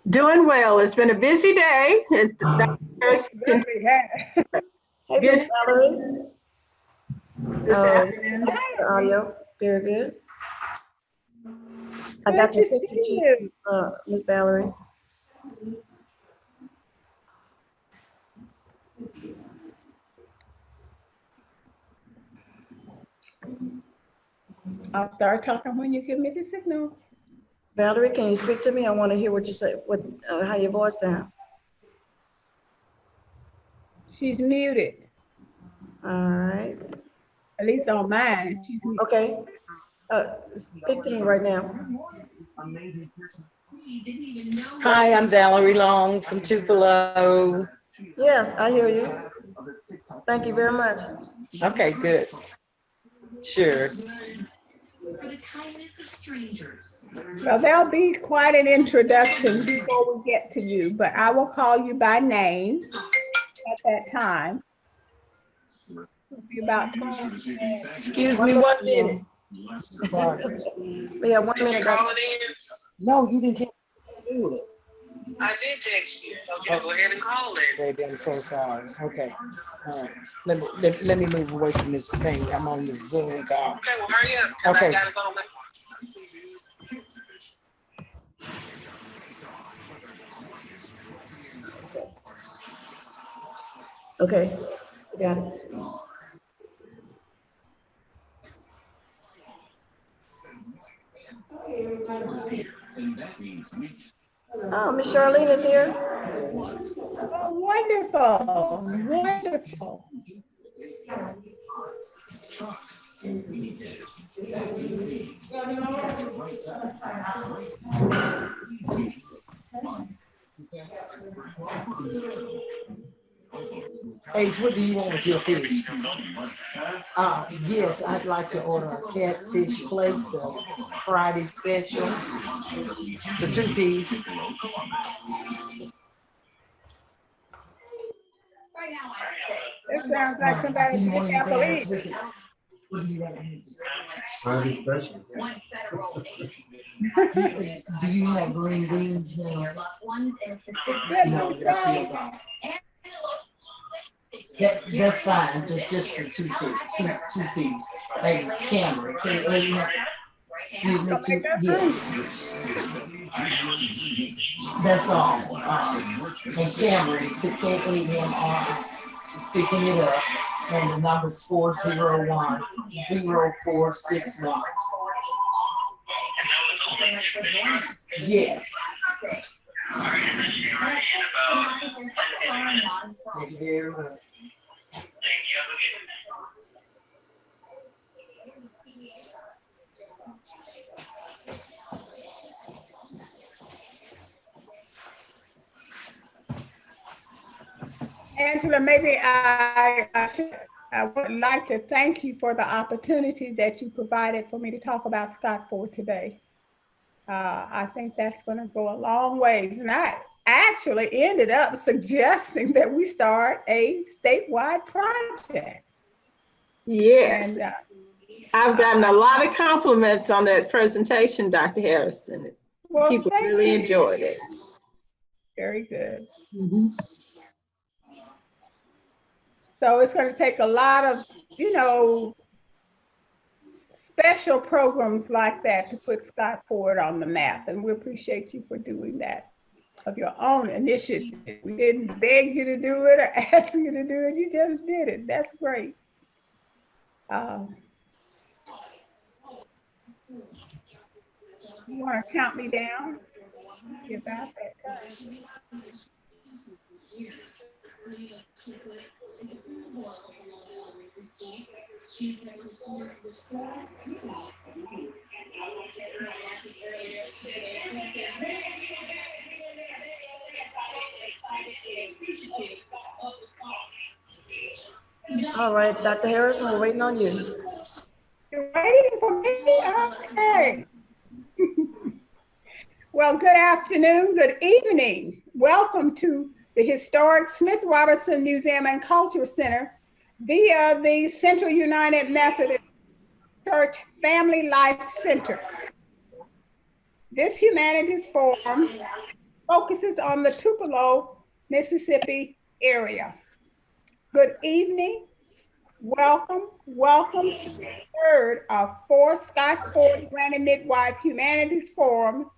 Doing well. It's been a busy day. It's the first Hey, Miss good Valerie. this Oh, afternoon. the audio. Very good. I Good got to your see picture, you. Miss Valerie. I'll start talking when you give me the signal. Valerie, can you speak to me? I want to hear what you say, how your voice sounds. She's muted, All right. at least on mine. She's muted. Okay. Speak to me right now. Hi, I'm Valerie Long from Tupelo. Yes, I hear you. Thank you very much. Okay, good. Sure. Well, there'll be quite an introduction before we get to you, but I will call you by name at that time. It'll be about 20 minutes. Excuse me 1 minute. We have 1 minute. No, you didn't text me. Do it. I did text you. Told you to go ahead and call it. Baby, I'm so sorry. Okay. All right. Let me move away from this thing. I'm on the Zoom call. Okay, well, hurry up. Okay. I gotta go to Okay, I got it. Oh, Miss Charlene is here. Oh, wonderful, wonderful. Ace, what do you want with your fish? Yes, I'd like to order a catfish plate, the Friday special, the 2-piece. It sounds like somebody can't believe it. Friday special. Do you have green beans now? No, that's it. That's fine, just the 2-piece. Hey, Cameron, excuse me, yes. That's all. And Cameron is Kamr is picking it up, and the number's 401-0461. Yes. Thank you very much. Angela, maybe I would like to thank you for the opportunity that you provided for me to talk about Scott Ford today. I think that's going to go a long ways. And I actually ended up suggesting that we start a statewide project. Yes. And, I've gotten a lot of compliments on that presentation, Dr. Harrison. well, People really enjoyed it. Very good. Mm-hmm. So it's going to take a lot of, special programs like that to put Scott Ford on the map. And we appreciate you for doing that of your own initiative. We didn't beg you to do it or ask you to do it. You just did it. That's great. You want to count me down? About that time. All right, Dr. Harrison, we're waiting on you. You're waiting for me? Okay. Well, good afternoon, good evening. Welcome to the historic Smith Robertson Museum and Culture Center via the Central United Methodist Church Family Life Center. This humanities forum focuses on the Tupelo, Mississippi area. Good evening. Welcome to the third of 4 Scott Ford Granny Midwife Humanities Forums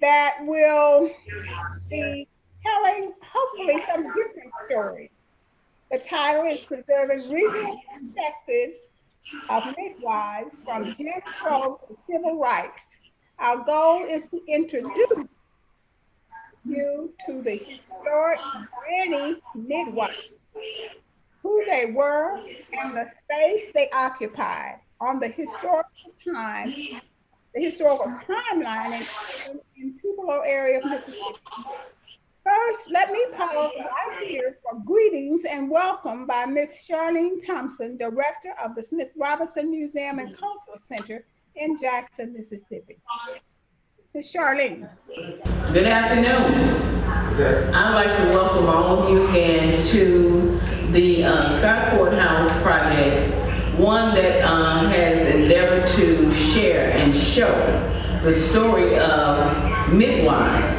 that will be telling hopefully some different stories. The title is Preserving Regional Perspectives of Midwives from Jim Crow to Civil Rights. Our goal is to introduce you to the historic granny midwives, who they were, and the space they occupied on the historical timeline in Tupelo area of Mississippi. First, let me pause right here for greetings and welcome by Ms. Charlene Thompson, Director of the Smith Robinson Museum and Cultural Center in Jackson, Mississippi. Ms. Charlene. Good afternoon. I'd like to welcome all of you again to the Scott Courthouse project, one that has endeavored to share and show the story of midwives,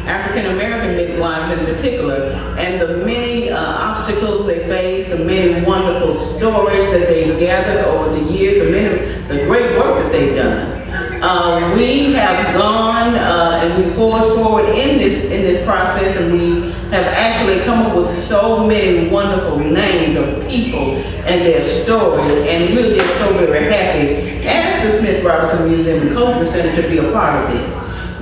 African American midwives in particular, and the many obstacles they face, the many wonderful stories that they've gathered over the years, the great work that they've done. We have gone and we forged forward in this process, and we have actually come up with so many wonderful names of people and their stories, and we're just so very happy as the Smith Robinson Museum and Cultural Center to be a part of this.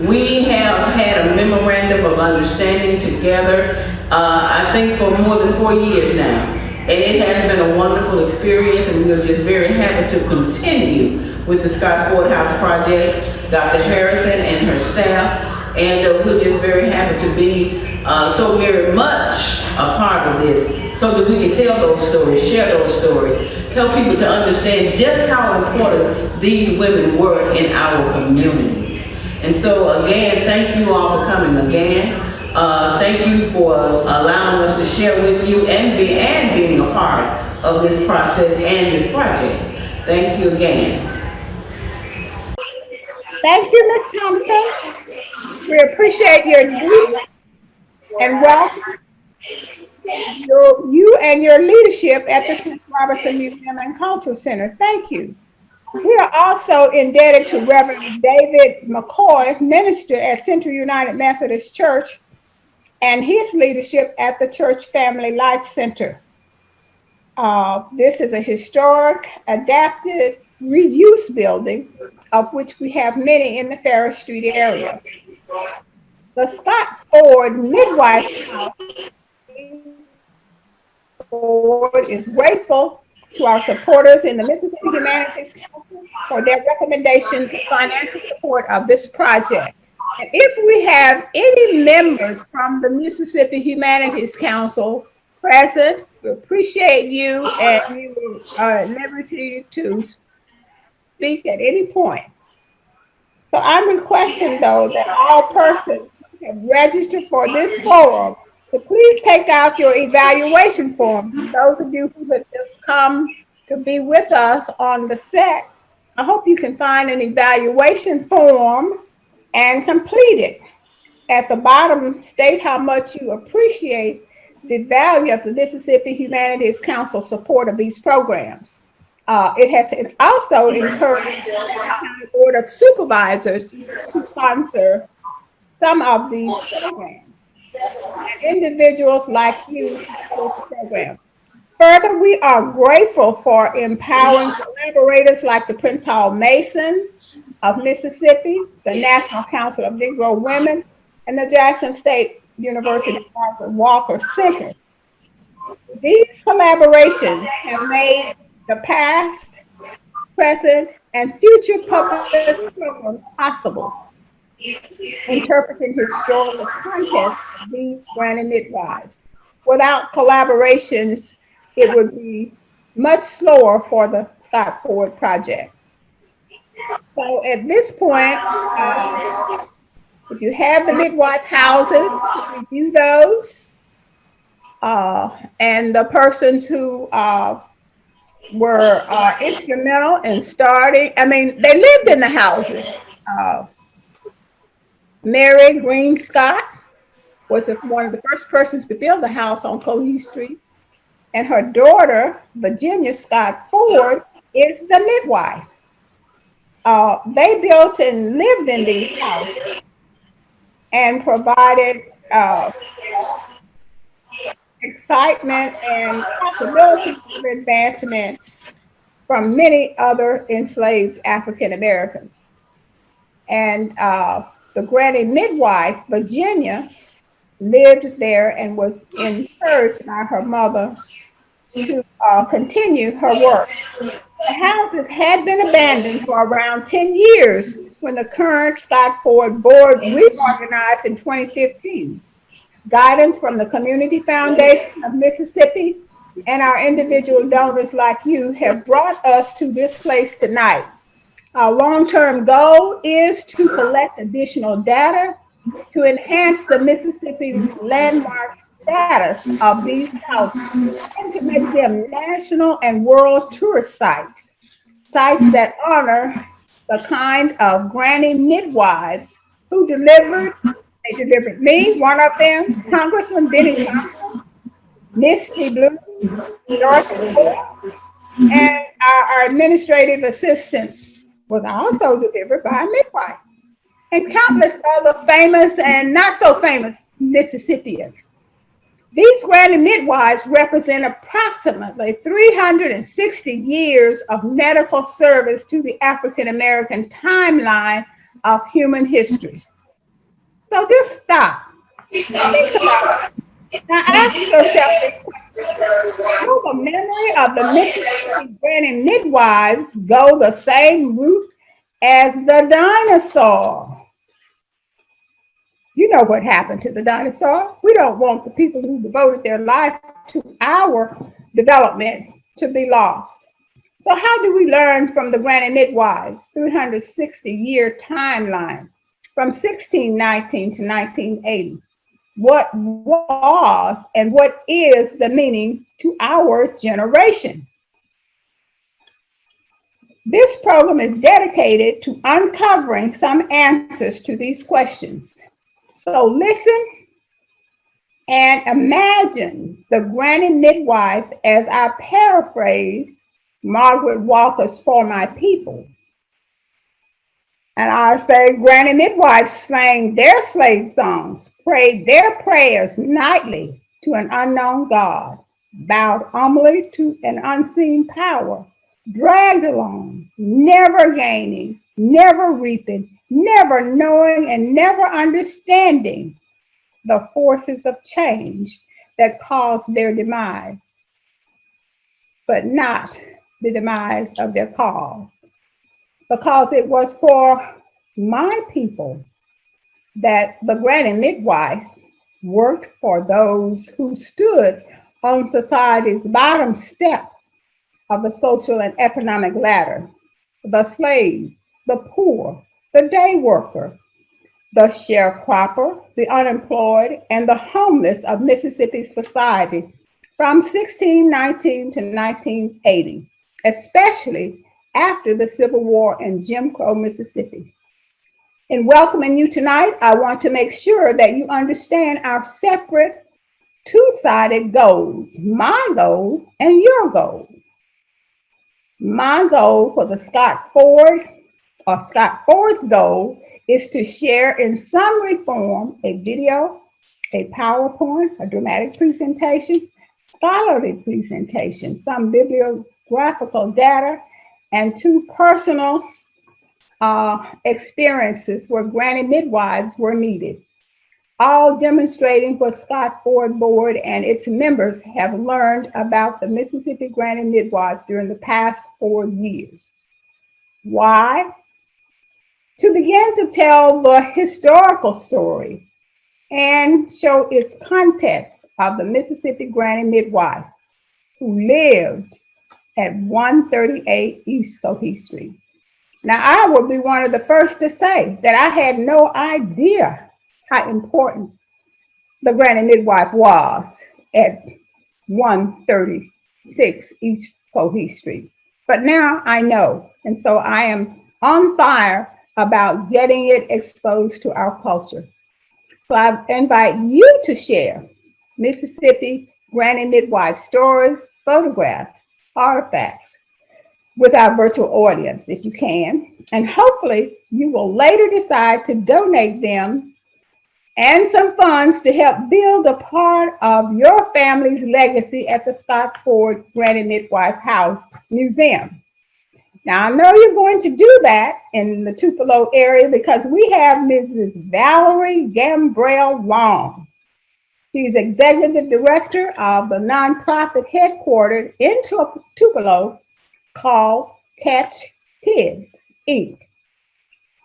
We have had a memorandum of understanding together, I think for more than 4 years now. And it has been a wonderful experience, and we're just very happy to continue with the Scott Courthouse project, Dr. Harrison and her staff. And we're just very happy to be so very much a part of this, so that we can tell those stories, share those stories, help people to understand just how important these women were in our communities. And so again, thank you all for coming again. Thank you for allowing us to share with you and being a part of this process and this project. Thank you again. Thank you, Ms. Thompson. We appreciate your greeting and welcome you and your leadership at the Smith Robinson Museum and Cultural Center. Thank you. We are also indebted to Reverend David McCoy, minister at Central United Methodist Church, and his leadership at the Church Family Life Center. This is a historic, adapted, reuse building, of which we have many in the Ferris Street area. The Scott Ford Midwife Board is grateful to our supporters in the Mississippi Humanities Council for their recommendations and financial support of this project. And if we have any members from the Mississippi Humanities Council present, we appreciate you, and you are at liberty to speak at any point. So I'm requesting, though, that all persons who have registered for this forum to please take out your evaluation form. Those of you who have just come to be with us on the set, I hope you can find an evaluation form and complete it. At the bottom, state how much you appreciate the value of the Mississippi Humanities Council support of these programs. It has also encouraged the County Board of Supervisors to sponsor some of these programs, and individuals like you support the program. Further, we are grateful for empowering collaborators like the Prince Hall Masons of Mississippi, the National Council of Negro Women, and the Jackson State University Walker Center. These collaborations have made the past, present, and future public programs possible, interpreting historical context of these granny midwives. Without collaborations, it would be much slower for the Scott Ford project. So at this point, if you have the midwife houses, review those, and the persons who were instrumental in starting, I mean, they lived in the houses. Mary Green Scott, was one of the first persons to build a house on Cohee Street. And her daughter, Virginia Scott Ford, is the midwife. They built and lived in these houses and provided excitement and possibilities of advancement from many other enslaved African Americans. And the granny midwife, Virginia, lived there and was encouraged by her mother to continue her work. The houses had been abandoned for around 10 years when the current Scott Ford Board reorganized in 2015. Guidance from the Community Foundation of Mississippi and our individual donors like you have brought us to this place tonight. Our long-term goal is to collect additional data to enhance the Mississippi landmark status of these houses and to make them national and world tourist sites, sites that honor the kind of granny midwives who delivered. They delivered me, one of them, Congressman Benny Thompson, Misty Blue, Dorothy Ford, and our administrative assistant was also delivered by a midwife, and countless other famous and not so famous Mississippians. These granny midwives represent approximately 360 years of medical service to the African American timeline of human history. So just stop. Think about it. Now ask yourself this question. Will the memory of the Mississippi granny midwives go the same route as the dinosaur? You know what happened to the dinosaur. We don't want the people who devoted their life to our development to be lost. So how do we learn from the granny midwives' 360-year timeline from 1619 to 1980? What was and what is the meaning to our generation? This program is dedicated to uncovering some answers to these questions. So listen and imagine the granny midwife as I paraphrase Margaret Walker's For My People. And I say granny midwives sang their slave songs, prayed their prayers nightly to an unknown God, bowed humbly to an unseen power, dragged along, never gaining, never reaping, never knowing, and never understanding the forces of change that caused their demise, but not the demise of their cause. Because it was for my people that the granny midwife worked for those who stood on society's bottom step of the social and economic ladder: the slave, the poor, the day worker, the sharecropper, the unemployed, and the homeless of Mississippi society from 1619 to 1980, especially after the Civil War in Jim Crow, Mississippi. In welcoming you tonight, I want to make sure that you understand our separate two-sided goals, my goal and your goal. My goal for the Scott Ford's goal is to share in some form a video, a PowerPoint, a dramatic presentation, scholarly presentation, some bibliographical data, and two personal experiences where granny midwives were needed, all demonstrating what Scott Ford Board and its members have learned about the Mississippi granny midwife during the past 4 years. Why? To begin to tell the historical story and show its context of the Mississippi granny midwife who lived at 138 East Cohee Street. Now, I will be one of the first to say that I had no idea how important the granny midwife was at 136 East Cohee Street. But now I know, and so I am on fire about getting it exposed to our culture. So I invite you to share Mississippi Granny Midwife stories, photographs, artifacts with our virtual audience if you can. And hopefully you will later decide to donate them and some funds to help build a part of your family's legacy at the Scott Ford Granny Midwife House Museum. Now, I know you're going to do that in the Tupelo area because we have Mrs. Valerie Gambrell Long. She's executive director of the nonprofit headquartered in Tupelo called Catch Kids, Inc.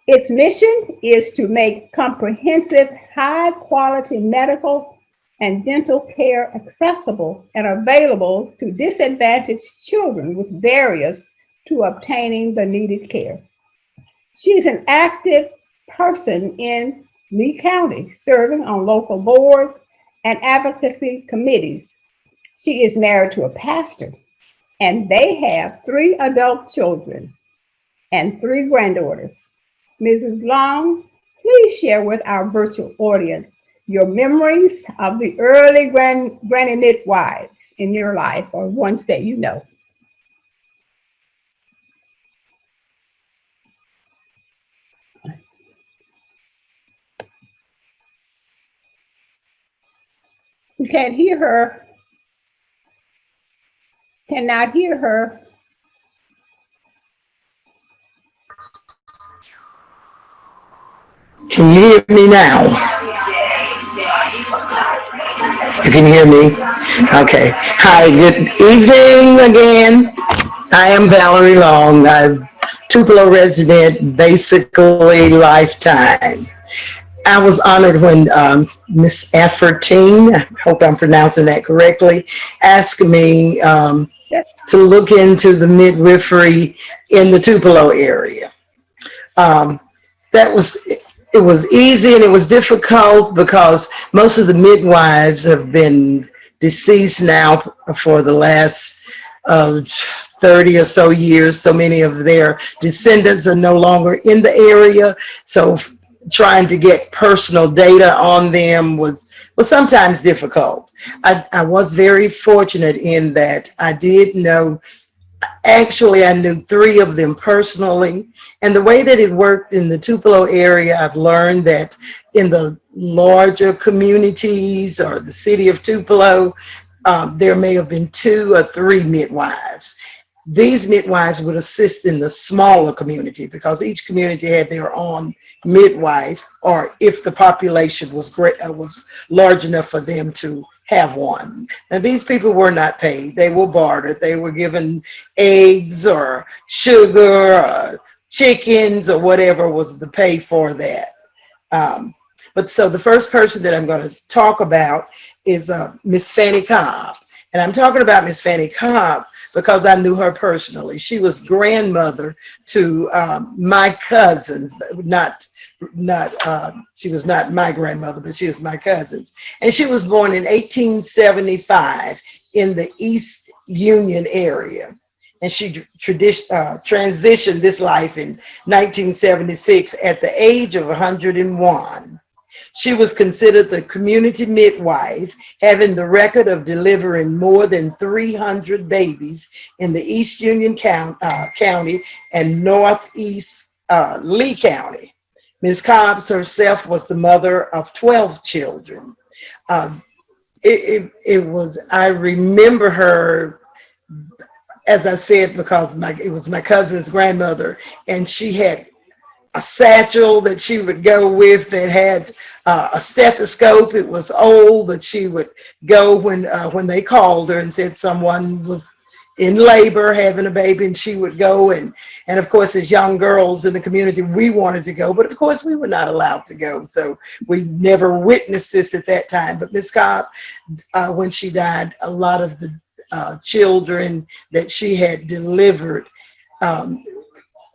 Its mission is to make comprehensive, high-quality medical and dental care accessible and available to disadvantaged children with barriers to obtaining the needed care. She's an active person in Lee County, serving on local boards and advocacy committees. She is married to a pastor, and they have 3 adult children and 3 granddaughters. Mrs. Long, please share with our virtual audience your memories of the early granny midwives in your life, or ones that you know. We can't hear her. Cannot hear her. Can you hear me now? You can hear me? Okay. Hi, good evening again. I am Valerie Long. I'm a Tupelo resident, basically lifetime. I was honored when Miss Effortine, I hope I'm pronouncing that correctly, asked me to look into the midwifery in the Tupelo area. It was easy and it was difficult because most of the midwives have been deceased now for the last 30 or so years. So many of their descendants are no longer in the area. So trying to get personal data on them was sometimes difficult. I was very fortunate in that I did know, actually I knew 3 of them personally. And the way that it worked in the Tupelo area, I've learned that in the larger communities or the city of Tupelo, there may have been 2 or 3 midwives. These midwives would assist in the smaller community because each community had their own midwife, or if the population was large enough for them to have one. Now, these people were not paid. They were bartered. They were given eggs or sugar or chickens or whatever was the pay for that. But so the first person that I'm going to talk about is Miss Fanny Cobb. And I'm talking about Miss Fanny Cobb because I knew her personally. She was grandmother to my cousins, she was not my grandmother, but she was my cousin's. And she was born in 1875 in the East Union area. And she transitioned this life in 1976 at the age of 101. She was considered the community midwife, having the record of delivering more than 300 babies in the East Union County and Northeast Lee County. Ms. Cobbs herself was the mother of 12 children. I remember her, as I said, because it was my cousin's grandmother, and she had a satchel that she would go with that had a stethoscope. It was old, but she would go when they called her and said someone was in labor having a baby, and she would go. And of course, as young girls in the community, we wanted to go, but of course we were not allowed to go. So we never witnessed this at that time. But Ms. Cobb, when she died, a lot of the children that she had delivered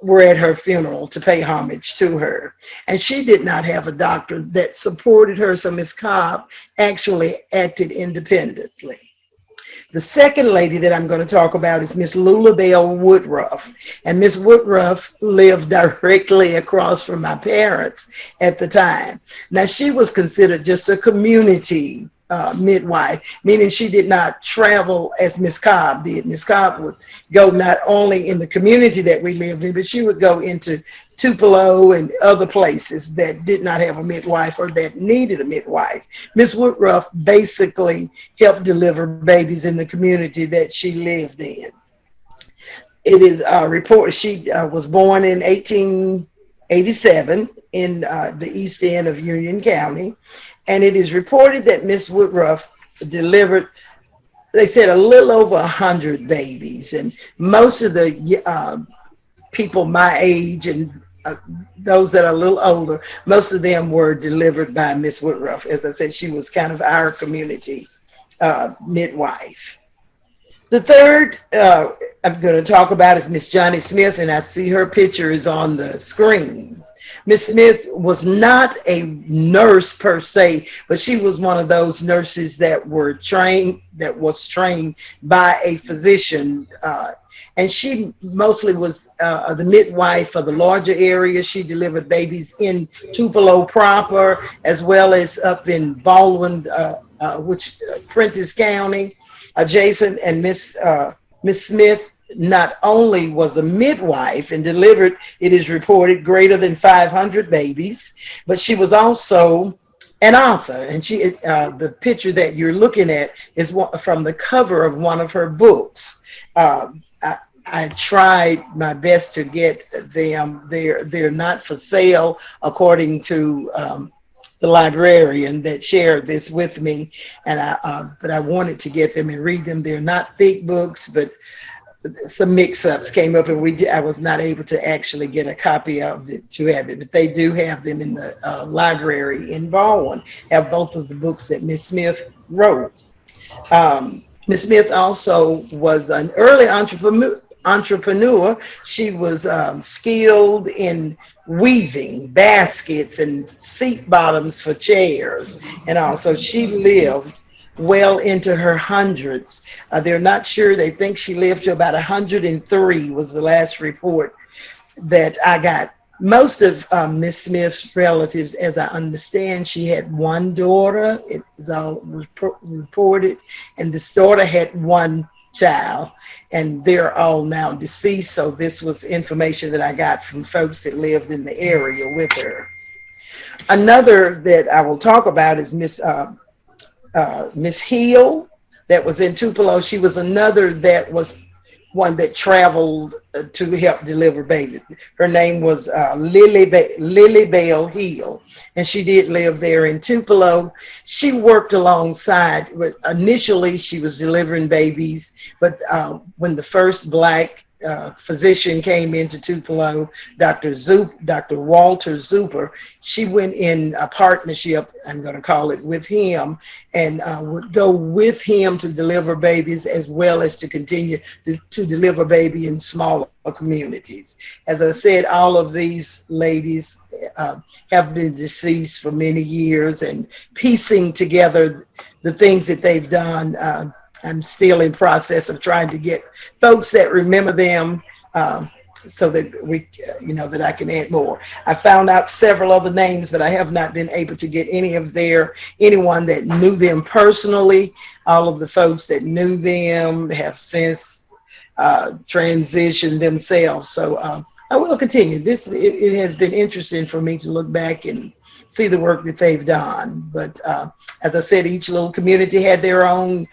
were at her funeral to pay homage to her. And she did not have a doctor that supported her, so Ms. Cobb actually acted independently. The second lady that I'm going to talk about is Miss Lulabelle Woodruff. And Miss Woodruff lived directly across from my parents at the time. Now, she was considered just a community midwife, meaning she did not travel as Miss Cobb did. Miss Cobb would go not only in the community that we lived in, but she would go into Tupelo and other places that did not have a midwife or that needed a midwife. Miss Woodruff basically helped deliver babies in the community that she lived in. It is reported she was born in 1887 in the east end of Union County. And it is reported that Miss Woodruff delivered, they said, a little over 100 babies. And most of the people my age and those that are a little older, most of them were delivered by Miss Woodruff. As I said, she was kind of our community midwife. The third I'm going to talk about is Miss Johnny Smith, and I see her picture is on the screen. Miss Smith was not a nurse per se, but she was one of those nurses that was trained by a physician. And she mostly was the midwife for the larger area. She delivered babies in Tupelo proper, as well as up in Baldwin, Prentice County, adjacent. And Miss Smith not only was a midwife and delivered, it is reported, greater than 500 babies, but she was also an author. And she, the picture that you're looking at is from the cover of one of her books. I tried my best to get them. They're not for sale, according to the librarian that shared this with me. And but I wanted to get them and read them. They're not thick books, but some mix-ups came up, and I was not able to actually get a copy of it to have it, but they do have them in the library in Baldwin, have both of the books that Miss Smith wrote. Miss Smith also was an early entrepreneur. She was skilled in weaving baskets and seat bottoms for chairs, and also she lived well into her hundreds. They're not sure. They think she lived to about 103 was the last report that I got. Most of Miss Smith's relatives, as I understand, she had one daughter. It is all reported, and this daughter had one child, and they're all now deceased. So this was information that I got from folks that lived in the area with her. Another that I will talk about is Miss Hill, that was in Tupelo. She was another that was one that traveled to help deliver babies. Her name was Lily Bell Hill, and she did live there in Tupelo. She worked alongside, but initially she was delivering babies, but when the first Black physician came into Tupelo, Dr. Walter Zuper, she went in a partnership, I'm going to call it, with him, and would go with him to deliver babies, as well as to continue to deliver baby in smaller communities. As I said, all of these ladies have been deceased for many years, and piecing together the things that they've done, I'm still in process of trying to get folks that remember them, so that we, that I can add more. I found out several other names, but I have not been able to get anyone that knew them personally. All of the folks that knew them have since transitioned themselves. So I will continue. It has been interesting for me to look back and see the work that they've done. But as I said, each little community had their own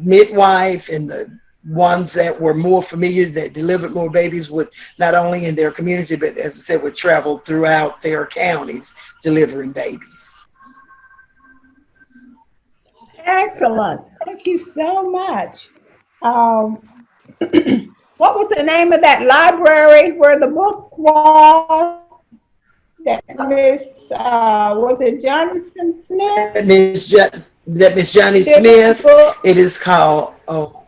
midwife, and the ones that were more familiar, that delivered more babies, would not only in their community, but as I said, would travel throughout their counties delivering babies. Excellent. Thank you so much. What was the name of that library where the book was? That Miss, was it Johnson Smith? Miss Johnny Smith. It is called, hold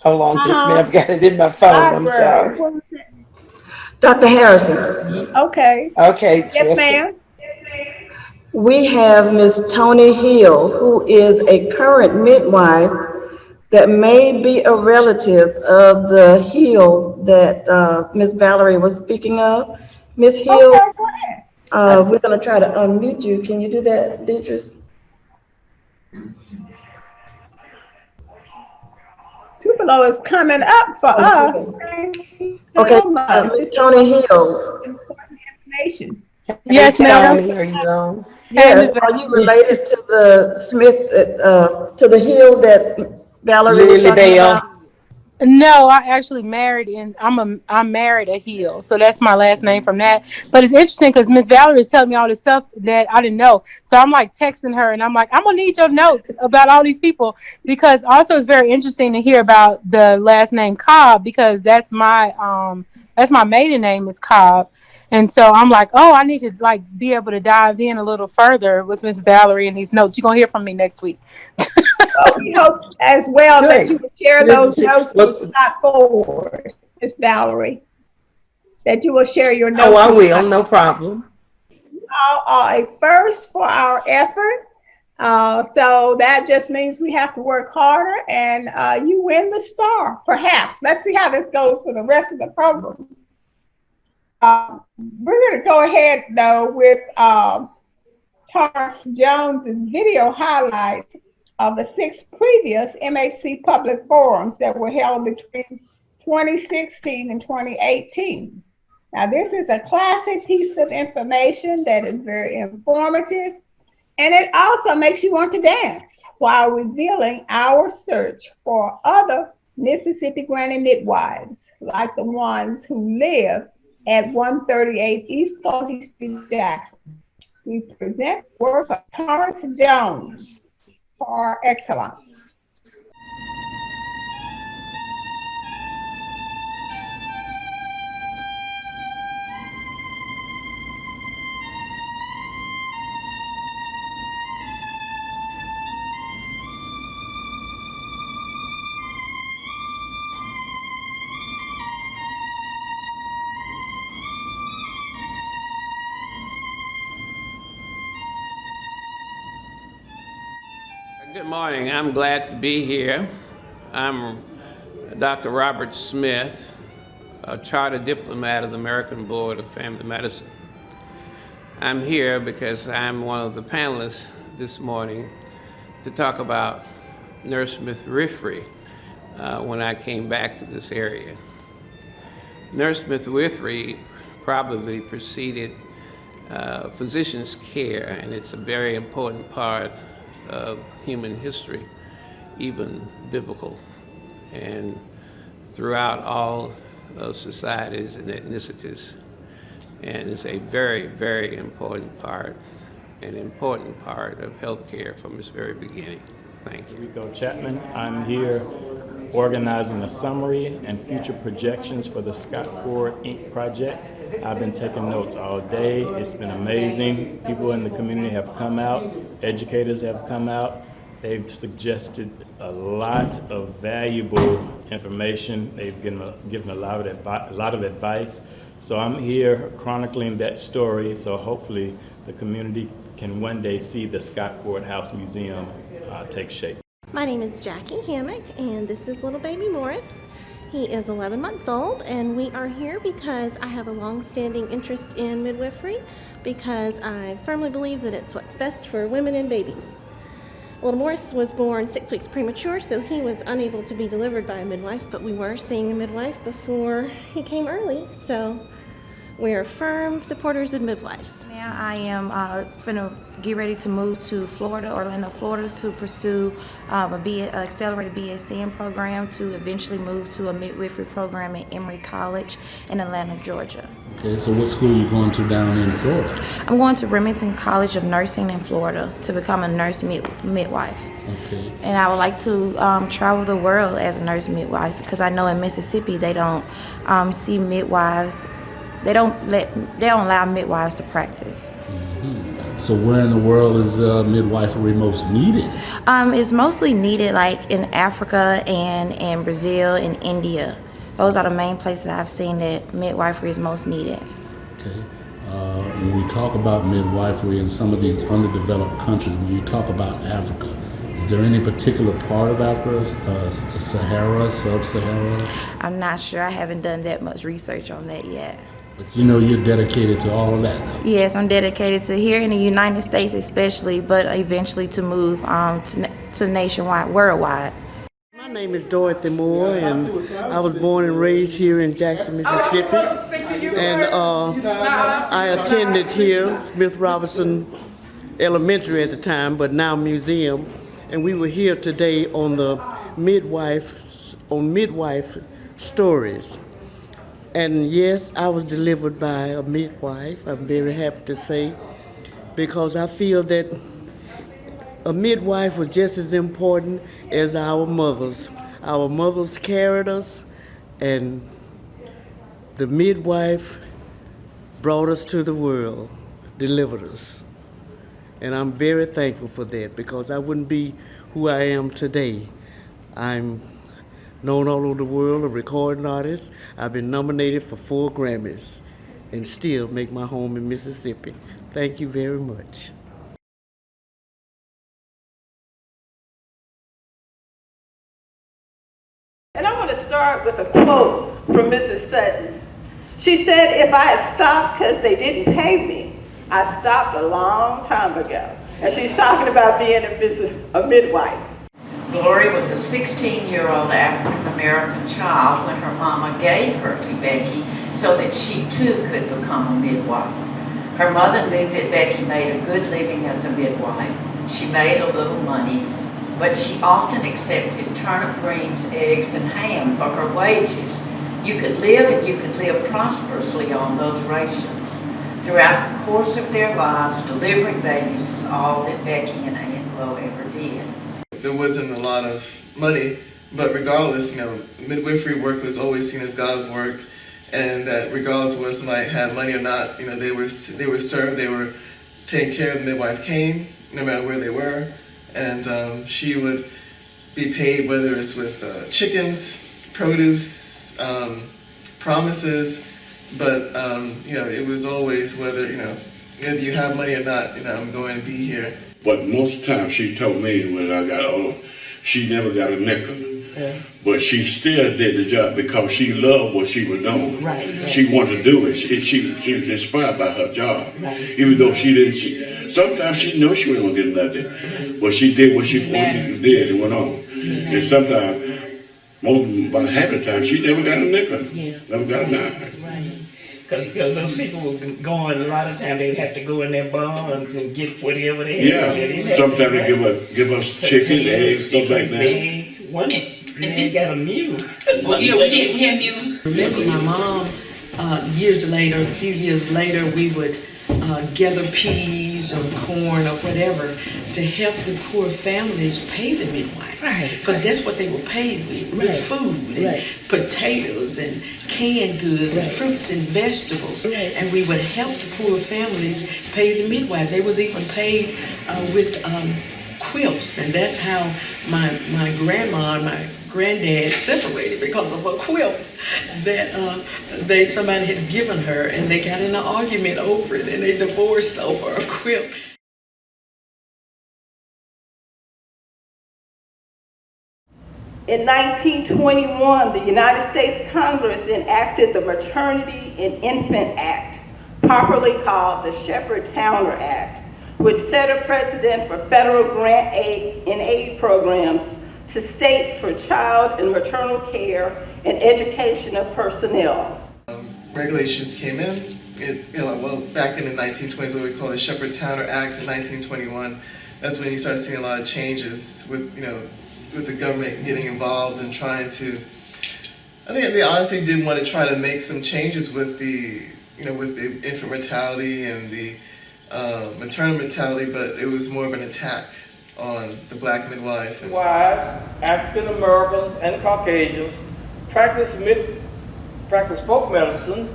on just a minute, I've got it in my phone, Library. I'm sorry. Dr. Harrison, Okay. Okay. Yes, ma'am. we have Miss Tony Hill, who is a current midwife that may be a relative of the Hill that Ms. Valerie was speaking of. Ms. Hill, Okay, go ahead. we're gonna try to unmute you. Can you do that, Deidre? Tupelo is coming up for us. Thank you Okay, so much. Ms. This is Tony Hill. important information. Yes, ma'am. Tony, are you on? Hey, Yes, Ms. are you related to the Smith, to the Hill that Valerie was Lily talking Bell. about? No, I actually married, and I'm married a Hill, so that's my last name from that. But it's interesting because Miss Valerie is telling me all this stuff that I didn't know. So I'm like texting her, and I'm like, I'm gonna need your notes about all these people, because also it's very interesting to hear about the last name Cobb, because that's my maiden name is Cobb. And so I'm like, oh, I need to like be able to dive in a little further with Miss Valerie and these notes. You're gonna hear from me next week. We hope as well that Good. you will share Good. those notes Well- with Scott Ford, Miss Valerie. That you will share your notes. Oh, I with will, Scott. no problem. A first for our effort. So that just means we have to work harder, and you win the star, perhaps. Let's see how this goes for the rest of the program. We're going to go ahead, though, with Torrance Jones's video highlights of the 6 previous MHC public forums that were held between 2016 and 2018. Now, this is a classic piece of information that is very informative, and it also makes you want to dance while revealing our search for other Mississippi granny midwives, like the ones who live at 138 East 40th Street, Jackson. We present work of Torrance Jones par excellence. Good morning. I'm glad to be here. I'm Dr. Robert Smith, a charter diplomat of the American Board of Family Medicine. I'm here because I'm one of the panelists this morning to talk about nurse midwifery when I came back to this area. Nurse midwifery probably preceded physician's care, and it's a very important part of human history, even biblical, and throughout all societies and ethnicities. And it's a very, very important part, an important part of healthcare from its very beginning. Thank you. Rico Chapman. I'm here organizing a summary and future projections for the Scott Ford Inc. project. I've been taking notes all day. It's been amazing. People in the community have come out, educators have come out. They've suggested a lot of valuable information. They've given a lot of advice. So I'm here chronicling that story, so hopefully the community can one day see the Scott Ford House Museum take shape. My name is Jackie Hammock, and this is little baby Morris. He is 11 months old, and we are here because I have a long-standing interest in midwifery, because I firmly believe that it's what's best for women and babies. Little Morris was born 6 weeks premature, so he was unable to be delivered by a midwife, but we were seeing a midwife before he came early, so we are firm supporters of midwives. Now I am finna get ready to move to Florida, Orlando, Florida, to pursue accelerated BSN program, to eventually move to a midwifery program at Emory College in Atlanta, Georgia. Okay, so what school are you going to down in Florida? I'm going to Remington College of Nursing in Florida to become a nurse midwife. Okay. And I would like to travel the world as a nurse midwife, because I know in Mississippi they don't see midwives. They don't allow midwives to practice. Mm-hmm. So where in the world is midwifery most needed? It's mostly needed like in Africa and in Brazil and India. Those are the main places I've seen that midwifery is most needed. Okay. When we talk about midwifery in some of these underdeveloped countries, when you talk about Africa, is Is there any particular part of Africa, Sahara, Sub-Sahara? I'm not sure. I haven't done that much research on that yet. But you know you're dedicated to all of that, though. Yes, I'm dedicated to here in the United States especially, but eventually to move to nationwide, worldwide. My name is Dorothy Moore, and I was born and raised here in Jackson, Mississippi. And I attended here, Smith Robinson Elementary at the time, but now museum. And we were here today on the midwife stories. And yes, I was delivered by a midwife, I'm very happy to say, because I feel that a midwife was just as important as our mothers. Our mothers carried us, and the midwife brought us to the world, delivered us. And I'm very thankful for that, because I wouldn't be who I am today. I'm known all over the world, a recording artist. I've been nominated for 4 Grammys and still make my home in Mississippi. Thank you very much. And I want to start with a quote from Mrs. Sutton. She said, "If I had stopped because they didn't pay me, I stopped a long time ago." And she's talking about being a midwife. Glory was a 16-year-old African-American child when her mama gave her to Becky so that she too could become a midwife. Her mother knew that Becky made a good living as a midwife. She made a little money, but she often accepted turnip greens, eggs, and ham for her wages. You could live, and you could live prosperously on those rations. Throughout the course of their lives, delivering babies is all that Becky and Angelo ever did. There wasn't a lot of money, but regardless, midwifery work was always seen as God's work, and that regardless of whether somebody had money or not, they were served, they were taken care of. The midwife came, no matter where they were, and she would be paid, whether it's with chickens, produce, promises, but it was always whether you have money or not, I'm going to be here. But most of the time she told me when I got older, she never got a nickel. Yeah. But she still did the job because she loved what she was doing. Right. She wanted to do it. She was inspired by her job. Right. Even though she didn't, sometimes she knew she wasn't going to get nothing. But she did what she did and went on. Yeah. And sometimes, about half the time, she never got a nickel. Yeah. Never got a dime. Right. Because those people were going, a lot of times they'd have to go in their barns and get whatever they had. Yeah, sometimes they give us chicken, eggs, stuff like that. Eggs. One, they got a mule. Well, yeah, we had mules. Remember my mom, a few years later, we would gather peas or corn or whatever to help the poor families pay the midwife. Right. Because that's what they were paid with food and potatoes and canned goods and fruits and vegetables. Right. And we would help the poor families pay the midwife. They was even paid with quilts, and that's how my grandma and my granddad separated, because of a quilt that somebody had given her, and they got in an argument over it, and they divorced over a quilt. In 1921, the United States Congress enacted the Maternity and Infant Act, popularly called the Shepherd-Towner Act, which set a precedent for federal grant aid and aid programs to states for child and maternal care and education of personnel. Regulations came in, back in the 1920s, what we call the Shepherd-Towner Act in 1921. That's when you start seeing a lot of changes with the government getting involved and trying to, I think they honestly did want to try to make some changes with the infant mortality and the maternal mortality, but it was more of an attack on the black midwife. Wives, African Americans, and Caucasians practiced folk medicine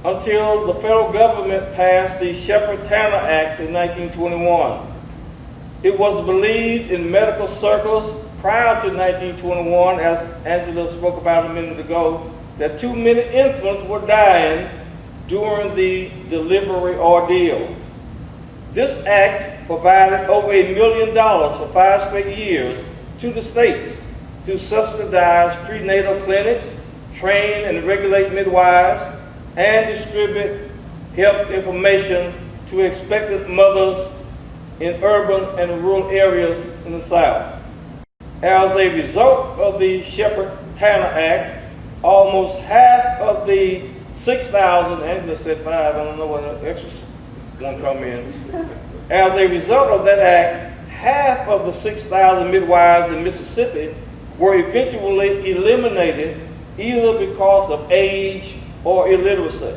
until the federal government passed the Shepherd-Towner Act in 1921. It was believed in medical circles prior to 1921, as Angela spoke about a minute ago, that too many infants were dying during the delivery ordeal. This act provided over $1 million for 5 straight years to the states to subsidize prenatal clinics, train and regulate midwives, and distribute health information to expectant mothers in urban and rural areas in the South. As a result of the Shepard-Tanner Act, almost half of the 6,000, Angela said 5, I don't know what the extra one come in. As a result of that act, half of the 6,000 midwives in Mississippi were eventually eliminated either because of age or illiteracy.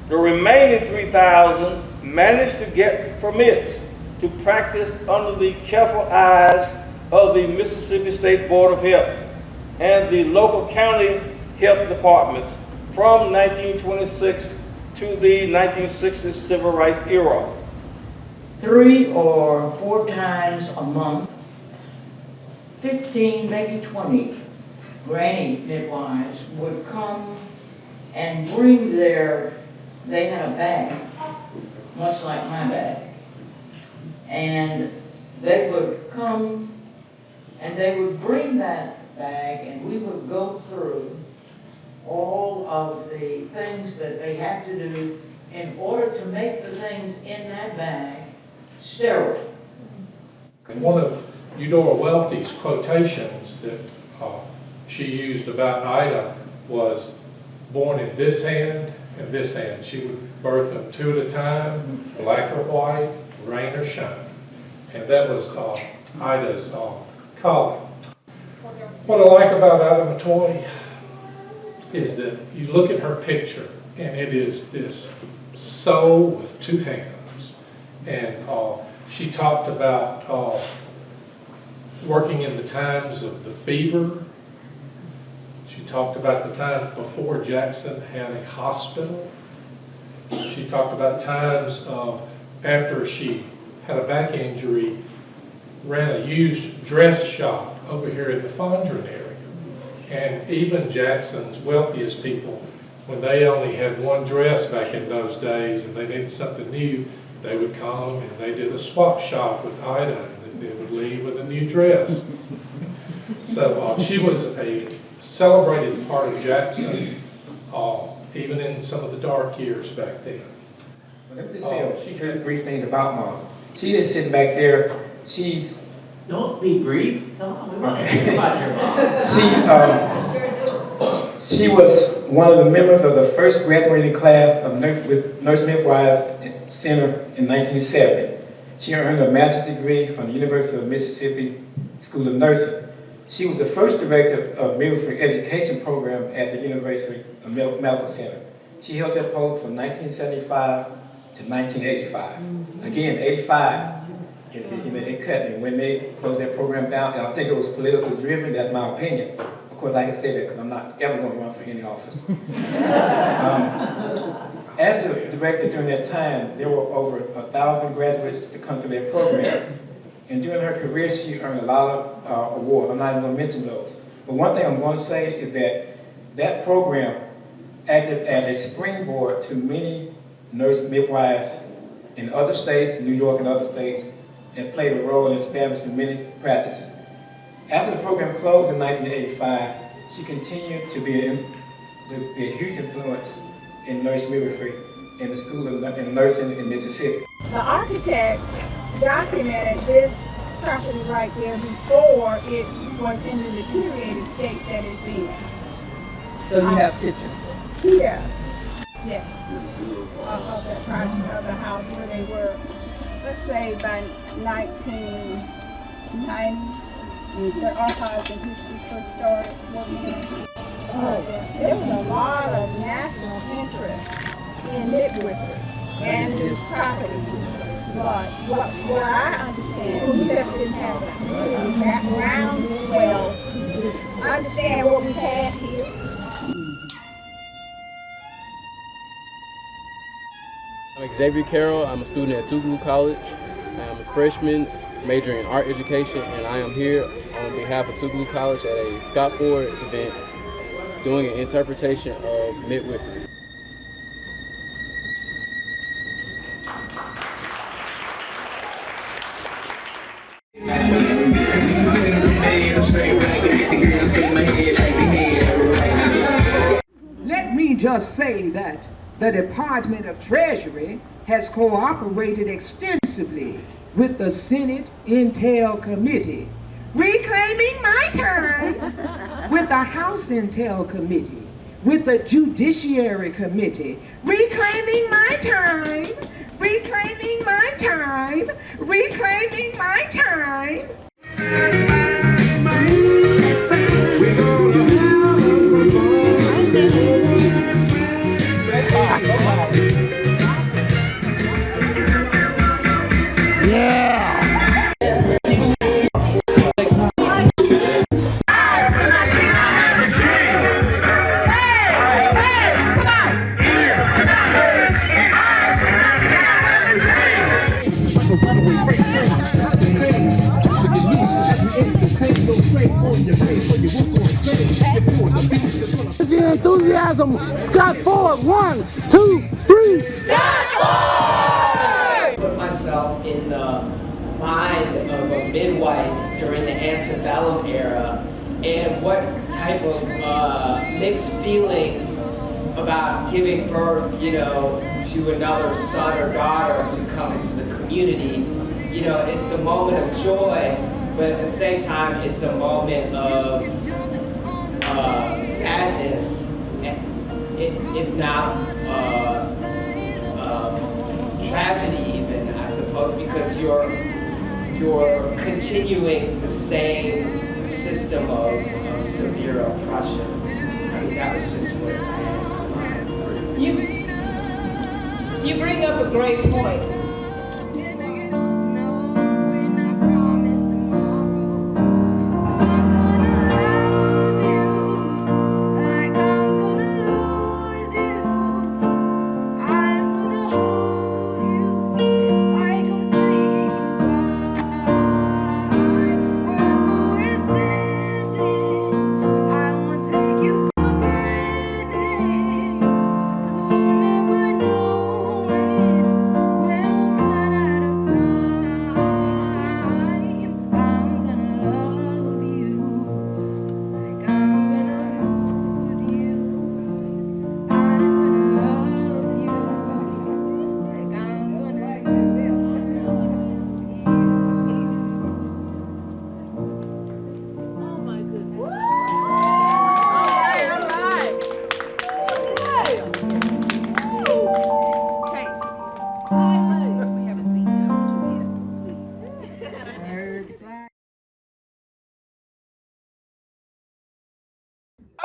The remaining 3,000 managed to get permits to practice under the careful eyes of the Mississippi State Board of Health and the local county health departments from 1926 to the 1960s civil rights era. 3 or 4 times a month, 15, maybe 20 granny midwives would come and bring they had a bag, much like my bag. And they would come and they would bring that bag and we would go through all of the things that they had to do in order to make the things in that bag sterile. One of Eudora Welty's quotations that she used about Ida was born in this hand and this hand. She would birth them 2 at a time, black or white, rain or shine. And that was Ida's calling. What I like about Ida Matoy is that you look at her picture and it is this soul with 2 hands. And she talked about working in the times of the fever. She talked about the times before Jackson had a hospital. She talked about times of after she had a back injury, ran a used dress shop over here in the Fondren area. And even Jackson's wealthiest people, when they only had one dress back in those days and they needed something new, they would come and they did a swap shop with Ida and they would leave with a new dress. So she was a celebrated part of Jackson, even in some of the dark years back then. Well, let me just say a few brief things about Mom. She is sitting back there. She's... Don't be brief. Okay. She was one of the members of the first graduating class of Nurse Midwives Center in 1970. She earned a master's degree from the University of Mississippi School of Nursing. She was the first director of midwifery education program at the University of Medical Center. She held that post from 1975 to 1985. Again, 85. It cut me when they closed that program down. And I think it was politically driven. That's my opinion. Of course, I can say that because I'm not ever going to run for any office. As a director during that time, there were over 1,000 graduates to come through that program. And during her career, she earned a lot of awards. I'm not even going to mention those. But one thing I'm going to say is that that program acted as a springboard to many nurse midwives in other states, New York and other states, and played a role in establishing many practices. After the program closed in 1985, she continued to be a huge influence in nurse midwifery in the School of Nursing in Mississippi. The architect documented this property right there before it was in the deteriorated state that it's in. So you have pictures? Yeah. Yeah. Of that project, of the house where they were, let's say by 1990. The archives and history first started working. There was a lot of national interest in midwifery and this property. But what I understand, we just didn't have a background swell to understand what we had here. I'm Xavier Carroll. I'm a student at Tougaloo College. I'm a freshman majoring in art education, and I am here on behalf of Tougaloo College at a Scott Ford event doing an interpretation of midwifery. must say that the Department of Treasury has cooperated extensively with the Senate Intel Committee, reclaiming my time, with the House Intel Committee, with the Judiciary Committee, reclaiming my time, reclaiming my time, reclaiming my time. The enthusiasm. Scott Ford. 1, 2, 3. Scott Ford! Put myself in the mind of a midwife during the antebellum era, and what type of mixed feelings about giving birth, you know, to another son or daughter to come into the community. You know, it's a moment of joy, but at the same time, it's a moment of sadness, if not tragedy even, I suppose, because you're continuing the same system of severe oppression. I mean, that was just what I had in mind. You bring up a great point.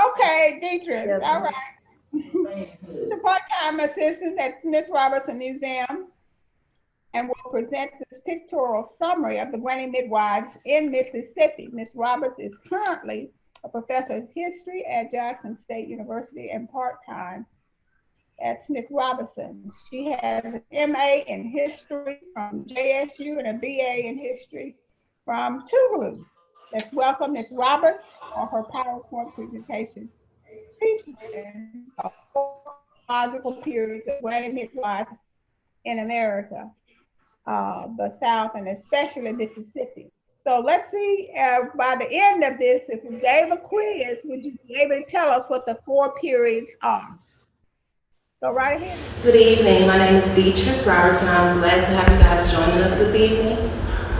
Okay, Dietrich, yes, all right. The part-time assistant at Smith Robertson Museum, and will present this pictorial summary of the Granny Midwives in Mississippi. Ms. Roberts is currently a professor of history at Jackson State University and part-time at Smith Robertson. She has an MA in history from JSU and a BA in history from Tougaloo. Let's welcome Ms. Roberts for her PowerPoint presentation. Featuring a chronological period of Granny Midwives in America, the South, and especially Mississippi. So let's see, by the end of this, if we gave a quiz, would you be able to tell us what the 4 periods are? Go right ahead. Good evening. My name is Dietrich Roberts, and I'm glad to have you guys joining us this evening.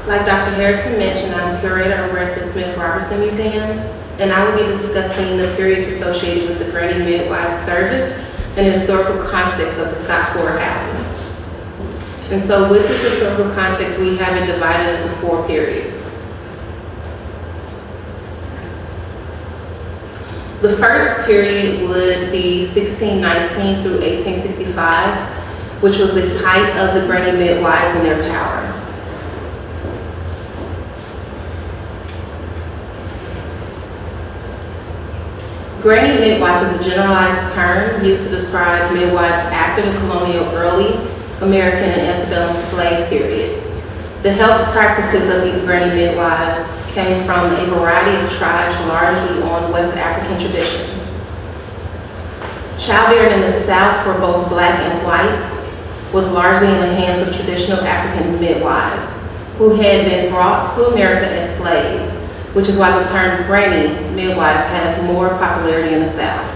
Like Dr. Harrison mentioned, I'm curator over at the Smith Robertson Museum, and I will be discussing the periods associated with the Granny Midwife service and the historical context of the Scott Ford House. And so with this historical context, we have it divided into 4 periods. The first period would be 1619 through 1865, which was the height of the Granny Midwives and their power. Granny midwife is a generalized term used to describe midwives after the colonial early American and antebellum slave period. The health practices of these granny midwives came from a variety of tribes, largely on West African traditions. Childbearing in the South for both black and whites was largely in the hands of traditional African midwives who had been brought to America as slaves, which is why the term granny midwife has more popularity in the South.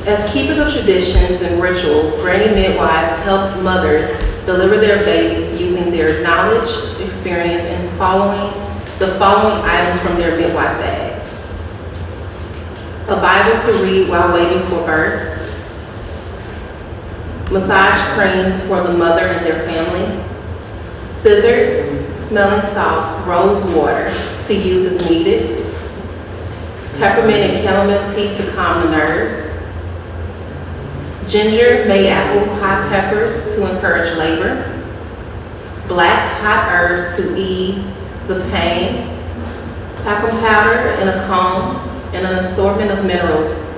As keepers of traditions and rituals, granny midwives helped mothers deliver their babies using their knowledge, experience, and the following items from their midwife bag. A Bible to read while waiting for birth, massage creams for the mother and their family, scissors, smelling salts, rose water to use as needed, peppermint and chamomile tea to calm the nerves, ginger, mayapple, hot peppers to encourage labor, black hot herbs to ease the pain, talcum powder in a comb, and an assortment of minerals,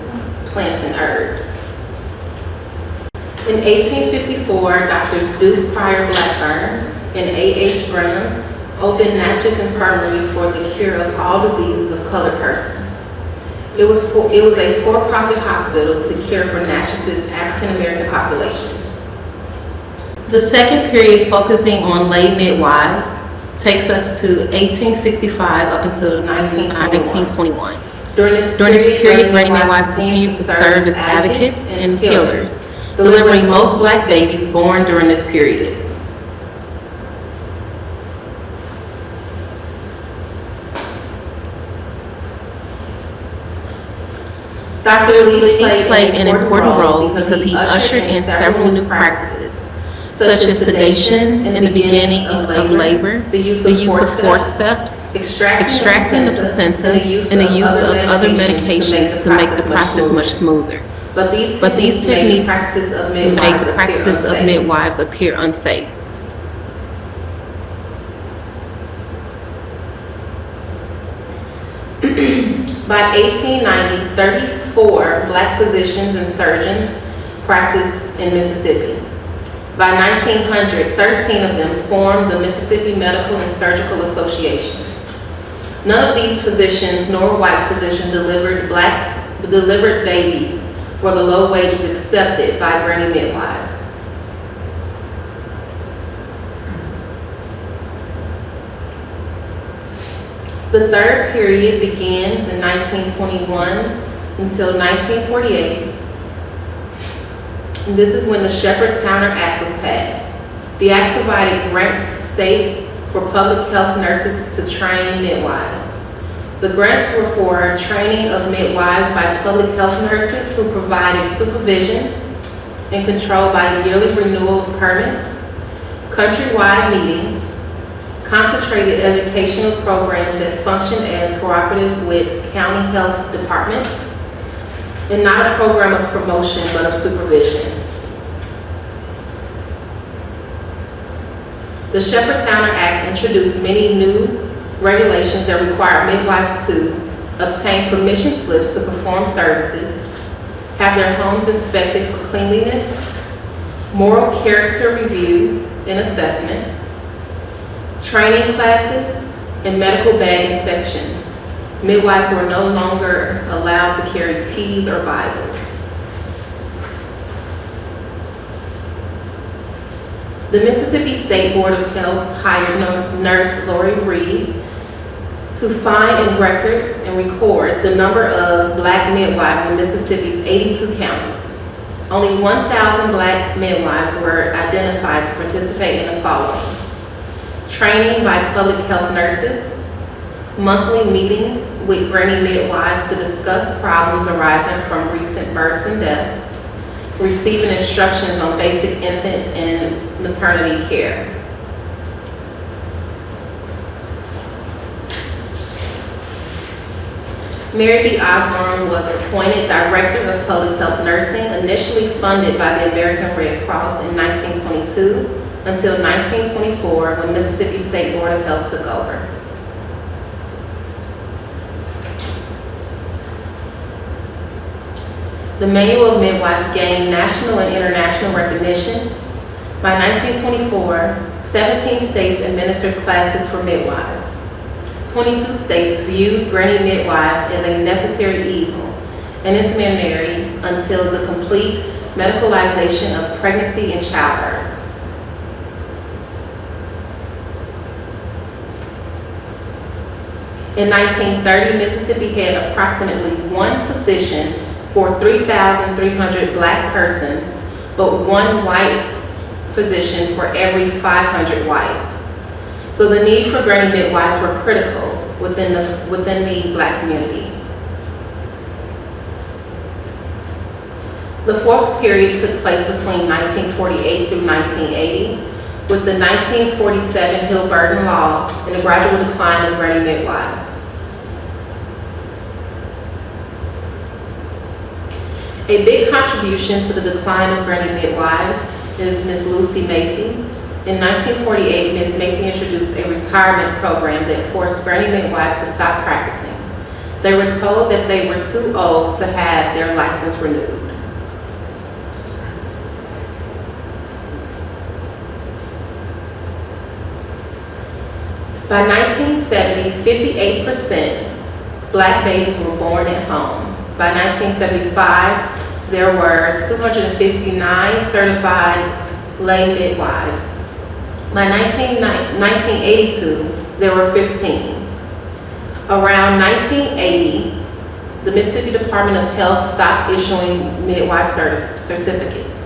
plants, and herbs. In 1854, Drs. Duke Pryor Blackburn and A.H. Brenham opened Natchez Infirmary for the cure of all diseases of colored persons. It was a for-profit hospital to care for Natchez's African American population. The second period, focusing on lay midwives, takes us to 1865 up until 1921. During this period, granny midwives continued to serve as advocates and healers, delivering most Black babies born during this period. Dr. Lee played an important role because he ushered in several new practices, such as sedation in the beginning of labor, the use of forceps, extracting the placenta, and the use of other medications to make the process much smoother. But these techniques made the practice of midwives appear unsafe. By 1890, 34 Black physicians and surgeons practiced in Mississippi. By 1900, 13 of them formed the Mississippi Medical and Surgical Association. None of these physicians nor white physicians delivered babies for the low wages accepted by granny midwives. The third period begins in 1921 until 1948. And this is when the Shepherd-Towner Act was passed. The act provided grants to states for public health nurses to train midwives. The grants were for training of midwives by public health nurses who provided supervision and control by yearly renewal of permits, countrywide meetings, concentrated educational programs that function as cooperative with county health departments, and not a program of promotion but of supervision. The Shepherd-Towner Act introduced many new regulations that require midwives to obtain permission slips to perform services, have their homes inspected for cleanliness, moral character review and assessment, training classes, and medical bag inspections. Midwives were no longer allowed to carry teas or Bibles. The Mississippi State Board of Health hired nurse Lori Reed to find and record the number of Black midwives in Mississippi's 82 counties. Only 1,000 Black midwives were identified to participate in the following: training by public health nurses, monthly meetings with granny midwives to discuss problems arising from recent births and deaths, receiving instructions on basic infant and maternity care. Mary B. Osborne was appointed Director of Public Health Nursing, initially funded by the American Red Cross in 1922 until 1924 when Mississippi State Board of Health took over. The Manual of Midwives gained national and international recognition. By 1924, 17 states administered classes for midwives. 22 states viewed granny midwives as a necessary evil, and it's mandatory until the complete medicalization of pregnancy and childbirth. In 1930, Mississippi had approximately one physician for 3,300 black persons, but 1 white physician for every 500 whites. So the need for granny midwives were critical within the black community. The fourth period took place between 1948 through 1980, with the 1947 Hill-Burton Law and the gradual decline of granny midwives. A big contribution to the decline of granny midwives is Ms. Lucy Macy. In 1948, Ms. Macy introduced a retirement program that forced granny midwives to stop practicing. They were told that they were too old to have their license renewed. By 1970, 58% black babies were born at home. By 1975, there were 259 certified lay midwives. By 1982, there were 15. Around 1980, the Mississippi Department of Health stopped issuing midwife certificates.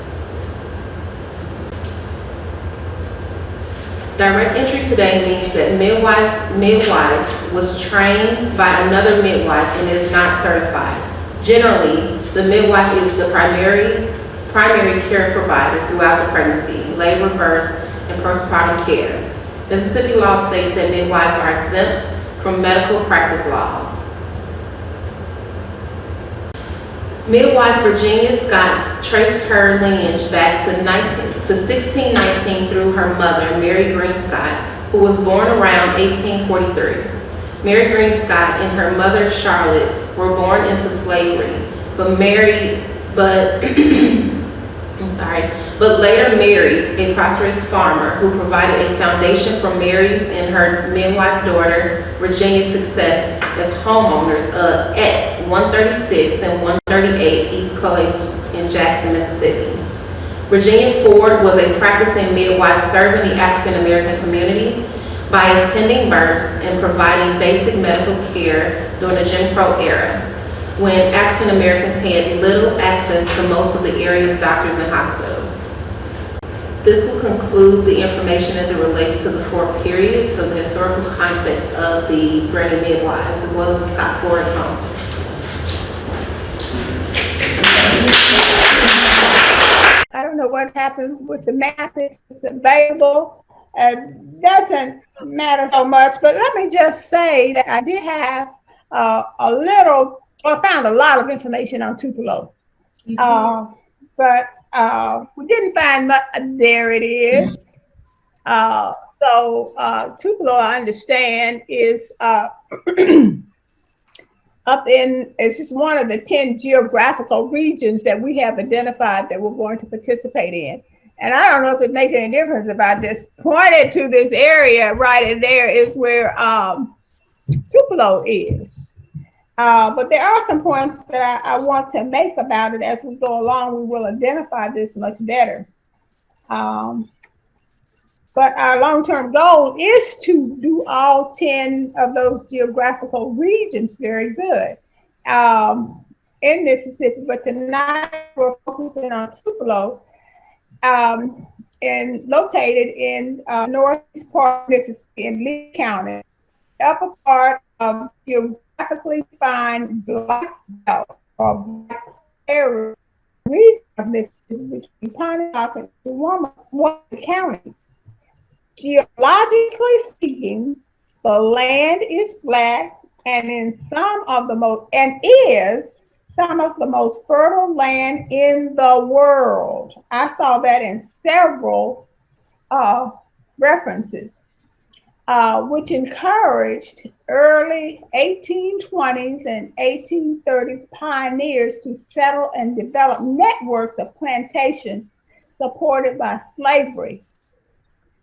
Direct entry today means that midwife was trained by another midwife and is not certified. Generally, the midwife is the primary care provider throughout the pregnancy, labor, birth, and postpartum care. Mississippi law states that midwives are exempt from medical practice laws. Midwife Virginia Scott traced her lineage back to 1619 through her mother, Mary Green Scott, who was born around 1843. Mary Green Scott and her mother, Charlotte, were born into slavery, but later married a prosperous farmer who provided a foundation for Mary's and her midwife daughter, Virginia's success as homeowners at 136 and 138 East Coast in Jackson, Mississippi. Virginia Ford was a practicing midwife serving the African American community by attending births and providing basic medical care during the Jim Crow era, when African Americans had little access to most of the area's doctors and hospitals. This will conclude the information as it relates to the 4 periods of the historical context of the granny midwives, as well as the Scott Ford homes. I don't know what happened with the map. It's available. Doesn't matter so much, but let me just say that I did have I found a lot of information on Tupelo. But we didn't find much. There it is. Tupelo, I understand, is up in, it's just one of the 10 geographical regions that we have identified that we're going to participate in. And I don't know if it makes any difference if I just pointed to this area right in there is where Tupelo is. But there are some points that I want to make about it as we go along. We will identify this much better. But our long-term goal is to do all 10 of those geographical regions very good in Mississippi. But tonight we're focusing on Tupelo and located in northeast part of Mississippi in Lee County, upper part of geographically defined black belt or black area region of Mississippi between Pontotoc and one of the counties. Geologically speaking, the land is flat and is some of the most fertile land in the world. I saw that in several references, which encouraged early 1820s and 1830s pioneers to settle and develop networks of plantations supported by slavery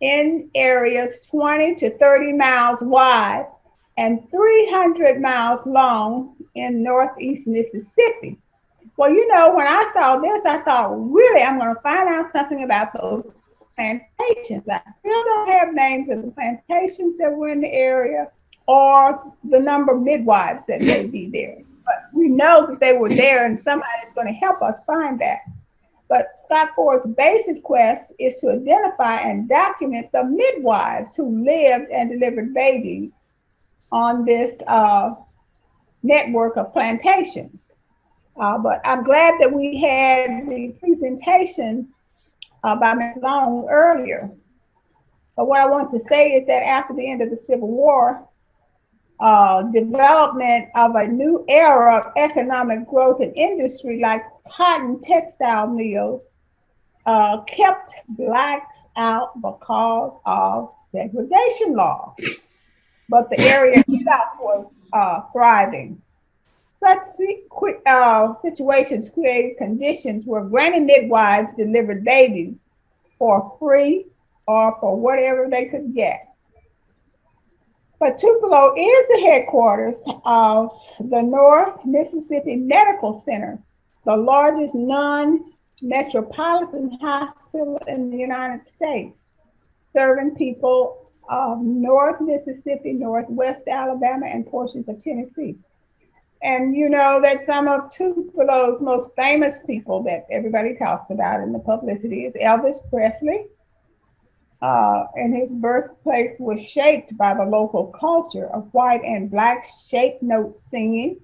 in areas 20 to 30 miles wide and 300 miles long in northeast Mississippi. Well, you know, when I saw this, I thought, really, I'm going to find out something about those plantations. I still don't have names of the plantations that were in the area or the number of midwives that may be there. but we know that they were there and somebody's going to help us find that. But Scott Ford's basic quest is to identify and document the midwives who lived and delivered babies on this network of plantations. But I'm glad that we had the presentation by Ms. Long earlier. But what I want to say is that after the end of the Civil War, development of a new era of economic growth in industry like cotton textile mills kept blacks out because of segregation law. But the area itself was thriving. Such situations created conditions where granny midwives delivered babies for free or for whatever they could get. But Tupelo is the headquarters of the North Mississippi Medical Center, the largest non-metropolitan hospital in the United States, serving people of North Mississippi, Northwest Alabama, and portions of Tennessee. And you know that some of Tupelo's most famous people that everybody talks about in the publicity is Elvis Presley. And his birthplace was shaped by the local culture of white and black shape note singing.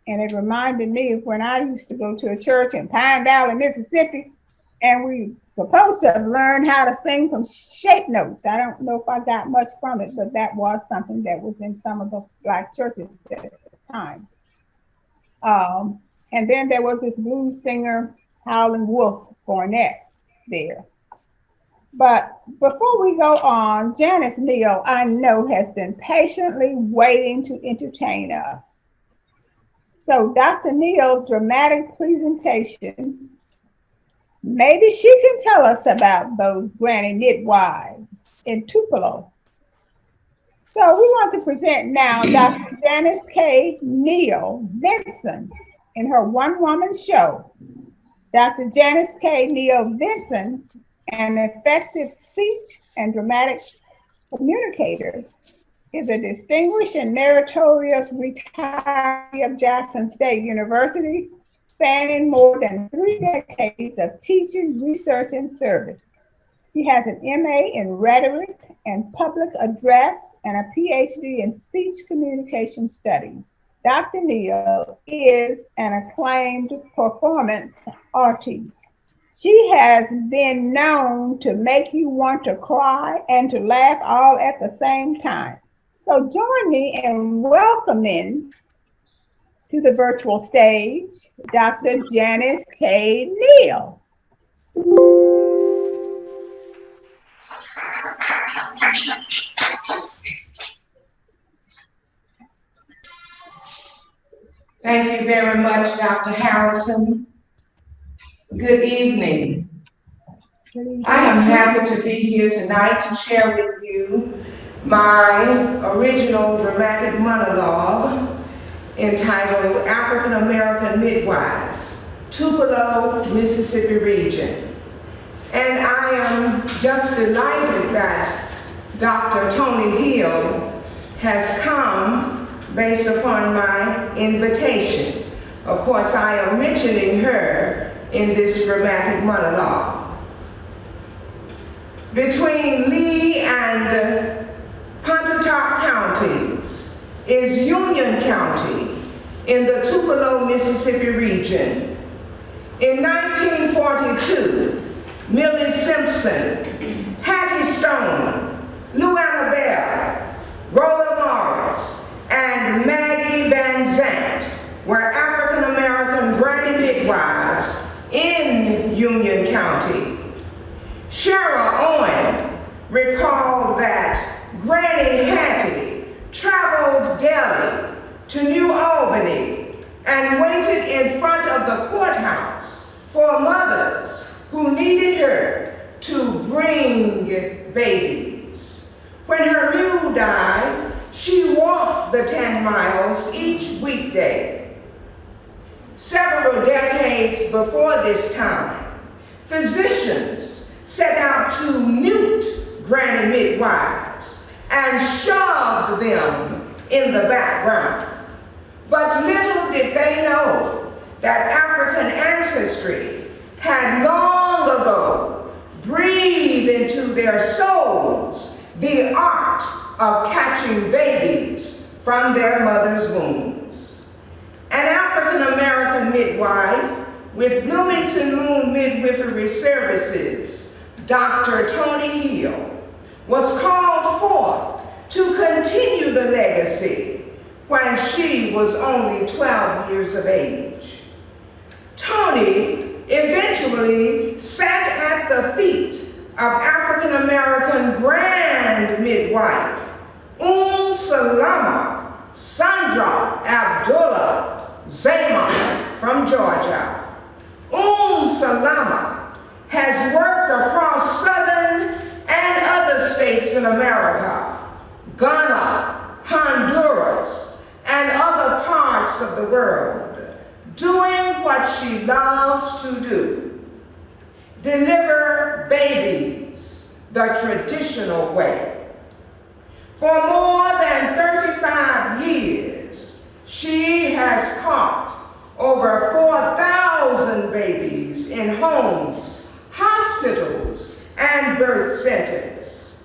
And it reminded me of when I used to go to a church in Pine Valley, Mississippi, and we supposed to have learned how to sing from shape notes. I don't know if I got much from it, but that was something that was in some of the black churches at the time. And then there was this blues singer, Howlin' Wolf Barnett there. But before we go on, Janice Neal, I know, has been patiently waiting to entertain us. So Dr. Neal's dramatic presentation, maybe she can tell us about those granny midwives in Tupelo. So we want to present now Dr. Janice K. Neal Vinson in her one-woman show. Dr. Janice K. Neal Vinson, an effective speech and dramatic communicator, is a distinguished and meritorious retiree of Jackson State University, spanning more than 3 decades of teaching, research, and service. She has an MA in rhetoric and public address and a PhD in speech communication studies. Dr. Neal is an acclaimed performance artist. She has been known to make you want to cry and to laugh all at the same time. So join me in welcoming to the virtual stage, Dr. Janice K. Neal. Thank you very much, Dr. Harrison. Good evening. I am happy to be here tonight to share with you my original dramatic monologue entitled African American Midwives, Tupelo, Mississippi region. And I am just delighted that Dr. Tony Hill has come based upon my invitation. Of course, I am mentioning her in this dramatic monologue. Between Lee and Pontotoc counties is Union County in the Tupelo, Mississippi region. In 1942, Millie Simpson, Hattie Stone, Luanna Bell, Rolla Morris, and Maggie Van Zandt were African American granny midwives in Union County. Cheryl Owen recalled that Granny Hattie traveled daily to New Albany and waited in front of the courthouse for mothers who needed her to bring babies. When her mule died, she walked the 10 miles each weekday. Several decades before this time, physicians set out to mute granny midwives and shoved them in the background. But little did they know that African ancestry had long ago breathed into their souls the art of catching babies from their mother's wombs. An African-American midwife with Bloomington Moon Midwifery Services, Dr. Tony Hill, was called forth to continue the legacy when she was only 12 years of age. Tony eventually sat at the feet of African-American Grand Midwife Salama Sandra Abdullah Zaman from Georgia. Salama has worked across Southern and other states in America, Ghana, Honduras, and other parts of the world, doing what she loves to do: deliver babies the traditional way. For more than 35 years, she has caught over 4,000 babies in homes, hospitals, and birth centers.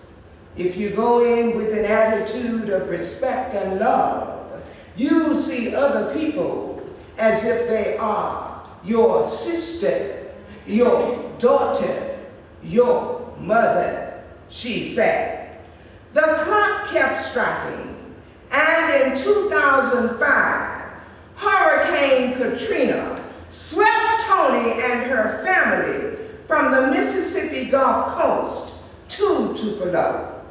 If you go in with an attitude of respect and love, you see other people as if they are your sister, your daughter, your mother, she said. The clock kept striking, and in 2005, Hurricane Katrina swept Tony and her family from the Mississippi Gulf Coast to Tupelo.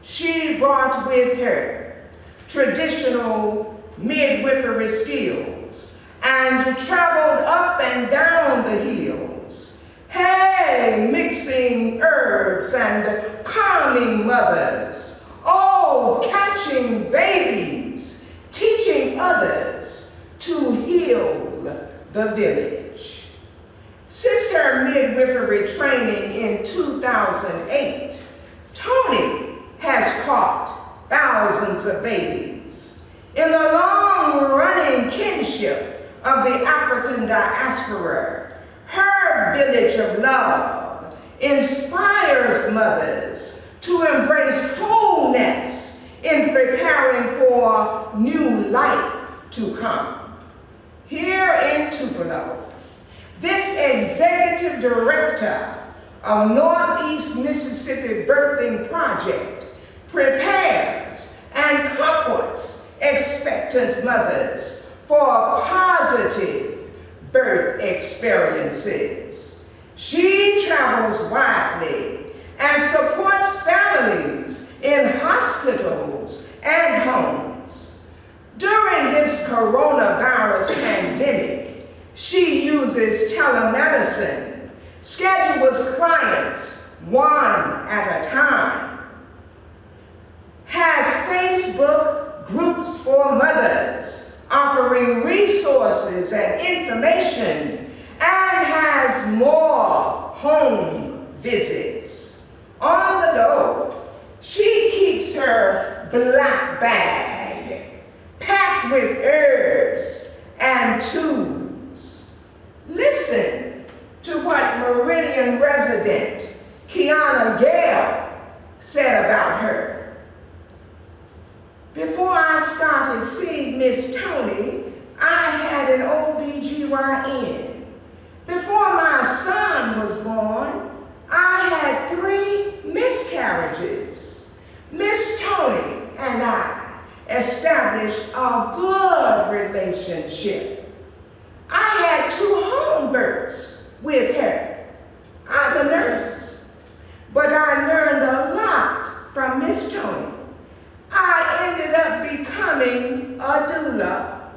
She brought with her traditional midwifery skills and traveled up and down the hills, mixing herbs and calming mothers, catching babies, teaching others to heal the village. Since her midwifery training in 2008, Tony has caught thousands of babies. In the long-running kinship of the African diaspora, her village of love inspires mothers to embrace wholeness in preparing for new life to come. Here in Tupelo, this executive director of Northeast Mississippi Birthing Project prepares and comforts expectant mothers for positive birth experiences. She travels widely and supports families in hospitals and homes. During this coronavirus pandemic, she uses telemedicine, schedules clients one at a time, has Facebook groups for mothers offering resources and information, and has more home visits. On the go, she keeps her black bag packed with herbs and tools. Listen to what Meridian resident Kiana Gale said about her. Before I started seeing Miss Tony, I had an OBGYN. Before my son was born, I had 3 miscarriages. Miss Tony and I established a good relationship. I had 2 home births with her. I'm a nurse, but I learned a lot from Miss Tony. I ended up becoming a doula.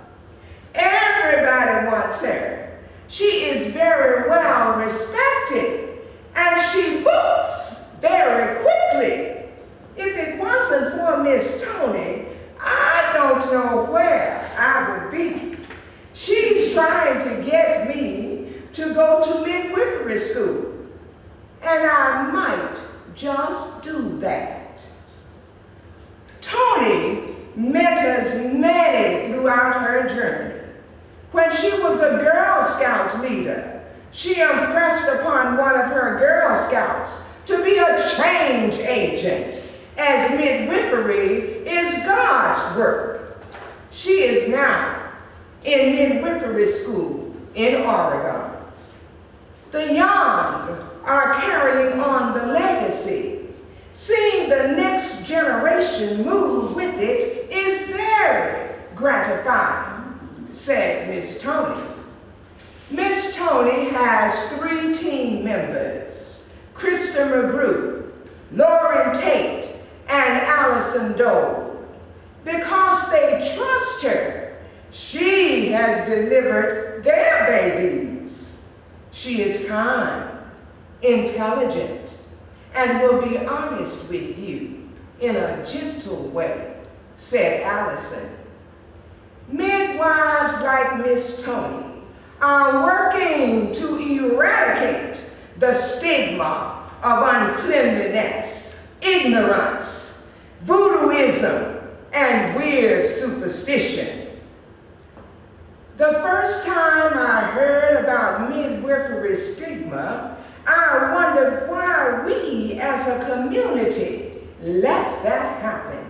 Everybody wants her. She is very well respected, and she books very quickly. If it wasn't for Miss Tony, I don't know where I would be. She's trying to get me to go to midwifery school, and I might just do that. Tony met us many throughout her journey. When she was a Girl Scout leader, she impressed upon one of her Girl Scouts to be a change agent, as midwifery is God's work. She is now in midwifery school in Oregon. The young are carrying on the legacy. Seeing the next generation move with it is very gratifying, said Miss Tony. Miss Tony has 3 team members, Krista McGrew, Lauren Tate, and Allison Dole. Because they trust her, she has delivered their babies. She is kind, intelligent, and will be honest with you in a gentle way, said Allison. Midwives like Miss Tony are working to eradicate the stigma of uncleanliness, ignorance, voodooism, and weird superstition. The first time I heard about midwifery stigma, I wondered why we as a community let that happen.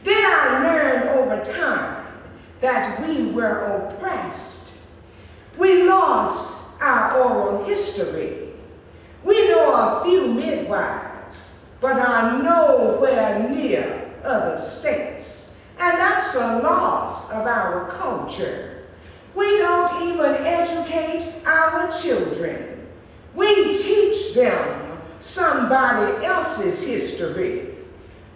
Then I learned over time that we were oppressed. We lost our oral history. We know a few midwives, but are nowhere near other states. And that's a loss of our culture. We don't even educate our children. We teach them somebody else's history.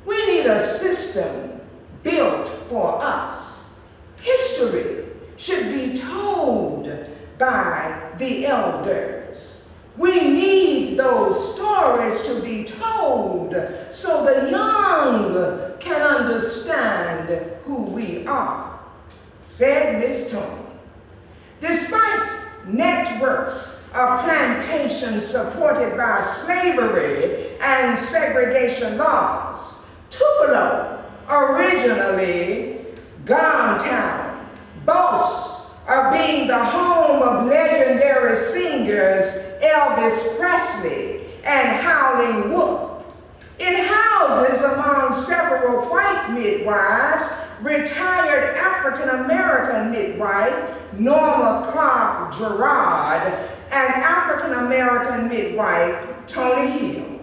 We need a system built for us. History should be told by the elders. We need those stories to be told so the young can understand who we are, said Miss Tony. Despite networks of plantations supported by slavery and segregation laws, Tupelo, originally Gone Town, boasts of being the home of legendary singers Elvis Presley and Howlin' Wolf. It houses, among several white midwives, retired African-American midwife Norma Clark Gerard and African-American midwife Tony Hill.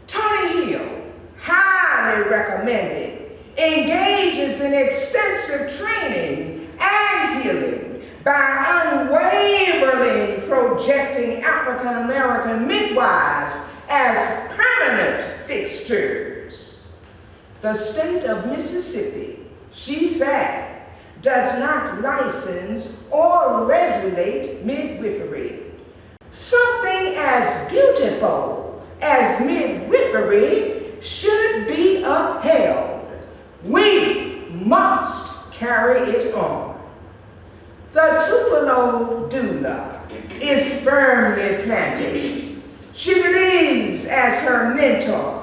Tony Hill, highly recommended, engages in extensive training and healing by unwaveringly projecting African-American midwives as permanent fixtures. The state of Mississippi, she said, does not license or regulate midwifery. Something as beautiful as midwifery should be upheld. We must carry it on. The Tupelo doula is firmly planted. She believes, as her mentor,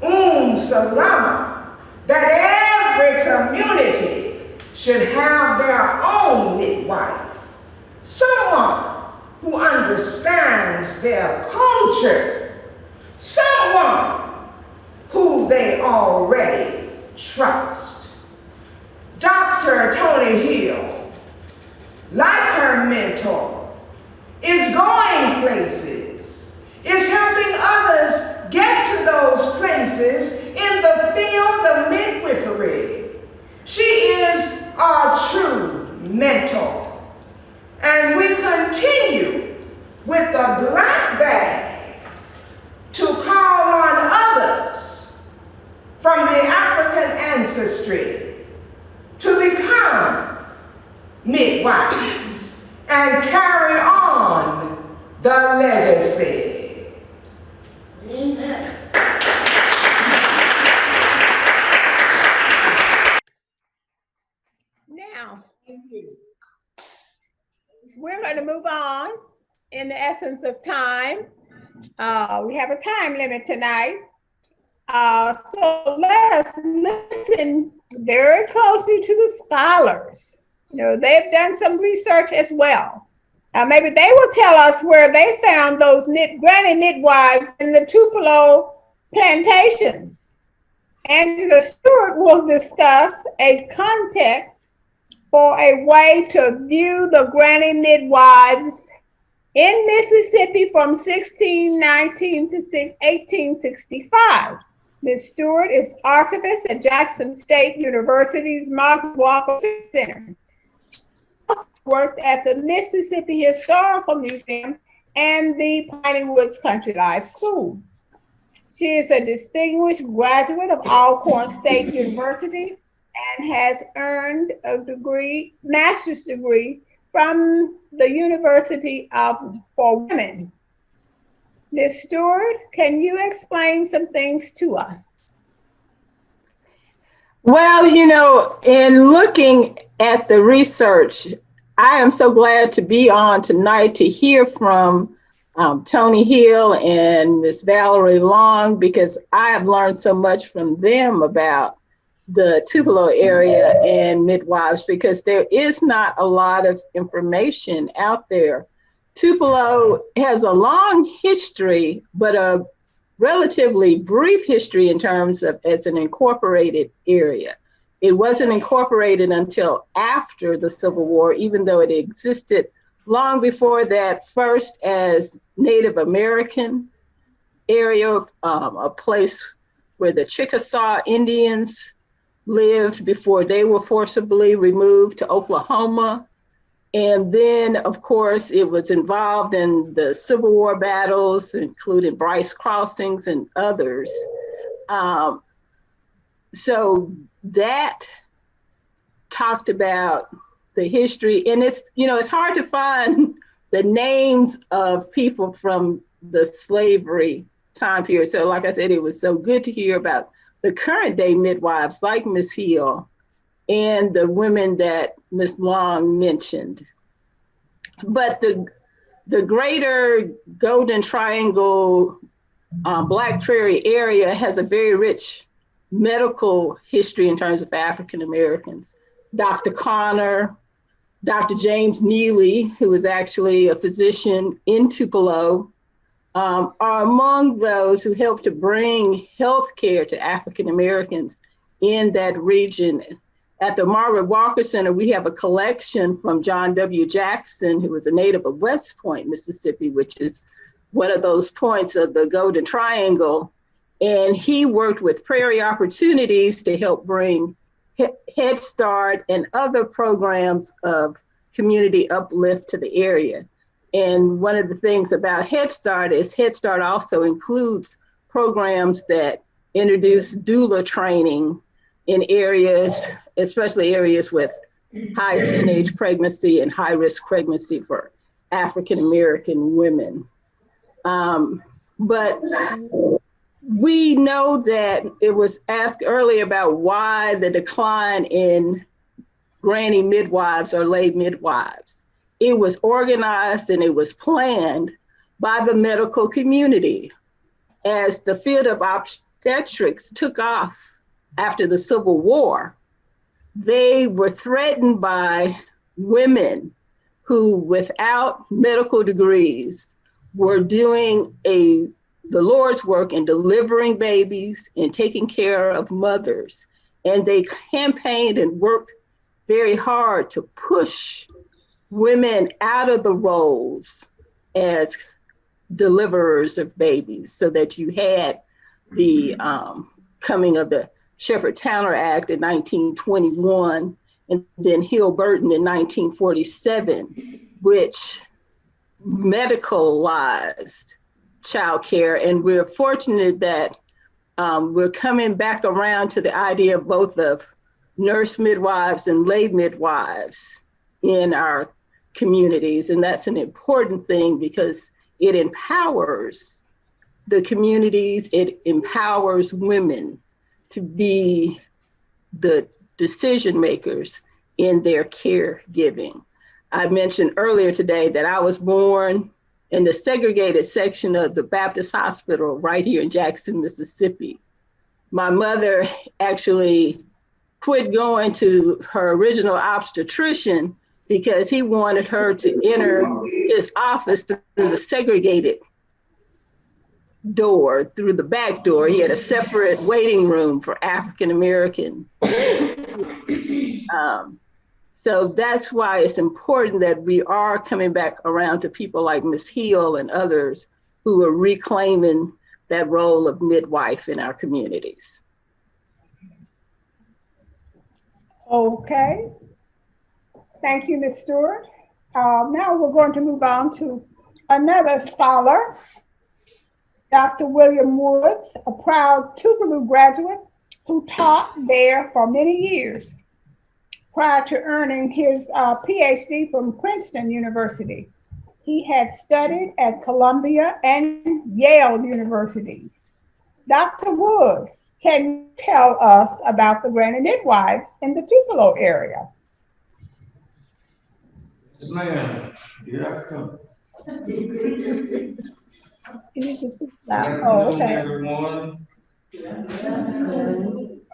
Salama, that every community should have their own midwife, someone who understands their culture, someone who they already trust. Dr. Tony Hill, like her mentor, is going places, is helping others get to those places in the field of midwifery. She is our true mentor. And we continue with the black bag to call on others from the African ancestry to become midwives and carry on the legacy. Amen. Now, we're going to move on in the essence of time. We have a time limit tonight. So let us listen very closely to the scholars. You know, they've done some research as well. Maybe they will tell us where they found those granny midwives in the Tupelo plantations. Angela Stewart will discuss a context for a way to view the granny midwives in Mississippi from 1619 to 1865. Ms. Stewart is archivist at Jackson State University's Margaret Walker Center. She also worked at the Mississippi Historical Museum and the Piney Woods Country Life School. She is a distinguished graduate of Alcorn State University and has earned a master's degree from the University for Women. Ms. Stewart, can you explain some things to us? Well, you know, in looking at the research, I am so glad to be on tonight to hear from Tony Hill and Miss Valerie Long, because I have learned so much from them about the Tupelo area and midwives, because there is not a lot of information out there. Tupelo has a long history, but a relatively brief history in terms of as an incorporated area. It wasn't incorporated until after the Civil War, even though it existed long before that, first as Native American area, a place where the Chickasaw Indians lived before they were forcibly removed to Oklahoma. And then, of course, it was involved in the Civil War battles, including Bryce Crossings and others. So that talked about the history, and it's, you know, it's hard to find the names of people from the slavery time period. So like I said, it was so good to hear about the current day midwives like Ms. Hill and the women that Ms. Long mentioned. But the greater Golden Triangle, Black Prairie area has a very rich medical history in terms of African Americans. Dr. Connor, Dr. James Neely, who is actually a physician in Tupelo, are among those who helped to bring health care to African Americans in that region. At the Margaret Walker Center, we have a collection from John W. Jackson, who was a native of West Point, Mississippi, which is one of those points of the Golden Triangle. And he worked with Prairie Opportunities to help bring Head Start and other programs of community uplift to the area. And one of the things about Head Start is Head Start also includes programs that introduce doula training in areas, especially areas with high teenage pregnancy and high risk pregnancy for African American women. But we know that it was asked earlier about why the decline in granny midwives or lay midwives. It was organized and it was planned by the medical community. As the field of obstetrics took off after the Civil War, they were threatened by women who, without medical degrees, were doing the Lord's work in delivering babies and taking care of mothers. And they campaigned and worked very hard to push women out of the roles as deliverers of babies, so that you had the coming of the Shepherd-Towner Act in 1921, and then Hill-Burton in 1947, which medicalized childcare. And we're fortunate that we're coming back around to the idea of both of nurse midwives and lay midwives in our communities. And that's an important thing because it empowers the communities, it empowers women to be the decision makers in their caregiving. I mentioned earlier today that I was born in the segregated section of the Baptist Hospital right here in Jackson, Mississippi. My mother actually quit going to her original obstetrician because he wanted her to enter his office through the segregated door, through the back door. He had a separate waiting room for African American. So that's why it's important that we are coming back around to people like Ms. Hill and others who are reclaiming that role of midwife in our communities. Okay. Thank you, Ms. Stewart. Now we're going to move on to another scholar, Dr. William Woods, a proud Tougaloo graduate who taught there for many years prior to earning his PhD from Princeton University. He had studied at Columbia and Yale universities. Dr. Woods, can you tell us about the Granny Midwives in the Tupelo area? Yes, ma'am. Here I come. Oh, okay. Everyone.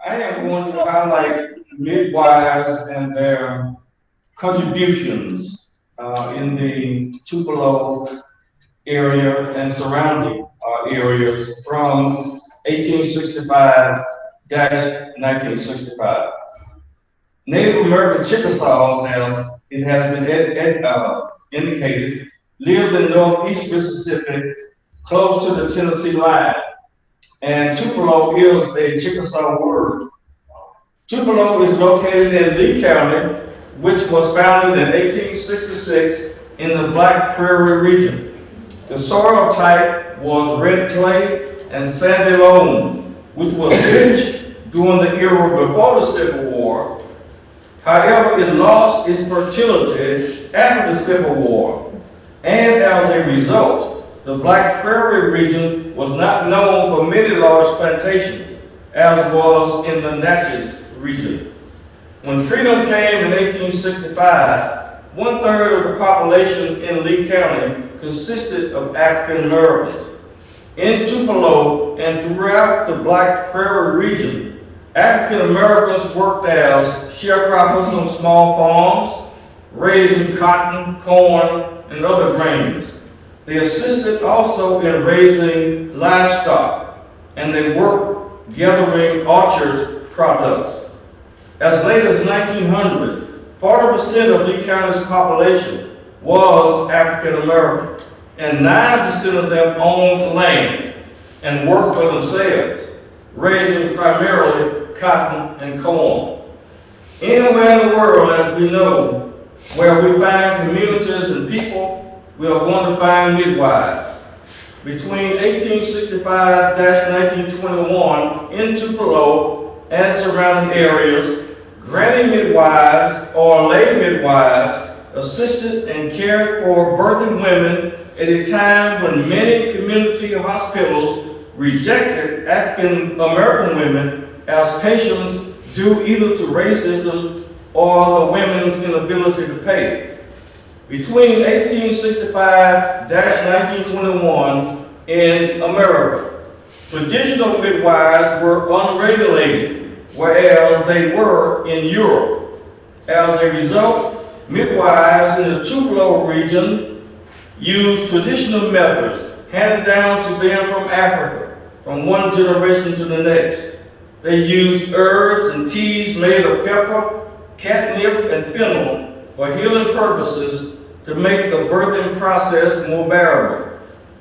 I am going to highlight midwives and their contributions in the Tupelo area and surrounding areas from 1865-1965. Native American Chickasaws, as it has been indicated, lived in northeast Mississippi, close to the Tennessee line. And Tupelo is a Chickasaw word. Tupelo is located in Lee County, which was founded in 1866 in the Black Prairie region. The soil type was red clay and sandy loam, which was rich during the era before the Civil War. However, it lost its fertility after the Civil War, and as a result, the Black Prairie region was not known for many large plantations, as was in the Natchez region. When freedom came in 1865, 1/3 of the population in Lee County consisted of African Americans. In Tupelo and throughout the Black Prairie region, African Americans worked as sharecroppers on small farms, raising cotton, corn, and other grains. They assisted also in raising livestock, and they worked gathering orchard products. As late as 1900, 40% of Lee County's population was African American, and 9% of them owned land and worked for themselves, raising primarily cotton and corn. Anywhere in the world, as we know, where we find communities and people, we are going to find midwives. Between 1865-1921 in Tupelo and surrounding areas, granny midwives or lay midwives assisted and cared for birthing women at a time when many community hospitals rejected African American women as patients due either to racism or the women's inability to pay. Between 1865-1921 in America, traditional midwives were unregulated, whereas they were in Europe. As a result, midwives in the Tupelo region used traditional methods handed down to them from Africa, from one generation to the next. They used herbs and teas made of pepper, catnip, and fennel for healing purposes to make the birthing process more bearable.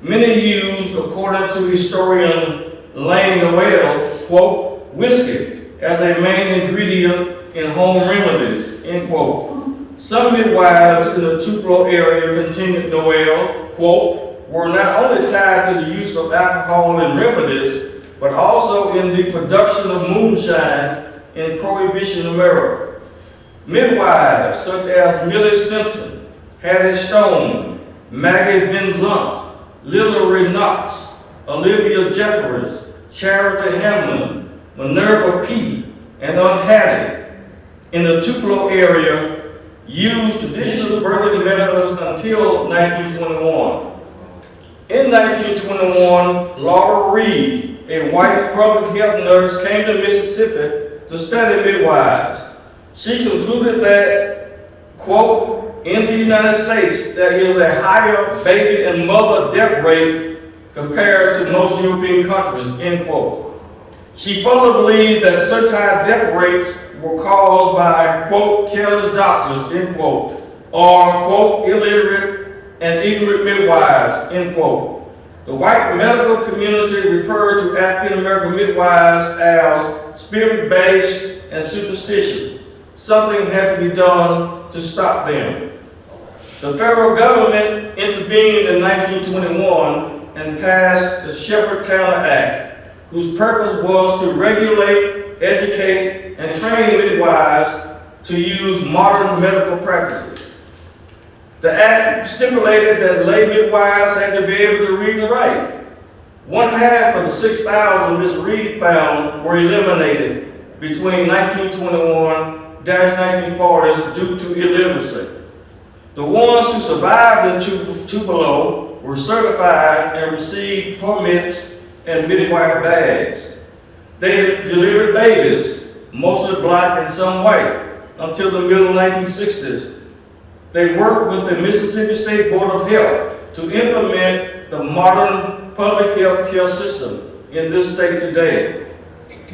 Many used, according to historian Lane Noel, quote, whiskey as a main ingredient in home remedies, end quote. Some midwives in the Tupelo area, continued Noel, quote, were not only tied to the use of alcohol in remedies, but also in the production of moonshine in Prohibition America. Midwives such as Millie Simpson, Hattie Stone, Maggie Benzant, Lily Knox, Olivia Jeffers, Charity Hamlin, Minerva P., and Aunt Hattie in the Tupelo area used traditional birthing methods until 1921. In 1921, Laura Reed, a white public health nurse, came to Mississippi to study midwives. She concluded that, quote, in the United States, there is a higher baby and mother death rate compared to most European countries, end quote. She further believed that such high death rates were caused by, quote, careless doctors, end quote, or, quote, illiterate and ignorant midwives, end quote. The white medical community referred to African American midwives as spirit-based and superstitious. Something had to be done to stop them. The federal government intervened in 1921 and passed the Shepherd-Tanner Act, whose purpose was to regulate, educate, and train midwives to use modern medical practices. The act stipulated that lay midwives had to be able to read and write. 1/2 of the 6,000 Miss Reed found were eliminated between 1921-1940s due to illiteracy. The ones who survived in Tupelo were certified and received permits and midwife bags. They delivered babies, mostly black and some white, until the middle 1960s. They worked with the Mississippi State Board of Health to implement the modern public health care system in this state today.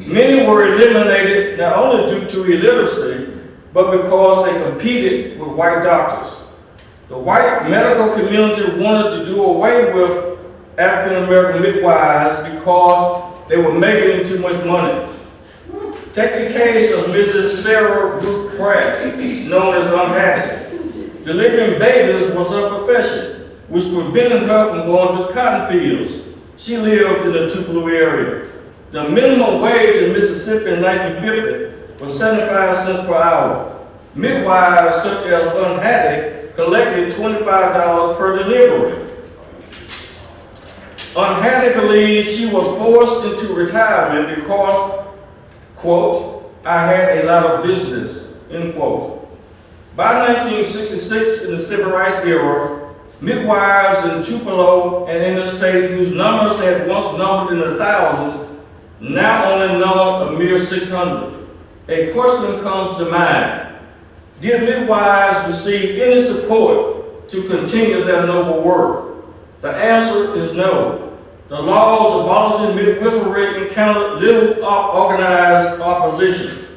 Many were eliminated not only due to illiteracy, but because they competed with white doctors. The white medical community wanted to do away with African American midwives because they were making too much money. Take the case of Mrs. Sarah Ruth Pratt, known as Unhappy. Delivering babies was her profession, which prevented her from going to cotton fields. She lived in the Tupelo area. The minimum wage in Mississippi in 1950 was 75 cents per hour. Midwives such as Unhappy collected $25 per delivery. Unhappy believes she was forced into retirement because, quote, I had a lot of business, end quote. By 1966, in the Civil Rights era, midwives in Tupelo and in the state whose numbers had once numbered in the thousands, now only number a mere 600. A question comes to mind. Did midwives receive any support to continue their noble work? The answer is no. The laws abolishing midwifery encountered little organized opposition.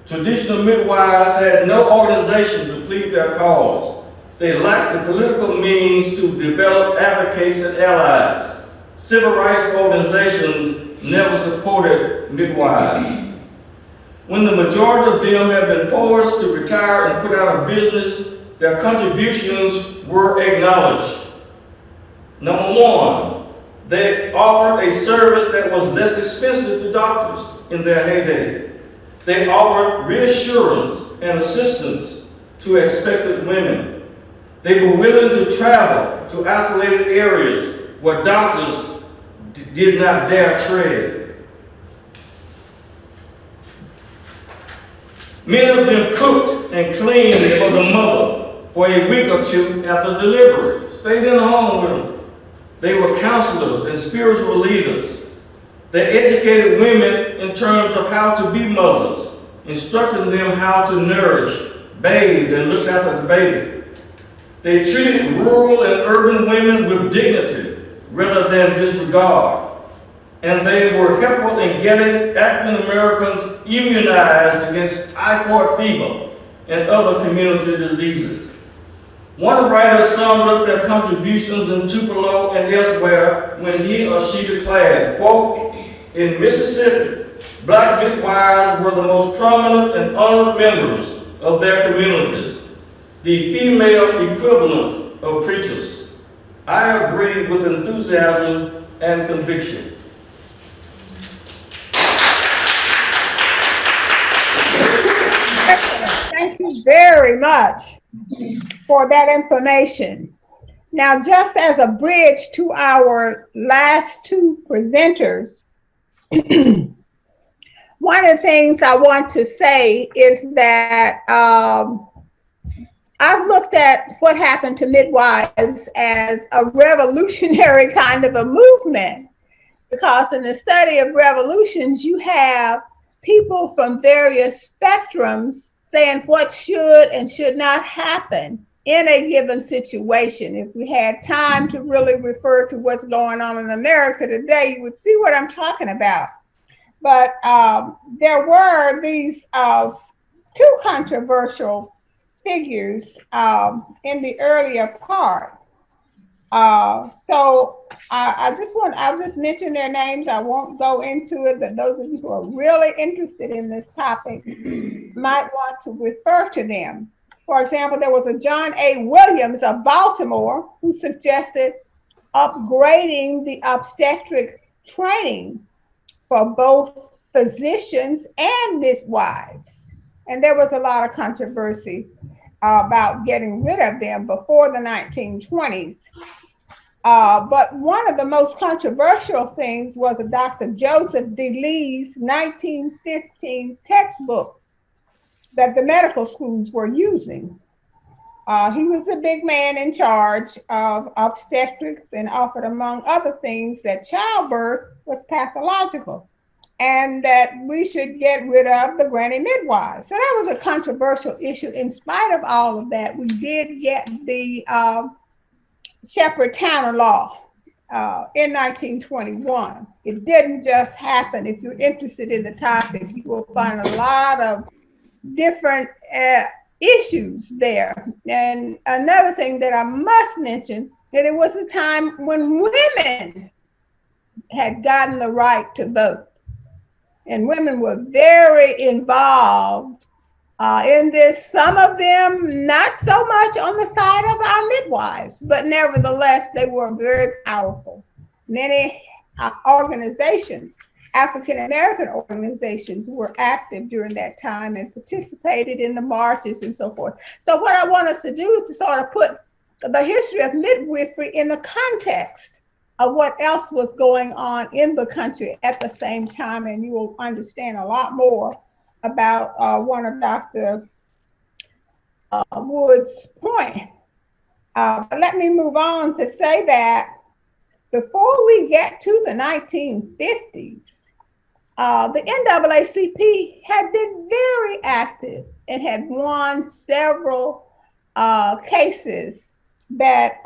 Traditional midwives had no organization to plead their cause. They lacked the political means to develop advocates and allies. Civil rights organizations never supported midwives. When the majority of them have been forced to retire and put out of business, their contributions were acknowledged. Number one, they offered a service that was less expensive to doctors in their heyday. They offered reassurance and assistance to expectant women. They were willing to travel to isolated areas where doctors did not dare tread. Many of them cooked and cleaned for the mother for a week or two after delivery, stayed in the home with them. They were counselors and spiritual leaders. They educated women in terms of how to be mothers, instructing them how to nourish, bathe, and look after the baby. They treated rural and urban women with dignity rather than disregard. And they were helpful in getting African Americans immunized against typhoid fever and other community diseases. One writer summed up their contributions in Tupelo and elsewhere when he or she declared, quote, in Mississippi, black midwives were the most prominent and honored members of their communities, the female equivalent of preachers. I agree with enthusiasm and conviction. Thank you very much for that information. Now, just as a bridge to our last two presenters, one of the things I want to say is that I've looked at what happened to midwives as a revolutionary kind of a movement, because in the study of revolutions, you have people from various spectrums saying what should and should not happen in a given situation. If we had time to really refer to what's going on in America today, you would see what I'm talking about. But there were these two controversial figures in the earlier part. So I'll just mention their names. I won't go into it, but those of you who are really interested in this topic might want to refer to them. For example, there was a John A. Williams of Baltimore who suggested upgrading the obstetric training for both physicians and midwives. And there was a lot of controversy about getting rid of them before the 1920s. But one of the most controversial things was a Dr. Joseph D. Lee's 1915 textbook that the medical schools were using. He was a big man in charge of obstetrics and offered, among other things, that childbirth was pathological and that we should get rid of the granny midwives. So that was a controversial issue. In spite of all of that, we did get the Shepherd-Towner law in 1921. It didn't just happen. If you're interested in the topic, you will find a lot of different issues there. And another thing that I must mention, that it was a time when women had gotten the right to vote. And women were very involved in this. Some of them not so much on the side of our midwives, but nevertheless, they were very powerful. Many organizations, African-American organizations, were active during that time and participated in the marches and so forth. So what I want us to do is to sort of put the history of midwifery in the context of what else was going on in the country at the same time, and you will understand a lot more about one of Dr. Wood's point. But let me move on to say that before we get to the 1950s, the NAACP had been very active and had won several cases that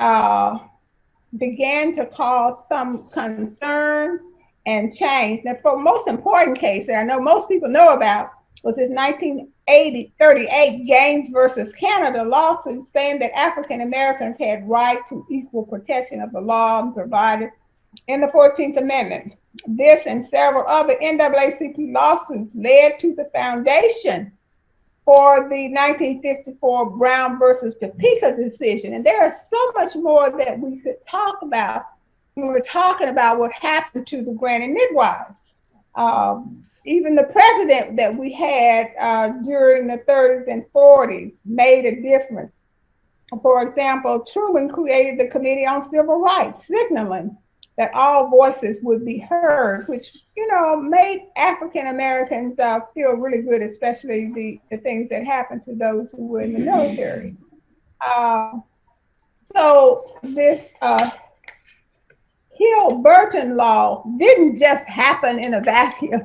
began to cause some concern and change. The most important case that I know most people know about was this 1938 Gaines versus Canada lawsuit saying that African Americans had right to equal protection of the law and provided in the 14th Amendment. This and several other NAACP lawsuits led to the foundation for the 1954 Brown versus Topeka decision. And there is so much more that we could talk about when we're talking about what happened to the granny midwives. Even the president that we had during the 30s and 40s made a difference. For example, Truman created the Committee on Civil Rights, signaling that all voices would be heard, which, you know, made African Americans feel really good, especially the things that happened to those who were in the military. So this Hill-Burton law didn't just happen in a vacuum.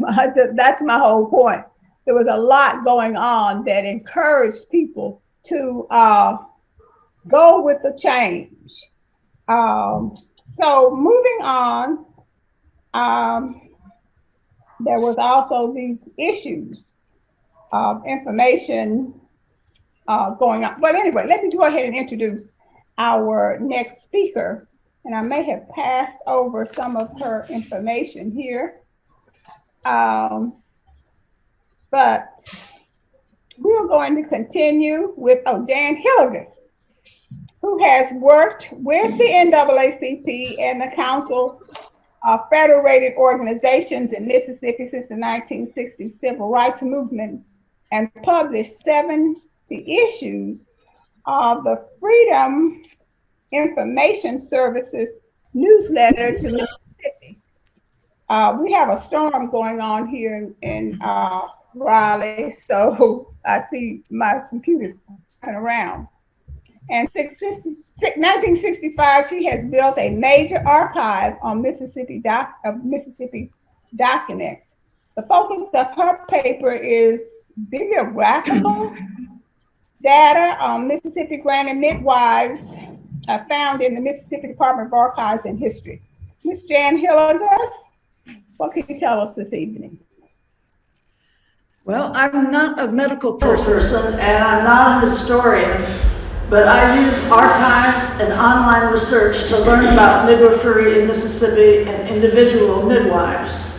That's my whole point. There was a lot going on that encouraged people to go with the change. So moving on, there was also these issues of information going on. But anyway, let me go ahead and introduce our next speaker. And I may have passed over some of her information here. But we're going to continue with, Jan Hillegas, who has worked with the NAACP and the Council of Federated Organizations in Mississippi since the 1960s Civil Rights Movement and published 70 issues of the Freedom Information Services newsletter to Mississippi. We have a storm going on here in Raleigh, so I see my computer turn around. And since 1965, she has built a major archive on Mississippi documents. The focus of her paper is bibliographical data on Mississippi granted midwives found in the Mississippi Department of Archives and History. Ms. Jan Hilligus, what can you tell us this evening? Well, I'm not a medical person and I'm not a historian, but I use archives and online research to learn about midwifery in Mississippi and individual midwives.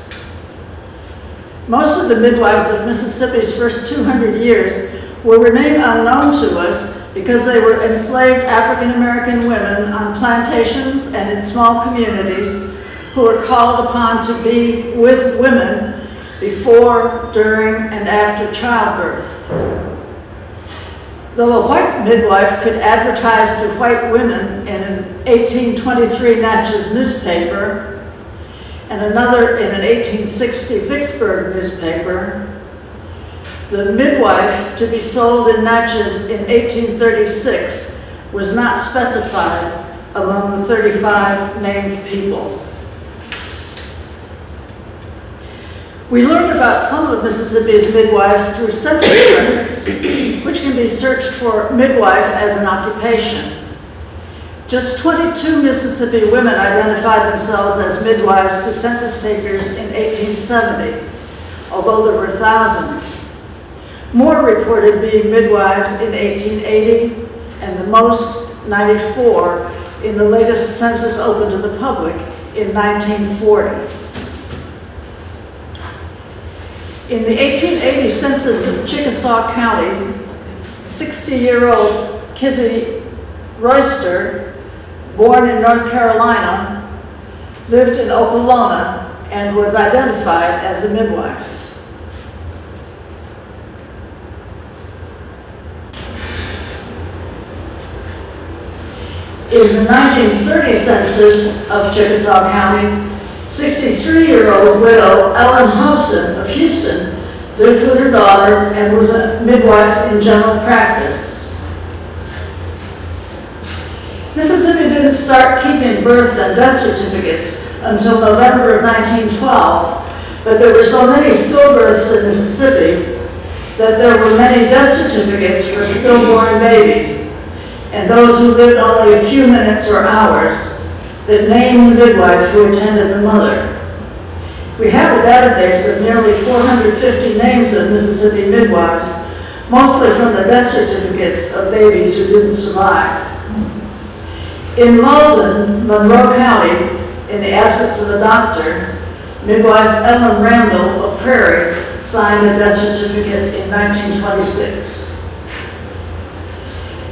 Most of the midwives of Mississippi's first 200 years will remain unknown to us because they were enslaved African American women on plantations and in small communities who were called upon to be with women before, during, and after childbirth. Though a white midwife could advertise to white women in an 1823 Natchez newspaper and another in an 1860 Vicksburg newspaper, the midwife to be sold in Natchez in 1836 was not specified among the 35 named people. We learned about some of Mississippi's midwives through census records, which can be searched for midwife as an occupation. Just 22 Mississippi women identified themselves as midwives to census takers in 1870, although there were thousands. More reported being midwives in 1880, and the most, 94, in the latest census open to the public in 1940. In the 1880 census of Chickasaw County, 60-year-old Kizzy Royster, born in North Carolina, lived in Okolona and was identified as a midwife. In the 1930 census of Chickasaw County, 63-year-old widow Ellen Hobson of Houston lived with her daughter and was a midwife in general practice. Mississippi didn't start keeping birth and death certificates until November of 1912, but there were so many stillbirths in Mississippi that there were many death certificates for stillborn babies, and those who lived only a few minutes or hours that named the midwife who attended the mother. We have a database of nearly 450 names of Mississippi midwives, mostly from the death certificates of babies who didn't survive. In Malden, Monroe County, in the absence of a doctor, midwife Ellen Randall of Prairie signed a death certificate in 1926.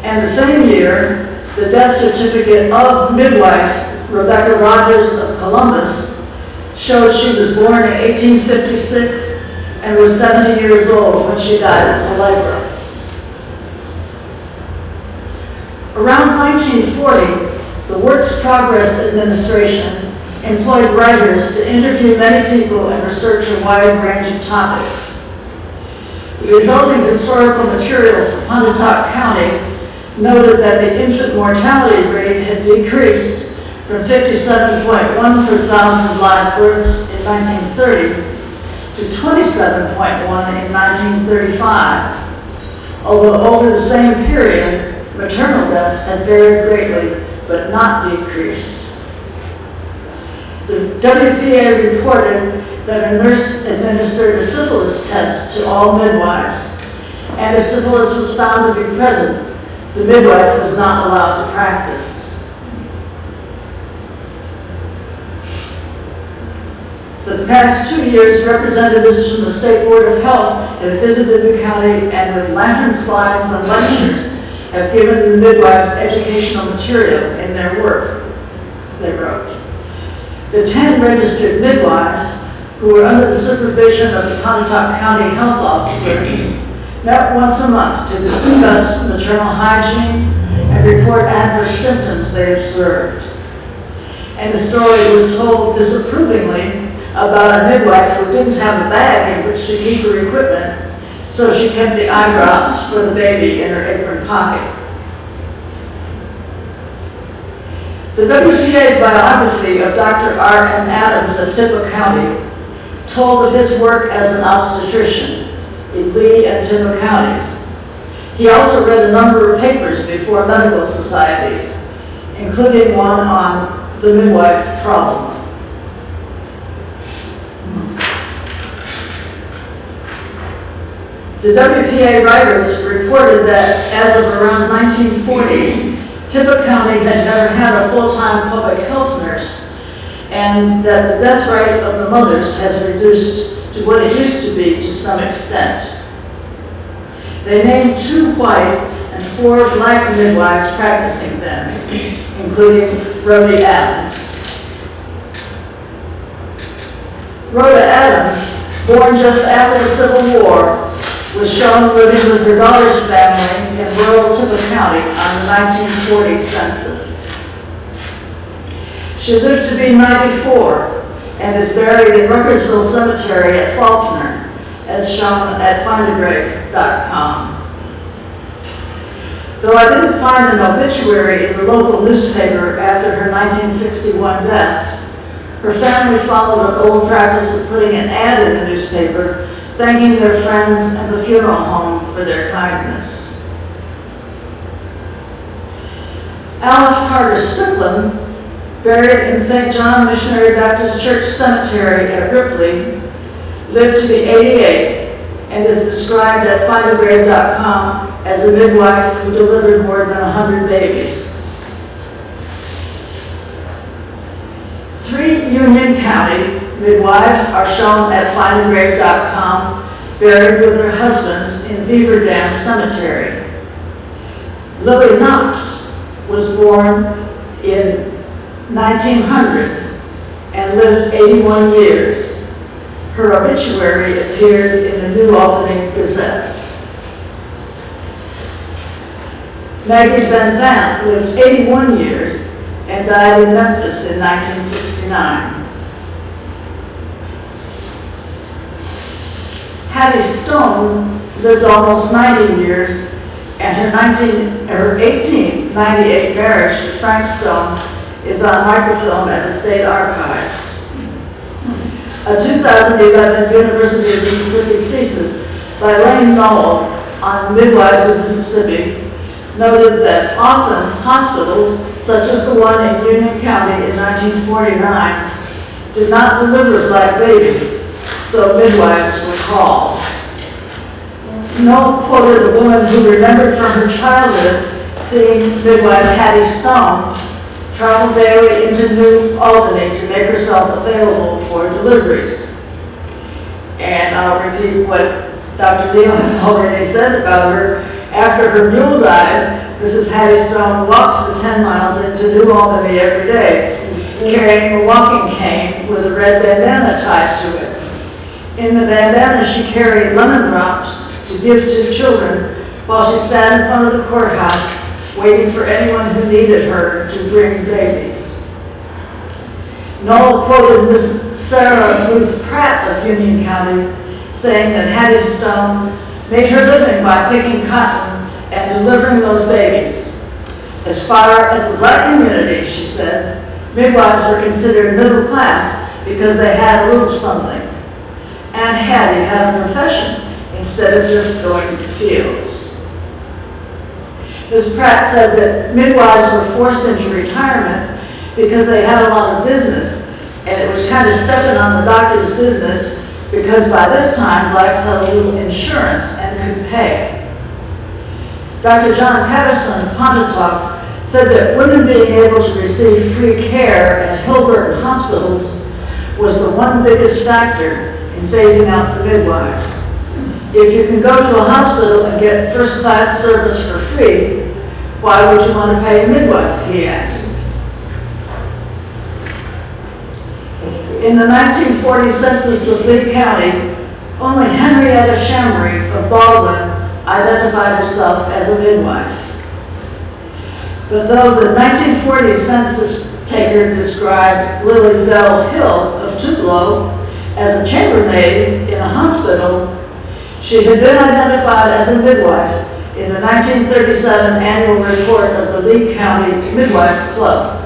And the same year, the death certificate of midwife Rebecca Rogers of Columbus showed she was born in 1856 and was 70 years old when she died of pellagra. Around 1940, the Works Progress Administration employed writers to interview many people and research a wide range of topics. The resulting historical material for Pontotoc County noted that the infant mortality rate had decreased from 57.1 per thousand live births in 1930 to 27.1 in 1935, although over the same period, maternal deaths had varied greatly but not decreased. The WPA reported that a nurse administered a syphilis test to all midwives, and if syphilis was found to be present, the midwife was not allowed to practice. For the past 2 years, representatives from the State Board of Health have visited the county and with lantern slides and lectures have given the midwives educational material in their work, they wrote. The 10 registered midwives, who were under the supervision of the Pontotoc County Health Officer, met once a month to discuss maternal hygiene and report adverse symptoms they observed. And a story was told disapprovingly about a midwife who didn't have a bag in which to keep her equipment, so she kept the eye drops for the baby in her apron pocket. The WPA biography of Dr. R.M. Adams of Tippah County told of his work as an obstetrician in Lee and Tippah counties. He also read a number of papers before medical societies, including one on the midwife problem. The WPA writers reported that as of around 1940, Tippah County had never had a full-time public health nurse, and that the death rate of the mothers has reduced to what it used to be to some extent. They named 2 white and 4 black midwives practicing then, including Rhoda Adams. Rhoda Adams, born just after the Civil War, was shown living with her daughter's family in rural Tippah County on the 1940 census. She lived to be 94 and is buried in Ruckersville Cemetery at Faulkner, as shown at findagrave.com. Though I didn't find an obituary in the local newspaper after her 1961 death, her family followed an old practice of putting an ad in the newspaper thanking their friends and the funeral home for their kindness. Alice Carter Strickland, buried in St. John Missionary Baptist Church Cemetery at Ripley, lived to be 88 and is described at findagrave.com as a midwife who delivered more than 100 babies. 3 Union County midwives are shown at findagrave.com, buried with their husbands in Beaver Dam Cemetery. Lily Knox was born in 1900 and lived 81 years. Her obituary appeared in the New Albany Gazette. Maggie Van Zandt lived 81 years and died in Memphis in 1969. Hattie Stone lived almost 90 years, and her 1898 marriage to Frank Stone is on microfilm at the State Archives. A 2011 University of Mississippi thesis by Lane Knoll on midwives of Mississippi noted that often hospitals, such as the one in Union County in 1949, did not deliver black babies, so midwives were called. Knoll quoted a woman who remembered from her childhood seeing midwife Hattie Stone travel daily into New Albany to make herself available for deliveries. And I'll repeat what Dr. Neal has already said about her. After her mule died, Mrs. Hattie Stone walked the 10 miles into New Albany every day, carrying a walking cane with a red bandana tied to it. In the bandana, she carried lemon drops to give to children while she sat in front of the courthouse waiting for anyone who needed her to bring babies. Knoll quoted Miss Sarah Ruth Pratt of Union County saying that Hattie Stone made her living by picking cotton and delivering those babies. As far as the black community, she said, midwives were considered middle class because they had a little something. Aunt Hattie had a profession instead of just going to the fields. Ms. Pratt said that midwives were forced into retirement because they had a lot of business, and it was kind of stepping on the doctor's business because by this time blacks had a little insurance and could pay. Dr. John Patterson of Pontotoc said that women being able to receive free care at Hilburton hospitals was the one biggest factor in phasing out the midwives. If you can go to a hospital and get first-class service for free, why would you want to pay a midwife, he asked. In the 1940 census of Lee County, only Henrietta Shamry of Baldwin identified herself as a midwife. But though the 1940 census taker described Lily Bell Hill of Tupelo as a chambermaid in a hospital, she had been identified as a midwife in the 1937 annual report of the Lee County Midwife Club.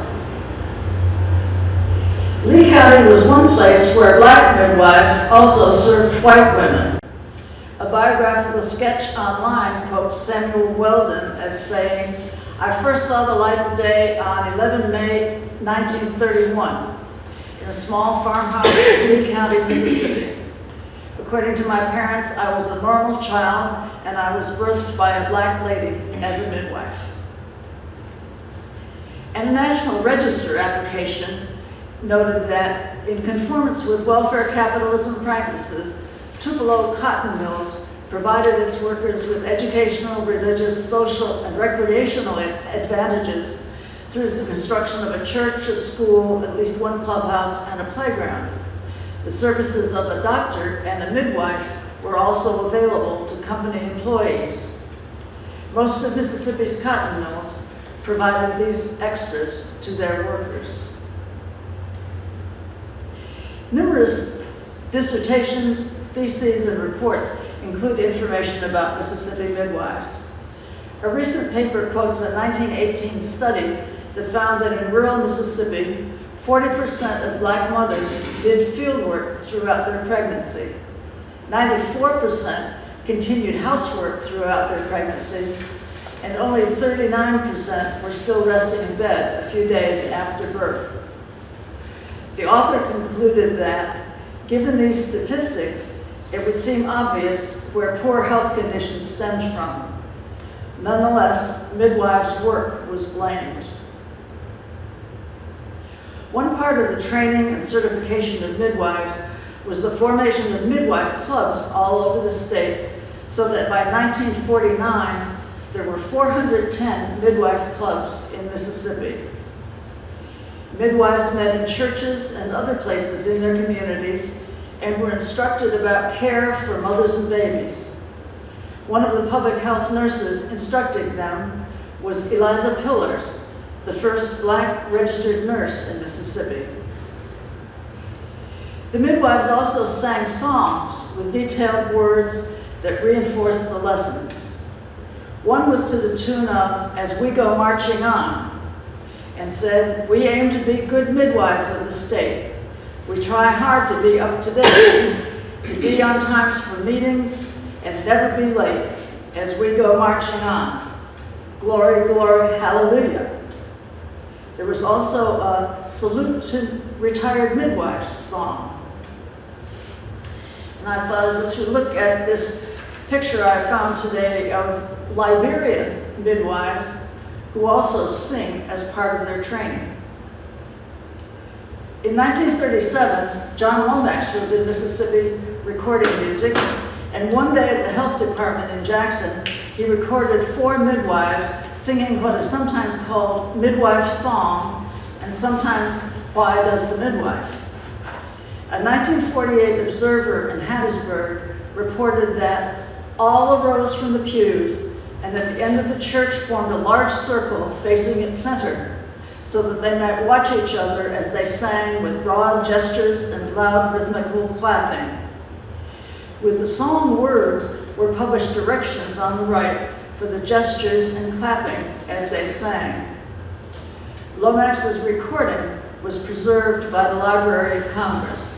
Lee County was one place where black midwives also served white women. A biographical sketch online quotes Samuel Weldon as saying, "I first saw the light of day on 11 May 1931 in a small farmhouse in Lee County, Mississippi. According to my parents, I was a normal child and I was birthed by a black lady as a midwife." And a National Register application noted that in conformance with welfare capitalism practices, Tupelo cotton mills provided its workers with educational, religious, social, and recreational advantages through the construction of a church, a school, at least one clubhouse, and a playground. The services of a doctor and a midwife were also available to company employees. Most of Mississippi's cotton mills provided these extras to their workers. Numerous dissertations, theses, and reports include information about Mississippi midwives. A recent paper quotes a 1918 study that found that in rural Mississippi, 40% of black mothers did field work throughout their pregnancy. 94% continued housework throughout their pregnancy, and only 39% were still resting in bed a few days after birth. The author concluded that, given these statistics, it would seem obvious where poor health conditions stemmed from. Nonetheless, midwives' work was blamed. One part of the training and certification of midwives was the formation of midwife clubs all over the state, so that by 1949, there were 410 midwife clubs in Mississippi. Midwives met in churches and other places in their communities and were instructed about care for mothers and babies. One of the public health nurses instructing them was Eliza Pillars, the first black registered nurse in Mississippi. The midwives also sang songs with detailed words that reinforced the lessons. One was to the tune of "As We Go Marching On," and said, "We aim to be good midwives of the state. We try hard to be up to date, to be on times for meetings, and never be late as we go marching on. Glory, glory, hallelujah." There was also a salute to retired midwives song. And I thought I'd let you look at this picture I found today of Liberian midwives who also sing as part of their training. In 1937, John Lomax was in Mississippi recording music, and one day at the health department in Jackson, he recorded 4 midwives singing what is sometimes called midwife song, and sometimes Why Does the Midwife? A 1948 observer in Hattiesburg reported that all arose from the pews and at the end of the church formed a large circle facing its center so that they might watch each other as they sang with broad gestures and loud rhythmical clapping. With the song words were published directions on the right for the gestures and clapping as they sang. Lomax's recording was preserved by the Library of Congress.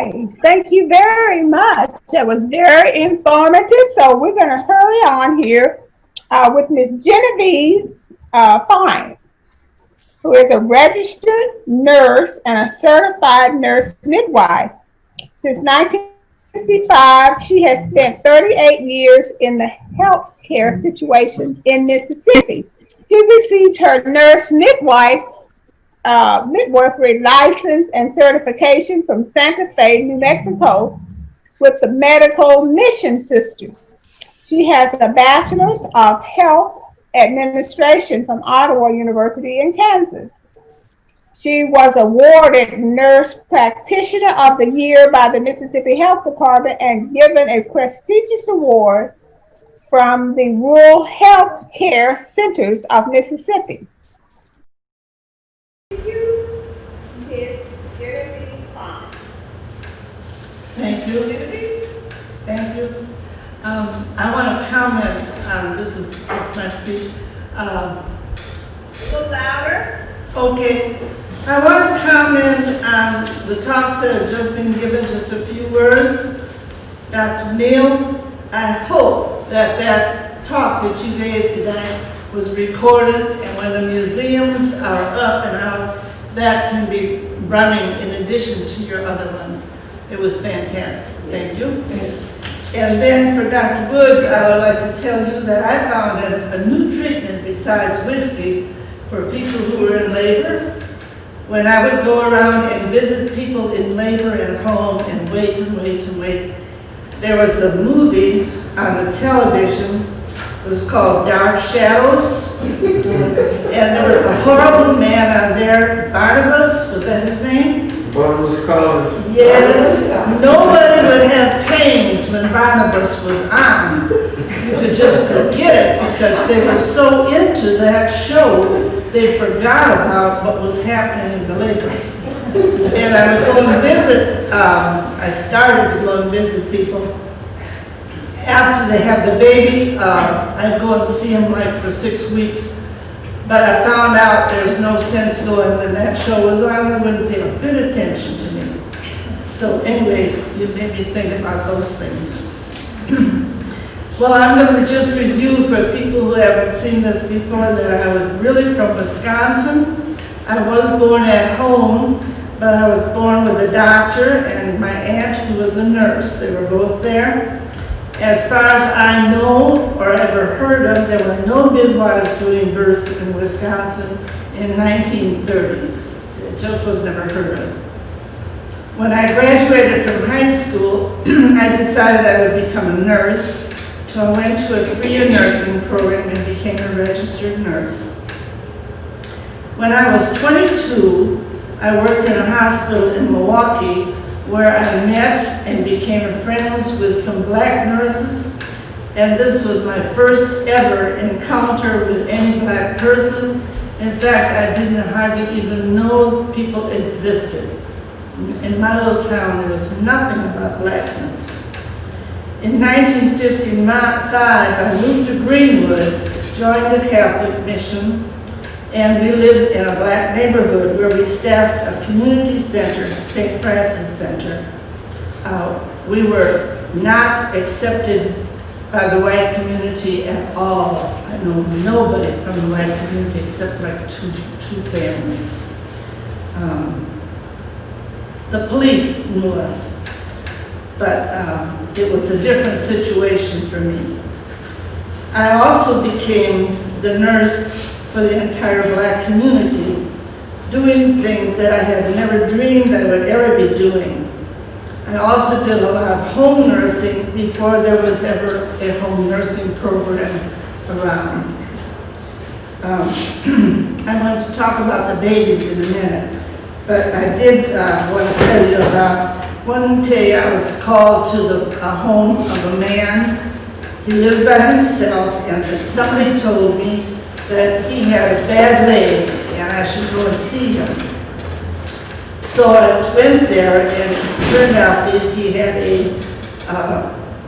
Okay, thank you very much. That was very informative. So we're going to hurry on here with Miss Genevieve Fine, who is a registered nurse and a certified nurse midwife. Since 1965, she has spent 38 years in the healthcare situations in Mississippi. She received her nurse midwifery license and certification from Santa Fe, New Mexico, with the Medical Mission Sisters. She has a Bachelor's of Health Administration from Ottawa University in Kansas. She was awarded Nurse Practitioner of the Year by the Mississippi Health Department and given a prestigious award from the Rural Health Care Centers of Mississippi. Thank you. Thank you. I want to comment on, this is my speech. A little louder. Okay. I want to comment on the talks that have just been given, just a few words. Dr. Neal, I hope that that talk that you gave today was recorded, and when the museums are up and out, that can be running in addition to your other ones. It was fantastic. Thank you. Yes. And then for Dr. Woods, I would like to tell you that I found a new treatment besides whiskey for people who were in labor. When I would go around and visit people in labor at home and wait and wait and wait, there was a movie on the television. It was called Dark Shadows. And there was a horrible man on there, Barnabas, was that his name? Barnabas College. Yes, nobody would have pains when Barnabas was on. You could just forget it because they were so into that show, they forgot about what was happening in the labor. And I would go and visit, I started to go and visit people. After they had the baby, I'd go and see them like for 6 weeks. But I found out there's no sense going when that show was on, they wouldn't pay a bit of attention to me. So anyway, you made me think about those things. Well, I'm going to just review for people who haven't seen this before that I was really from Wisconsin. I was born at home, but I was born with a doctor and my aunt who was a nurse. They were both there. As far as I know or ever heard of, there were no midwives doing births in Wisconsin in 1930s. It just was never heard of. When I graduated from high school, I decided I would become a nurse. So I went to a 3-year nursing program and became a registered nurse. When I was 22, I worked in a hospital in Milwaukee where I met and became friends with some black nurses. And this was my first ever encounter with any black person. In fact, I didn't hardly even know people existed. In my little town, there was nothing about blackness. In 1955, I moved to Greenwood, joined the Catholic mission, and we lived in a black neighborhood where we staffed a community center, St. Francis Center. We were not accepted by the white community at all. I know nobody from the white community except like two families. The police knew us, but it was a different situation for me. I also became the nurse for the entire black community, doing things that I had never dreamed I would ever be doing. I also did a lot of home nursing before there was ever a home nursing program around. I want to talk about the babies in a minute, but I did want to tell you about one day I was called to the home of a man. He lived by himself, and somebody told me that he had a bad leg and I should go and see him. So I went there and it turned out that he had a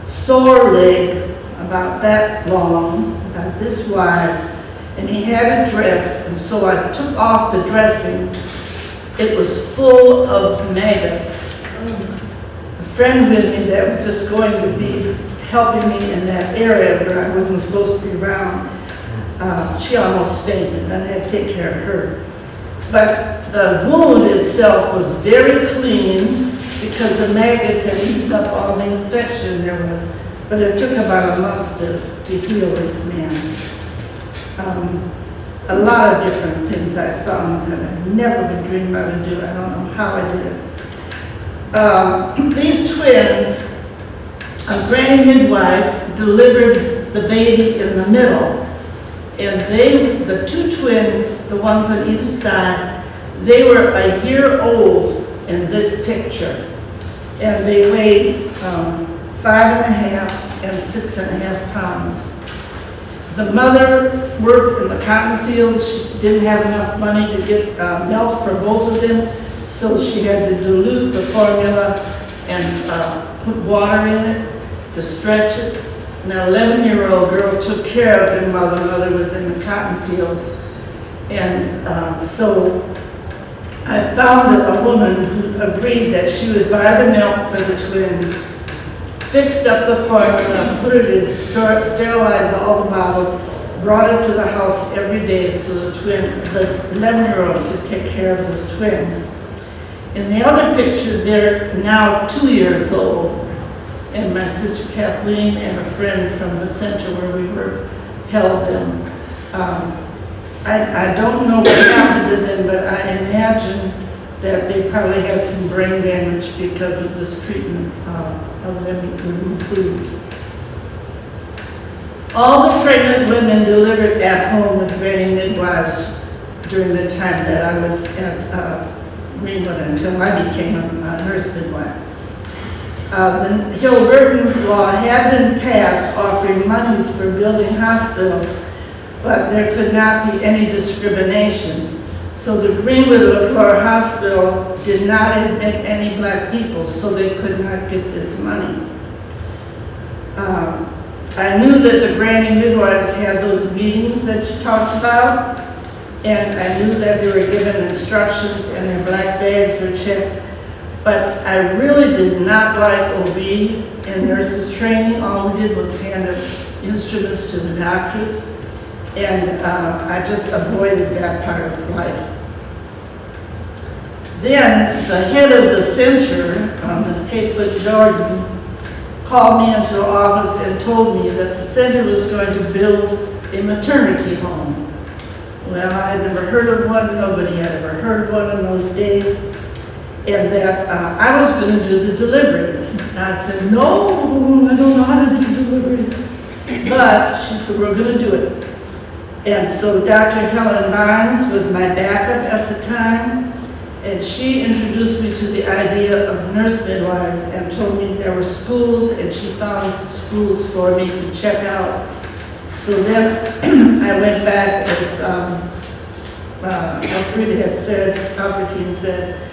sore leg about that long, about this wide, and he had a dress, and so I took off the dressing. It was full of maggots. friend with me that was just going to be helping me in that area where I wasn't supposed to be around. She almost fainted, and I had to take care of her. But the wound itself was very clean because the maggots had eaten up all the infection there was. But it took about a month to heal this man. A lot of different things I found that I've never been dreaming about to do. I don't know how I did it. These twins, a granny midwife delivered the baby in the middle. And the two twins, the ones on either side, they were a year old in this picture. And they weighed 5.5 and 6.5 pounds. The mother worked in the cotton fields. She didn't have enough money to get milk for both of them, so she had to dilute the formula and put water in it to stretch it. An 11-year-old girl took care of her mother. Mother was in the cotton fields. And so I found a woman who agreed that she would buy the milk for the twins, fixed up the formula, put it in, sterilized all the bottles, brought it to the house every day so the 11-year-old could take care of those twins. In the other picture, they're now 2 years old. And my sister Kathleen and a friend from the center where we were held them. I don't know what happened to them, but I imagine that they probably had some brain damage because of this treatment of them eating food. All the pregnant women delivered at home with granny midwives during the time that I was at Greenwood until I became a nurse midwife. The Hill-Burton law had been passed offering monies for building hospitals, but there could not be any discrimination. So the Greenwood LaFleur Hospital did not admit any black people, so they could not get this money. I knew that the granny midwives had those meetings that you talked about, and I knew that they were given instructions and their black bags were checked. But I really did not like OB and nurses training. All we did was hand instruments to the doctors, and I just avoided that part of life. Then the head of the center, Ms. Kate Foote Jordan, called me into the office and told me that the center was going to build a maternity home. Well, I had never heard of one. Nobody had ever heard of one in those days. And that I was going to do the deliveries. And I said, no, I don't know how to do deliveries. But she said, we're going to do it. And so Dr. Helen Barnes was my backup at the time. And she introduced me to the idea of nurse midwives and told me there were schools, and she found schools for me to check out. So then I went back, as Alfreda had said, Albertine said,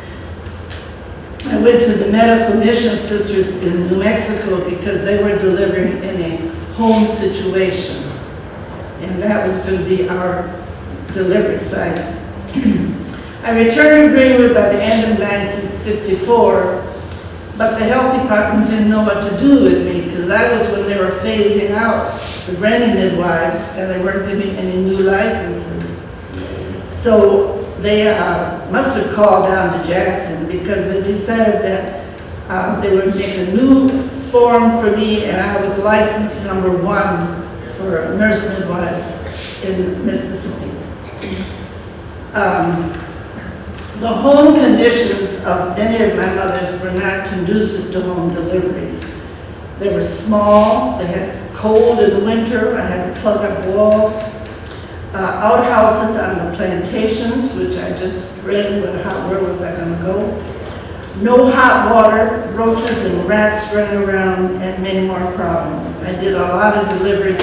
I went to the Medical Mission Sisters in New Mexico because they were delivering in a home situation. And that was going to be our delivery site. I returned to Greenwood by the end of 1964, but the health department didn't know what to do with me because that was when they were phasing out the granny midwives and they weren't giving any new licenses. So they must have called down to Jackson because they decided that they would make a new form for me, and I was licensed #1 for nurse midwives in Mississippi. The home conditions of many of my mothers were not conducive to home deliveries. They were small, they had cold in the winter, I had to plug up walls. Outhouses on the plantations, which I just read, where was I going to go? No hot water, roaches and rats running around, and many more problems. I did a lot of deliveries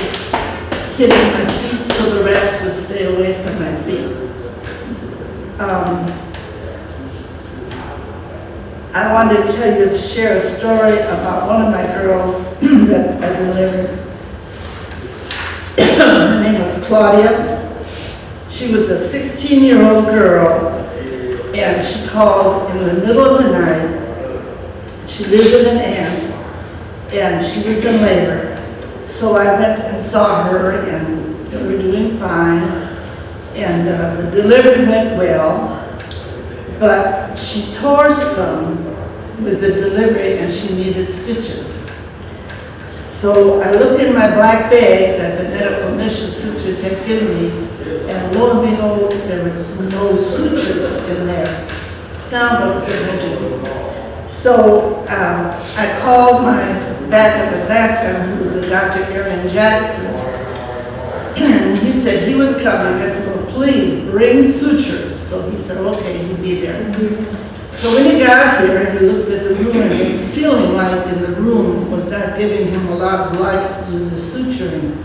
hitting my feet so the rats would stay away from my feet. I wanted to share a story about one of my girls that I delivered. Her name was Claudia. She was a 16-year-old girl, and she called in the middle of the night. She lived with an aunt, and she was in labor. So I went and saw her, and we're doing fine. And the delivery went well, but she tore some with the delivery, and she needed stitches. So I looked in my black bag that the medical mission sisters had given me, and lo and behold, there was no sutures in there. Now what was I going to do? So I called my backup at that time, who was a Dr. Aaron Jackson, and he said he would come, and I said, well, please bring sutures. So he said, okay, he'd be there. So when he got here, he looked at the room, and the ceiling light in the room was not giving him a lot of light to do the suturing.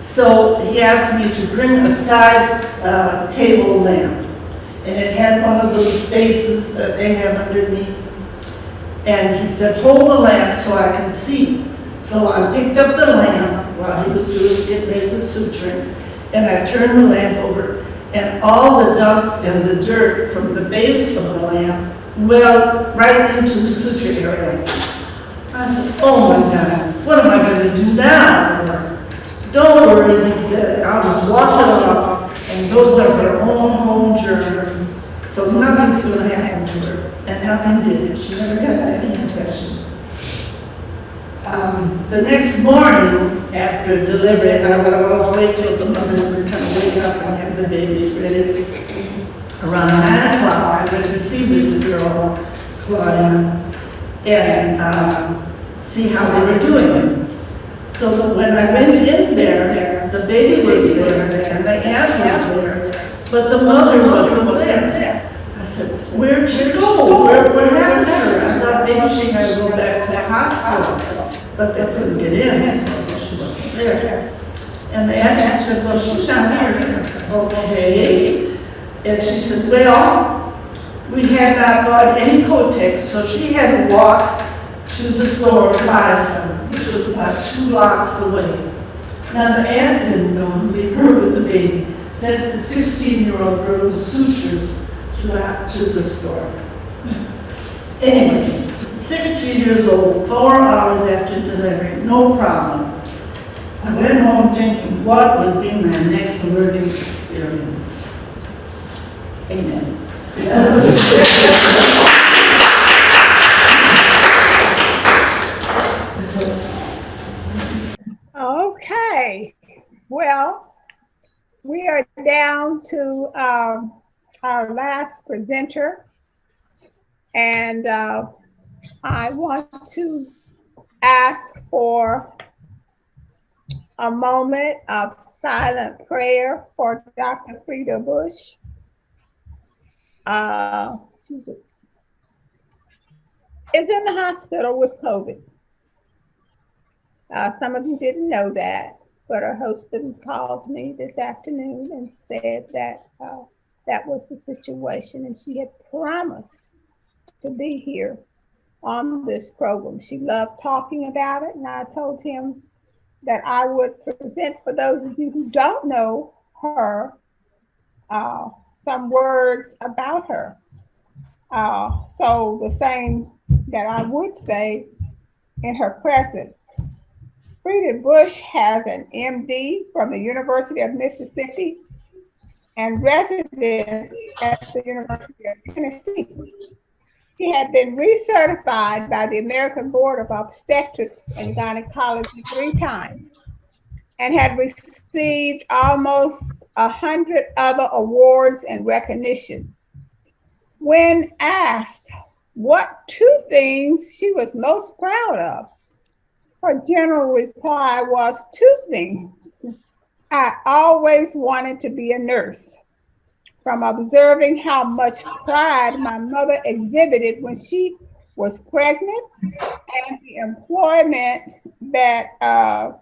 So he asked me to bring a side table lamp, and it had one of those bases that they have underneath. And he said, hold the lamp so I can see. So I picked up the lamp while he was getting ready with suturing, and I turned the lamp over, and all the dust and the dirt from the base of the lamp well right into the suture area. I said, oh my God, what am I going to do now? Don't worry, he said, I'll just wash it off, and those are their own home germs, so nothing's going to happen to her. And nothing did. She never got any infection. The next morning after delivery, I would always wait till the mother would kind of wake up and have the babies ready. Around 9 o'clock, I went to see this girl, Claudia, and see how they were doing. So when I went in there, the baby was there, and the aunt was there, but the mother wasn't there. I said, where'd she go? What happened to her? I thought maybe she had to go back to the hospital, but they couldn't get in, so she wasn't there. And the aunt said, well, she's not here. I said, okay. And she said, well, we had not bought any Kotex, so she had to walk to the store to buy some, which was about 2 blocks away. Now the aunt didn't know and leave her with the baby. Sent the 16-year-old girl with sutures to the store. Anyway, 16 years old, 4 hours after delivery, no problem. I went home thinking, what would be my next learning experience? Amen. Okay, well, we are down to our last presenter, and I want to ask for a moment of silent prayer for Dr. Frida Bush. She is in the hospital with COVID. Some of you didn't know that, but her husband called me this afternoon and said that that was the situation, and she had promised to be here on this program. She loved talking about it, and I told him that I would present, for those of you who don't know her, some words about her. So the same that I would say in her presence. Frida Bush has an MD from the University of Mississippi and residence at the University of Tennessee. She had been recertified by the American Board of Obstetrics and Gynecology 3 times and had received almost 100 other awards and recognitions. When asked what 2 things she was most proud of, her general reply was 2 things. I always wanted to be a nurse. From observing how much pride my mother exhibited when she was pregnant and the employment that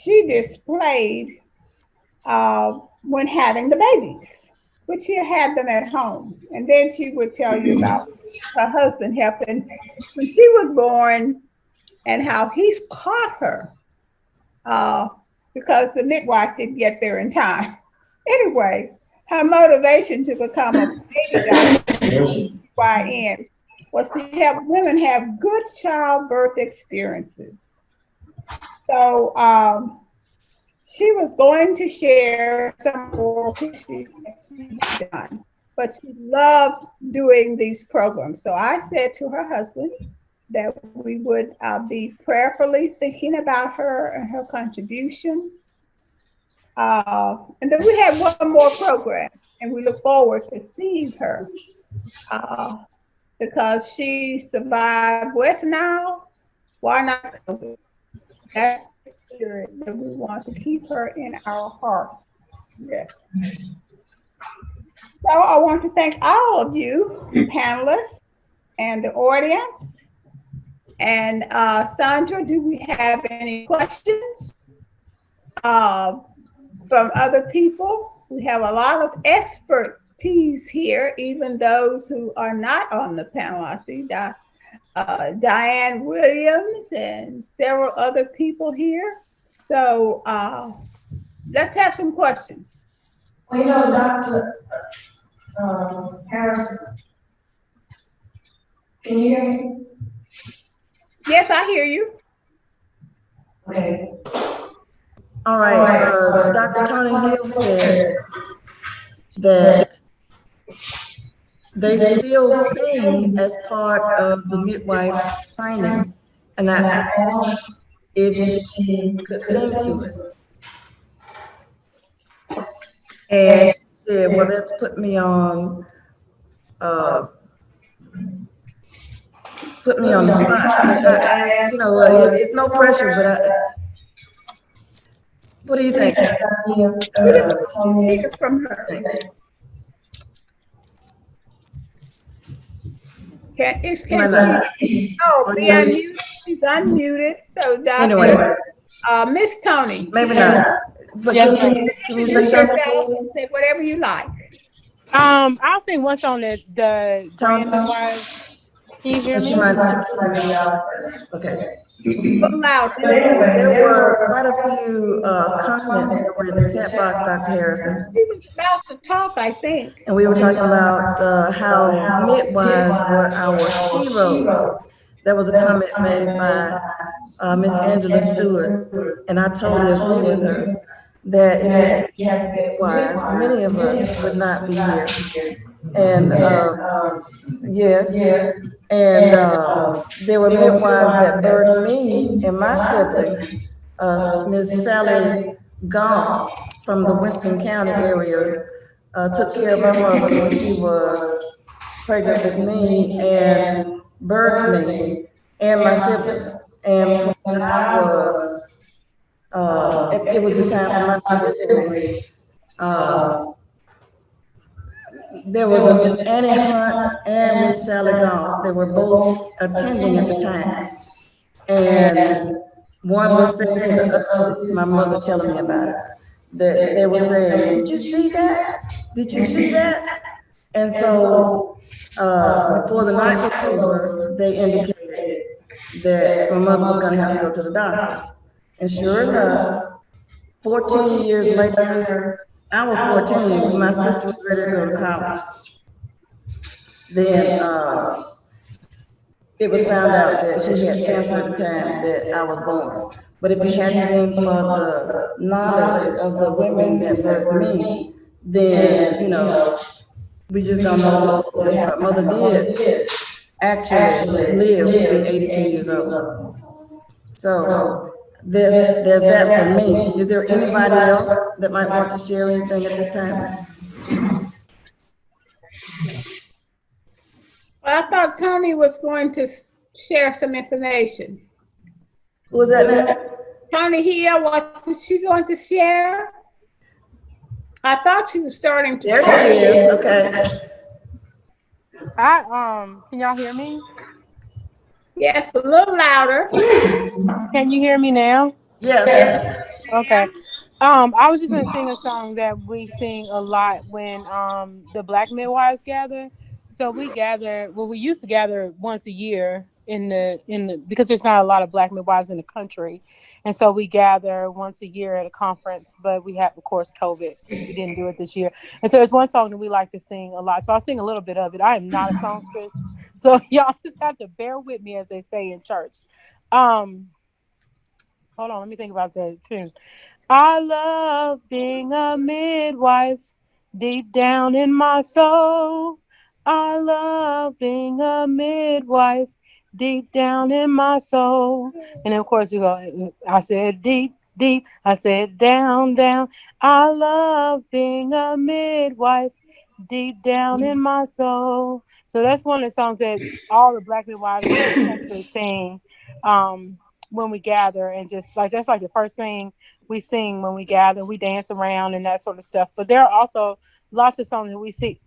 she displayed when having the babies, which she had them at home. And then she would tell you about her husband helping when she was born and how he caught her because the midwife didn't get there in time. Anyway, her motivation to become a baby doctor, YN, was to help women have good childbirth experiences. So she was going to share some oral history that she had done, but she loved doing these programs. So I said to her husband that we would be prayerfully thinking about her and her contribution. And then we have one more program, and we look forward to seeing her because she survived West Nile. Why not COVID? That's the spirit that we want to keep her in our hearts. Yes. So I want to thank all of you panelists and the audience. And Sandra, do we have any questions from other people? We have a lot of expertise here, even those who are not on the panel. I see Diane Williams and several other people here. So let's have some questions. Well, you know, Dr. Harrison, can you hear me? Yes, I hear you. Okay. All right. Dr. Tony Hill said that they still sing as part of the midwife training, and I asked if she could sing to us. And she said, well, let's put me on the spot. I asked, you know, it's no pressure, but what do you think? From her. Can she be unmuted? She's unmuted. So Dr. Anyway. Miss Tony. Maybe not. But yes, can you say something? Say whatever you like. I'll sing one song that the Grand Midwives. Can you hear me? Okay. Loud. There were quite a few comments over in the chat box, Dr. Harrison. He was about to talk, I think. And we were talking about how midwives were our heroes. There was a comment made by Miss Angela Stewart, and I totally agree with her that if you had midwives, many of us would not be here. And yes, and there were midwives that birthed me and my siblings. Miss Sally Goss from the Winston County area took care of my mother when she was pregnant with me and birthed me and my siblings. And when I was, it was the time for my delivery. There was a Miss Annie Hunt and Miss Sally Goss. They were both attending at the time. And one was saying to the other, this is my mother telling me about it, that they were saying, did you see that? Did you see that? And so before the night was over, they indicated that my mother was going to have to go to the doctor. And sure enough, 14 years later, I was 14, my sister was ready to go to college. Then it was found out that she had cancer at the time that I was born. But if it hadn't been for the knowledge of the women that birthed me, then, you know, we just don't know what would happen. Mother did actually live to be 82 years old. So there's that for me. Is there anybody else that might want to share anything at this time? Well, I thought Tony was going to share some information. Who was that? Tony here, what is she going to share? I thought she was starting to. There she is, okay. Can y'all hear me? Yes, a little louder. Can you hear me now? Yes. Okay. I was just gonna sing a song that we sing a lot when the Black midwives gather. So we gather, well, we used to gather once a year because there's not a lot of Black midwives in the country. And so we gather once a year at a conference, but we have, of course, COVID. We didn't do it this year. And so there's one song that we like to sing a lot. So I'll sing a little bit of it. I am not a songstress, So y'all just have to bear with me, as they say in church. Hold on, let me think about the tune. I love being a midwife deep down in my soul. I love being a midwife deep down in my soul. And then of course you go, I said deep, deep. I said down, down. I love being a midwife deep down in my soul. So that's one of the songs that all the Black midwives will essentially sing when we gather, and just like that's like the first thing we sing when we gather. We dance around and that sort of stuff. But there are also lots of songs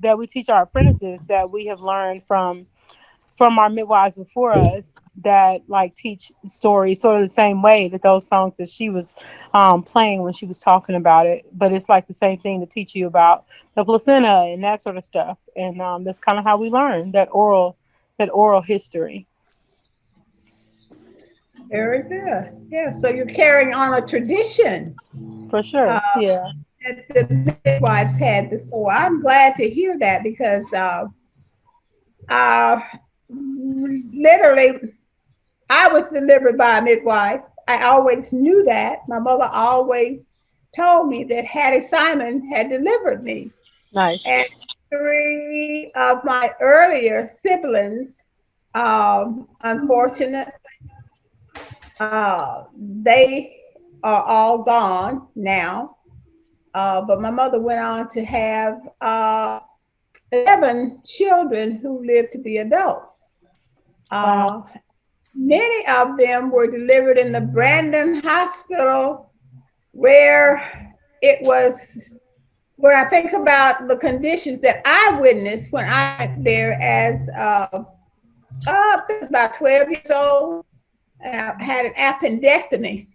that we teach our apprentices that we have learned from our midwives before us, that like teach stories sort of the same way that those songs that she was playing when she was talking about it. But it's like the same thing to teach you about the placenta and that sort of stuff. And that's kind of how we learn that oral history. Very good. Yeah, so you're carrying on a tradition. For sure. Yeah. That the midwives had before. I'm glad to hear that, because literally, I was delivered by a midwife. I always knew that. My mother always told me that Hattie Simon had delivered me. Nice. And 3 of my earlier siblings, unfortunately, they are all gone now. But my mother went on to have 11 children who lived to be adults. Wow. Many of them were delivered in the Brandon Hospital, where when I think about the conditions that I witnessed when I went there as I was about 12 years old. I had an appendectomy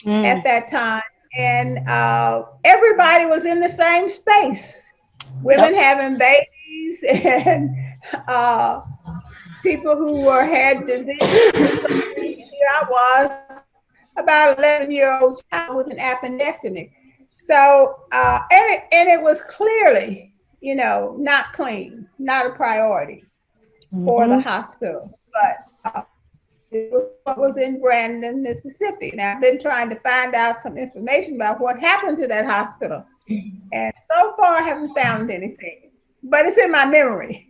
at that time, and everybody was in the same space. Women having babies, and people who had disease. Here I was, about 11-year-old child with an appendectomy. So, and it was clearly, not clean, not a priority for the hospital. But it was what was in Brandon, Mississippi. Now, I've been trying to find out some information about what happened to that hospital. And so far, I haven't found anything. But it's in my memory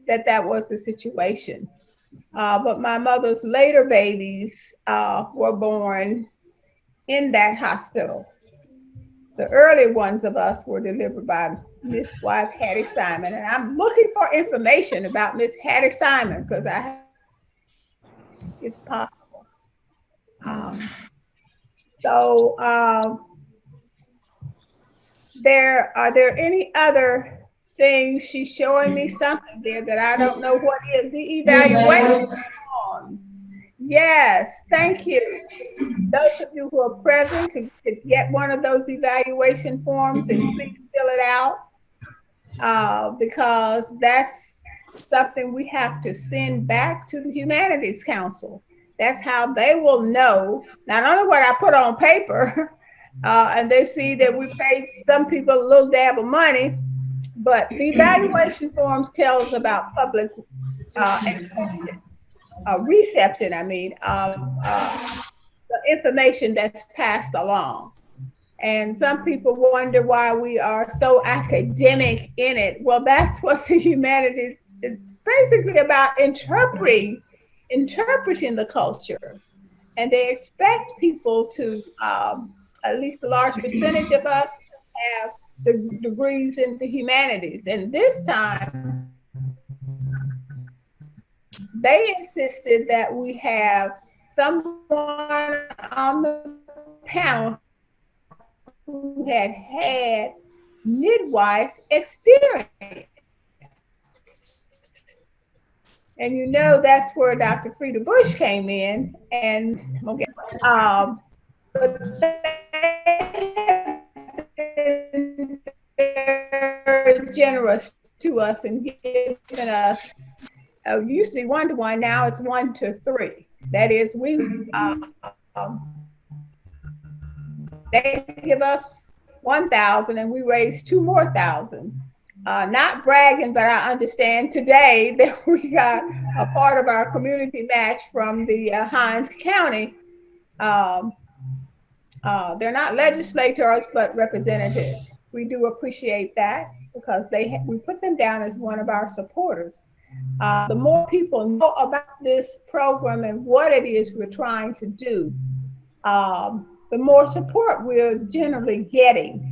that was the situation. But my mother's later babies were born in that hospital. The early ones of us were delivered by Miss Wife Hattie Simon. And I'm looking for information about Miss Hattie Simon, because it's possible. Are there any other things? She's showing me something there that I don't know what is. The evaluation forms. Yes, thank you. Those of you who are present could get one of those evaluation forms and please fill it out, because that's something we have to send back to the Humanities Council. That's how they will know not only what I put on paper, and they see that we paid some people a little dab of money, but the evaluation forms tell us about public reception, the information that's passed along. And some people wonder why we are so academic in it. Well, that's what the humanities is basically about, interpreting the culture. And they expect people to, at least a large percentage of us, to have the degrees in the humanities. And this time, they insisted that we have someone on the panel who had midwife experience. And that's where Dr. Frida Bush came in, and but they're generous to us and giving us, used to be 1-to-1, now it's 1-to-3. That is, they give us 1,000 and we raise 2 more thousand. not bragging, but I understand today that we got a part of our community match from the Hinds County. They're not legislators, but representatives. We do appreciate that because we put them down as one of our supporters. The more people know about this program and what it is we're trying to do, the more support we're generally getting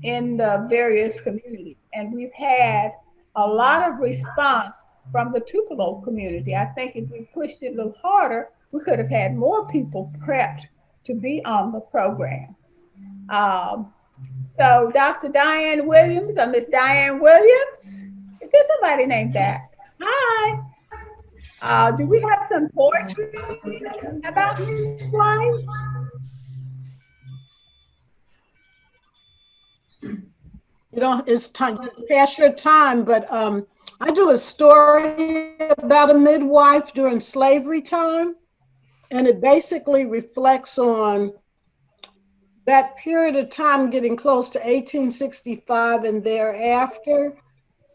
in the various communities. And we've had a lot of response from the Tupelo community. I think if we pushed it a little harder, we could have had more people prepped to be on the program. So Dr. Diane Williams, or Miss Diane Williams, is there somebody named that? Hi. Do we have some poetry about midwives? You know, it's time past your time, but I do a story about a midwife during slavery time, and it basically reflects on that period of time getting close to 1865 and thereafter.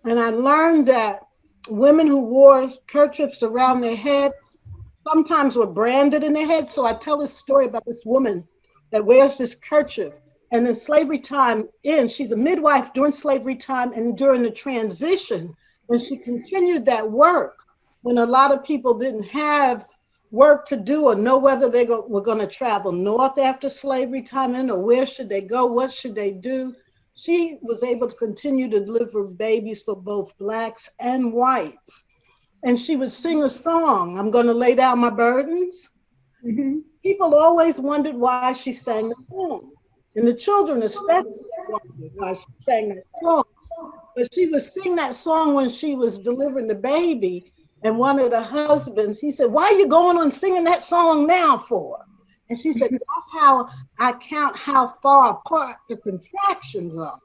And I learned that women who wore kerchiefs around their heads sometimes were branded in their heads. So I tell this story about this woman that wears this kerchief. And then slavery time ends. She's a midwife during slavery time and during the transition, when she continued that work, when a lot of people didn't have work to do or know whether they were going to travel north after slavery time in, or where should they go, what should they do. She was able to continue to deliver babies for both Blacks and whites. And she would sing a song, I'm going to lay down my burdens. Mm-hmm. People always wondered why she sang the song. And the children especially wondered why she sang that song. But she would sing that song when she was delivering the baby. And one of the husbands, he said, why are you going on singing that song now for? And she said, that's how I count how far apart the contractions are.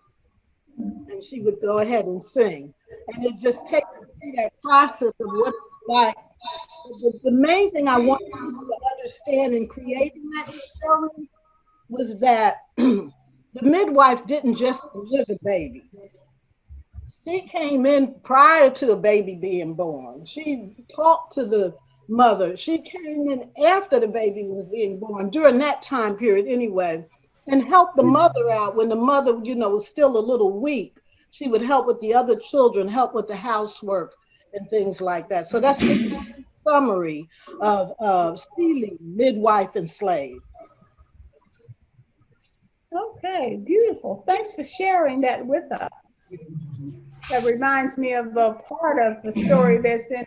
And she would go ahead and sing. And it just takes you through that process of what it's like. The main thing I want you to understand in creating that story was that the midwife didn't just deliver babies. She came in prior to a baby being born. She talked to the mother. She came in after the baby was being born, during that time period anyway, and helped the mother out when the mother, you know, was still a little weak. She would help with the other children, help with the housework and things like that. So that's the summary of Seeley, midwife and slave. Okay, beautiful. Thanks for sharing that with us. That reminds me of a part of the story that's in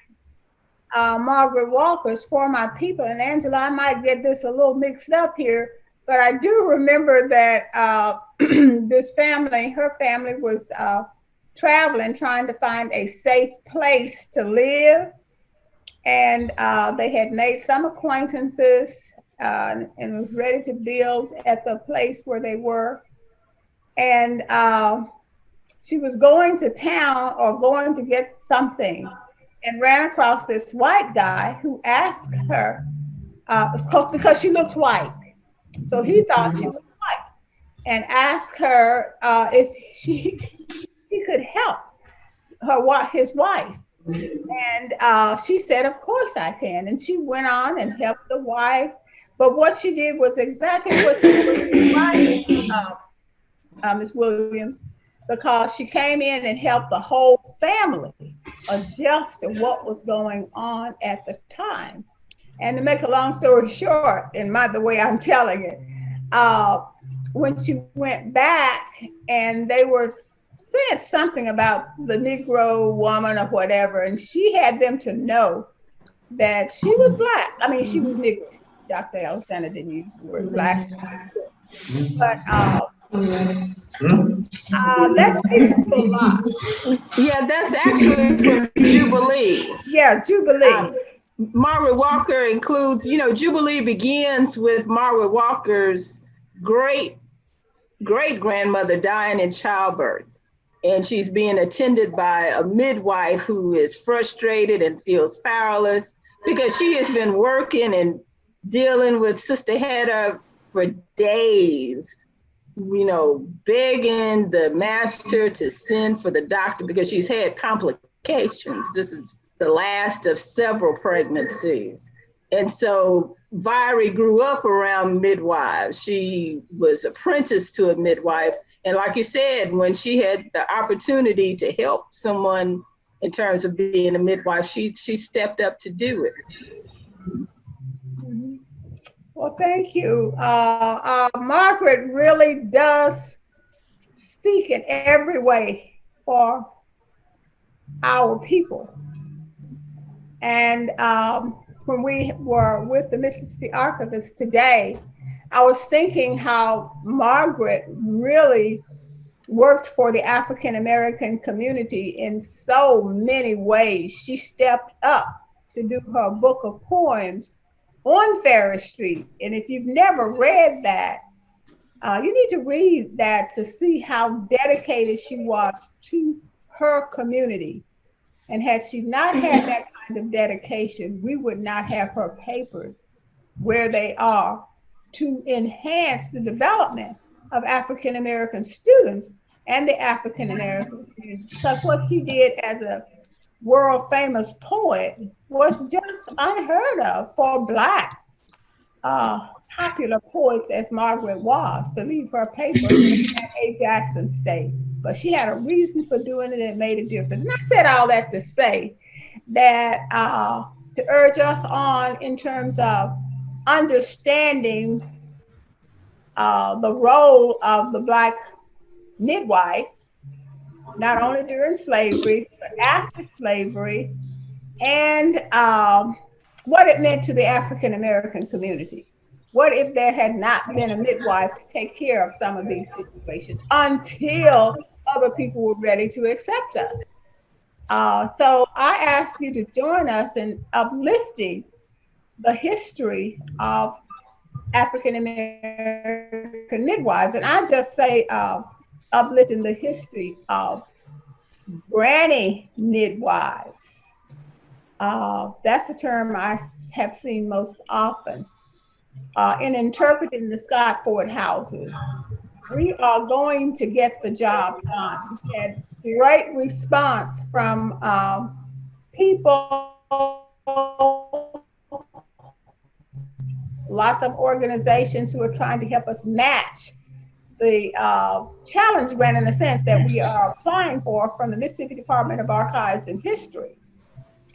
Margaret Walker's For My People. And Angela, I might get this a little mixed up here, but I do remember that this family, her family was traveling, trying to find a safe place to live. And they had made some acquaintances and was ready to build at the place where they were. And she was going to town or going to get something and ran across this white guy who asked her, because she looked white. So he thought she was white and asked her if she could help his wife. And she said, of course I can. And she went on and helped the wife. But what she did was exactly what she was describing, Ms. Williams, because she came in and helped the whole family adjust to what was going on at the time. And to make a long story short, the way I'm telling it, when she went back and they were saying something about the Negro woman or whatever, and she had them to know that she was Black. I mean, she was Negro. Dr. Alexander didn't use the word Black. But that's a lot. Yeah, that's actually from Jubilee. Yeah, Jubilee. Margaret Walker includes, you know, Jubilee begins with Margaret Walker's great-grandmother dying in childbirth. And she's being attended by a midwife who is frustrated and feels powerless because she has been working and dealing with Sister Hedda for days. begging the master to send for the doctor because she's had complications. This is the last of several pregnancies. And so Viri grew up around midwives. She was apprenticed to a midwife. And like you said, when she had the opportunity to help someone in terms of being a midwife, she stepped up to do it. Well, thank you. Margaret really does speak in every way for our people. And when we were with the Mississippi Archivists today, I was thinking how Margaret really worked for the African American community in so many ways. She stepped up to do her book of poems on Ferris Street. And if you've never read that, you need to read that to see how dedicated she was to her community. And had she not had that kind of dedication, we would not have her papers where they are to enhance the development of African American students and the African American community. Because what she did as a world famous poet was just unheard of for Black popular poets as Margaret was to leave her paper at A. Jackson State. But she had a reason for doing it and it made a difference. And I said all that to say that to urge us on in terms of understanding the role of the Black midwife, not only during slavery, but after slavery, and what it meant to the African American community. What if there had not been a midwife to take care of some of these situations until other people were ready to accept us? So I ask you to join us in uplifting the history of African American midwives. And I just say uplifting the history of granny midwives. That's the term I have seen most often. In interpreting the Scott Ford houses, we are going to get the job done. We had great response from people, lots of organizations who are trying to help us match the challenge grant in the sense that we are applying for from the Mississippi Department of Archives and History.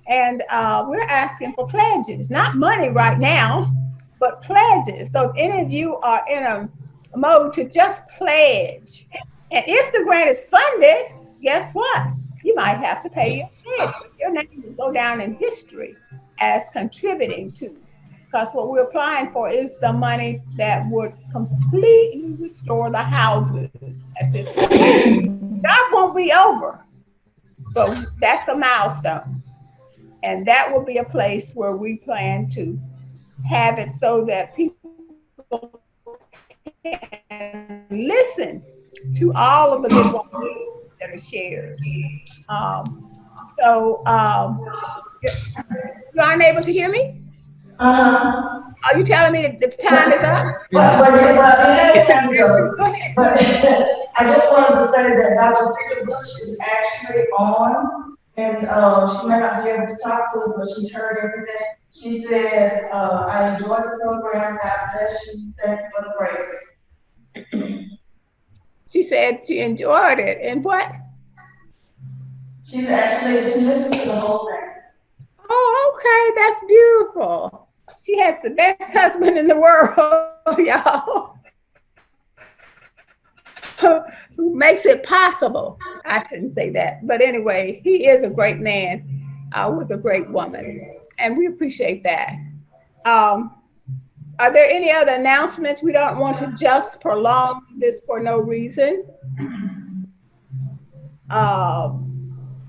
And we're asking for pledges, not money right now, but pledges. So if any of you are in a mode to just pledge, and if the grant is funded, guess what? You might have to pay your pledge, but your name will go down in history as contributing to. Because what we're applying for is the money that would completely restore the houses at this point. That won't be over, but that's a milestone. And that will be a place where we plan to have it so that people can listen to all of the midwives that are shared. You're unable to hear me? Are you telling me that the time is up? But I just wanted to say that Dr. Peter Bush is actually on, and she may not be able to talk to us, but she's heard everything. She said, I enjoyed the program. God bless you. Thank you for the praise. She said she enjoyed it. And what? She listened to the whole thing. Oh, okay. That's beautiful. She has the best husband in the world, y'all. Who makes it possible. I shouldn't say that. But anyway, he is a great man with a great woman. And we appreciate that. Are there any other announcements? We don't want to just prolong this for no reason.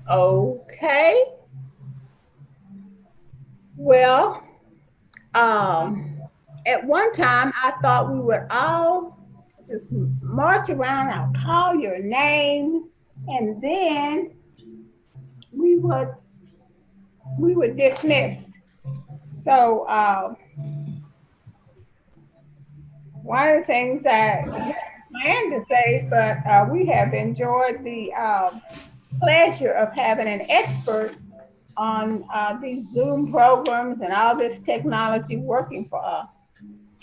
Okay. Well, at one time, I thought we would all just march around, I'll call your name, and then we would dismiss. So one of the things that planned to say, but we have enjoyed the pleasure of having an expert on these Zoom programs and all this technology working for us.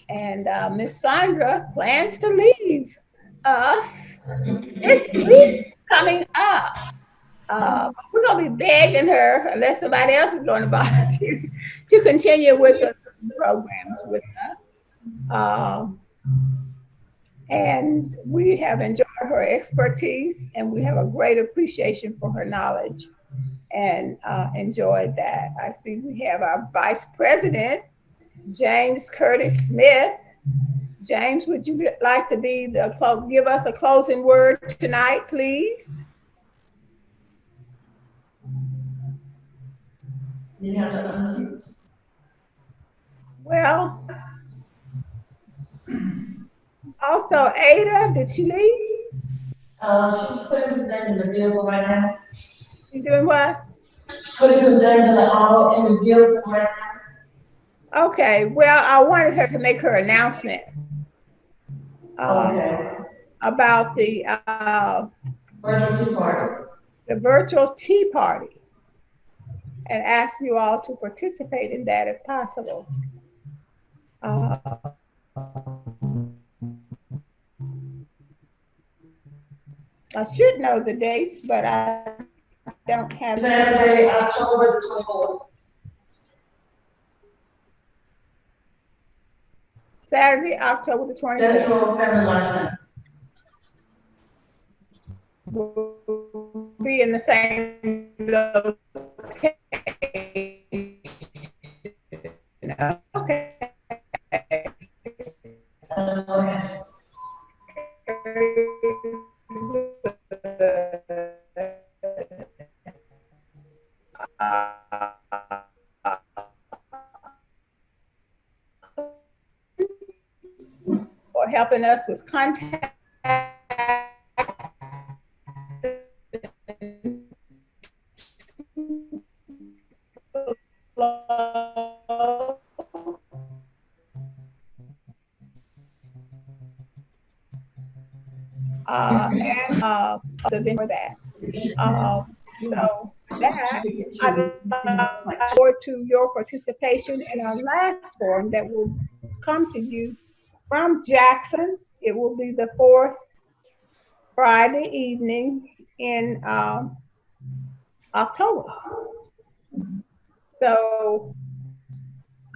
And Miss Sandra plans to leave us this week coming up. We're going to be begging her, unless somebody else is going to volunteer, to continue with the programs with us. And we have enjoyed her expertise, and we have a great appreciation for her knowledge, and enjoyed that. I see we have our Vice President, James Curtis Smith. James, would you like to be give us a closing word tonight, please? You have to unmute. Well, also Ada, did she leave? She's putting some things in the vehicle right now. She's doing what? Putting some things in the auto in the vehicle right now. Okay, well, I wanted her to make her announcement about the virtual tea party. The virtual tea party, and ask you all to participate in that if possible. I should know the dates, but I don't have Saturday, October the 24th. Saturday, October the 24th. Central Family Life Center. We'll be in the same location. Okay. For helping us with contact. For that. So that I look forward to your participation in our last forum that will come to you from Jackson. It will be the 4th Friday evening in October. So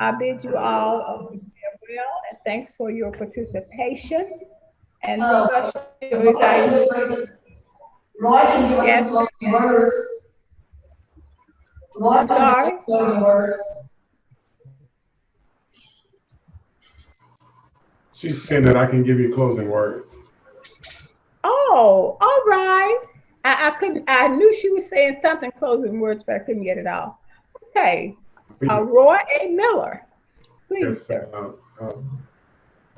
I bid you all a farewell and thanks for your participation. And leave us your evaluation. Roy can give us some words. Roy can give us some words. She's saying that I can give you closing words. Oh, all right. I couldn't. I knew she was saying something closing words, but I couldn't get it all. Okay. Roy A. Miller, please, yes, sir. I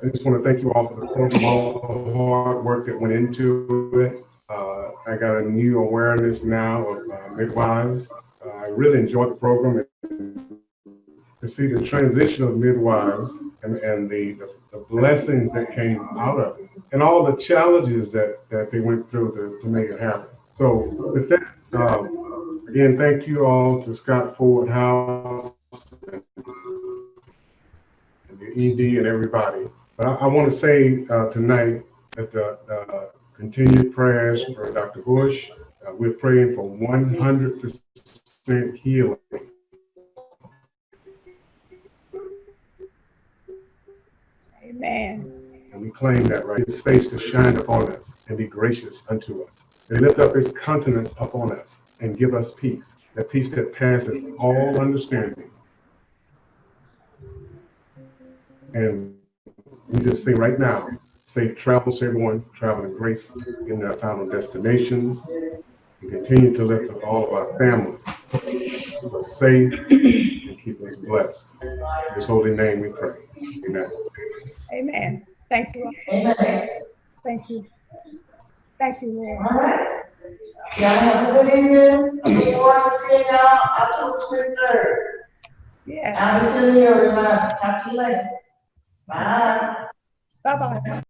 just want to thank you all for the program, all the hard work that went into it. I got a new awareness now of midwives. I really enjoyed the program. To see the transition of midwives and the blessings that came out of it, and all the challenges that they went through to make it happen. So with that, again, thank you all to Scott Ford House and the ED and everybody. But I want to say tonight that the continued prayers for Dr. Bush. We're praying for 100% healing. Amen. And we claim that right. His face to shine upon us and be gracious unto us. And lift up his countenance upon us and give us peace. That peace that passes all understanding. And we just say right now, safe travels to everyone, traveling grace in their final destinations. And continue to lift up all of our families. Keep us safe and keep us blessed. In his holy name we pray. Amen. Amen. Thank you. Amen. Thank you. Thank you, Lord. All right. Y'all have a good evening. I look forward to seeing y'all October 23rd. Yes. I'll be sending you a reminder. Talk to you later. Bye. Bye-bye.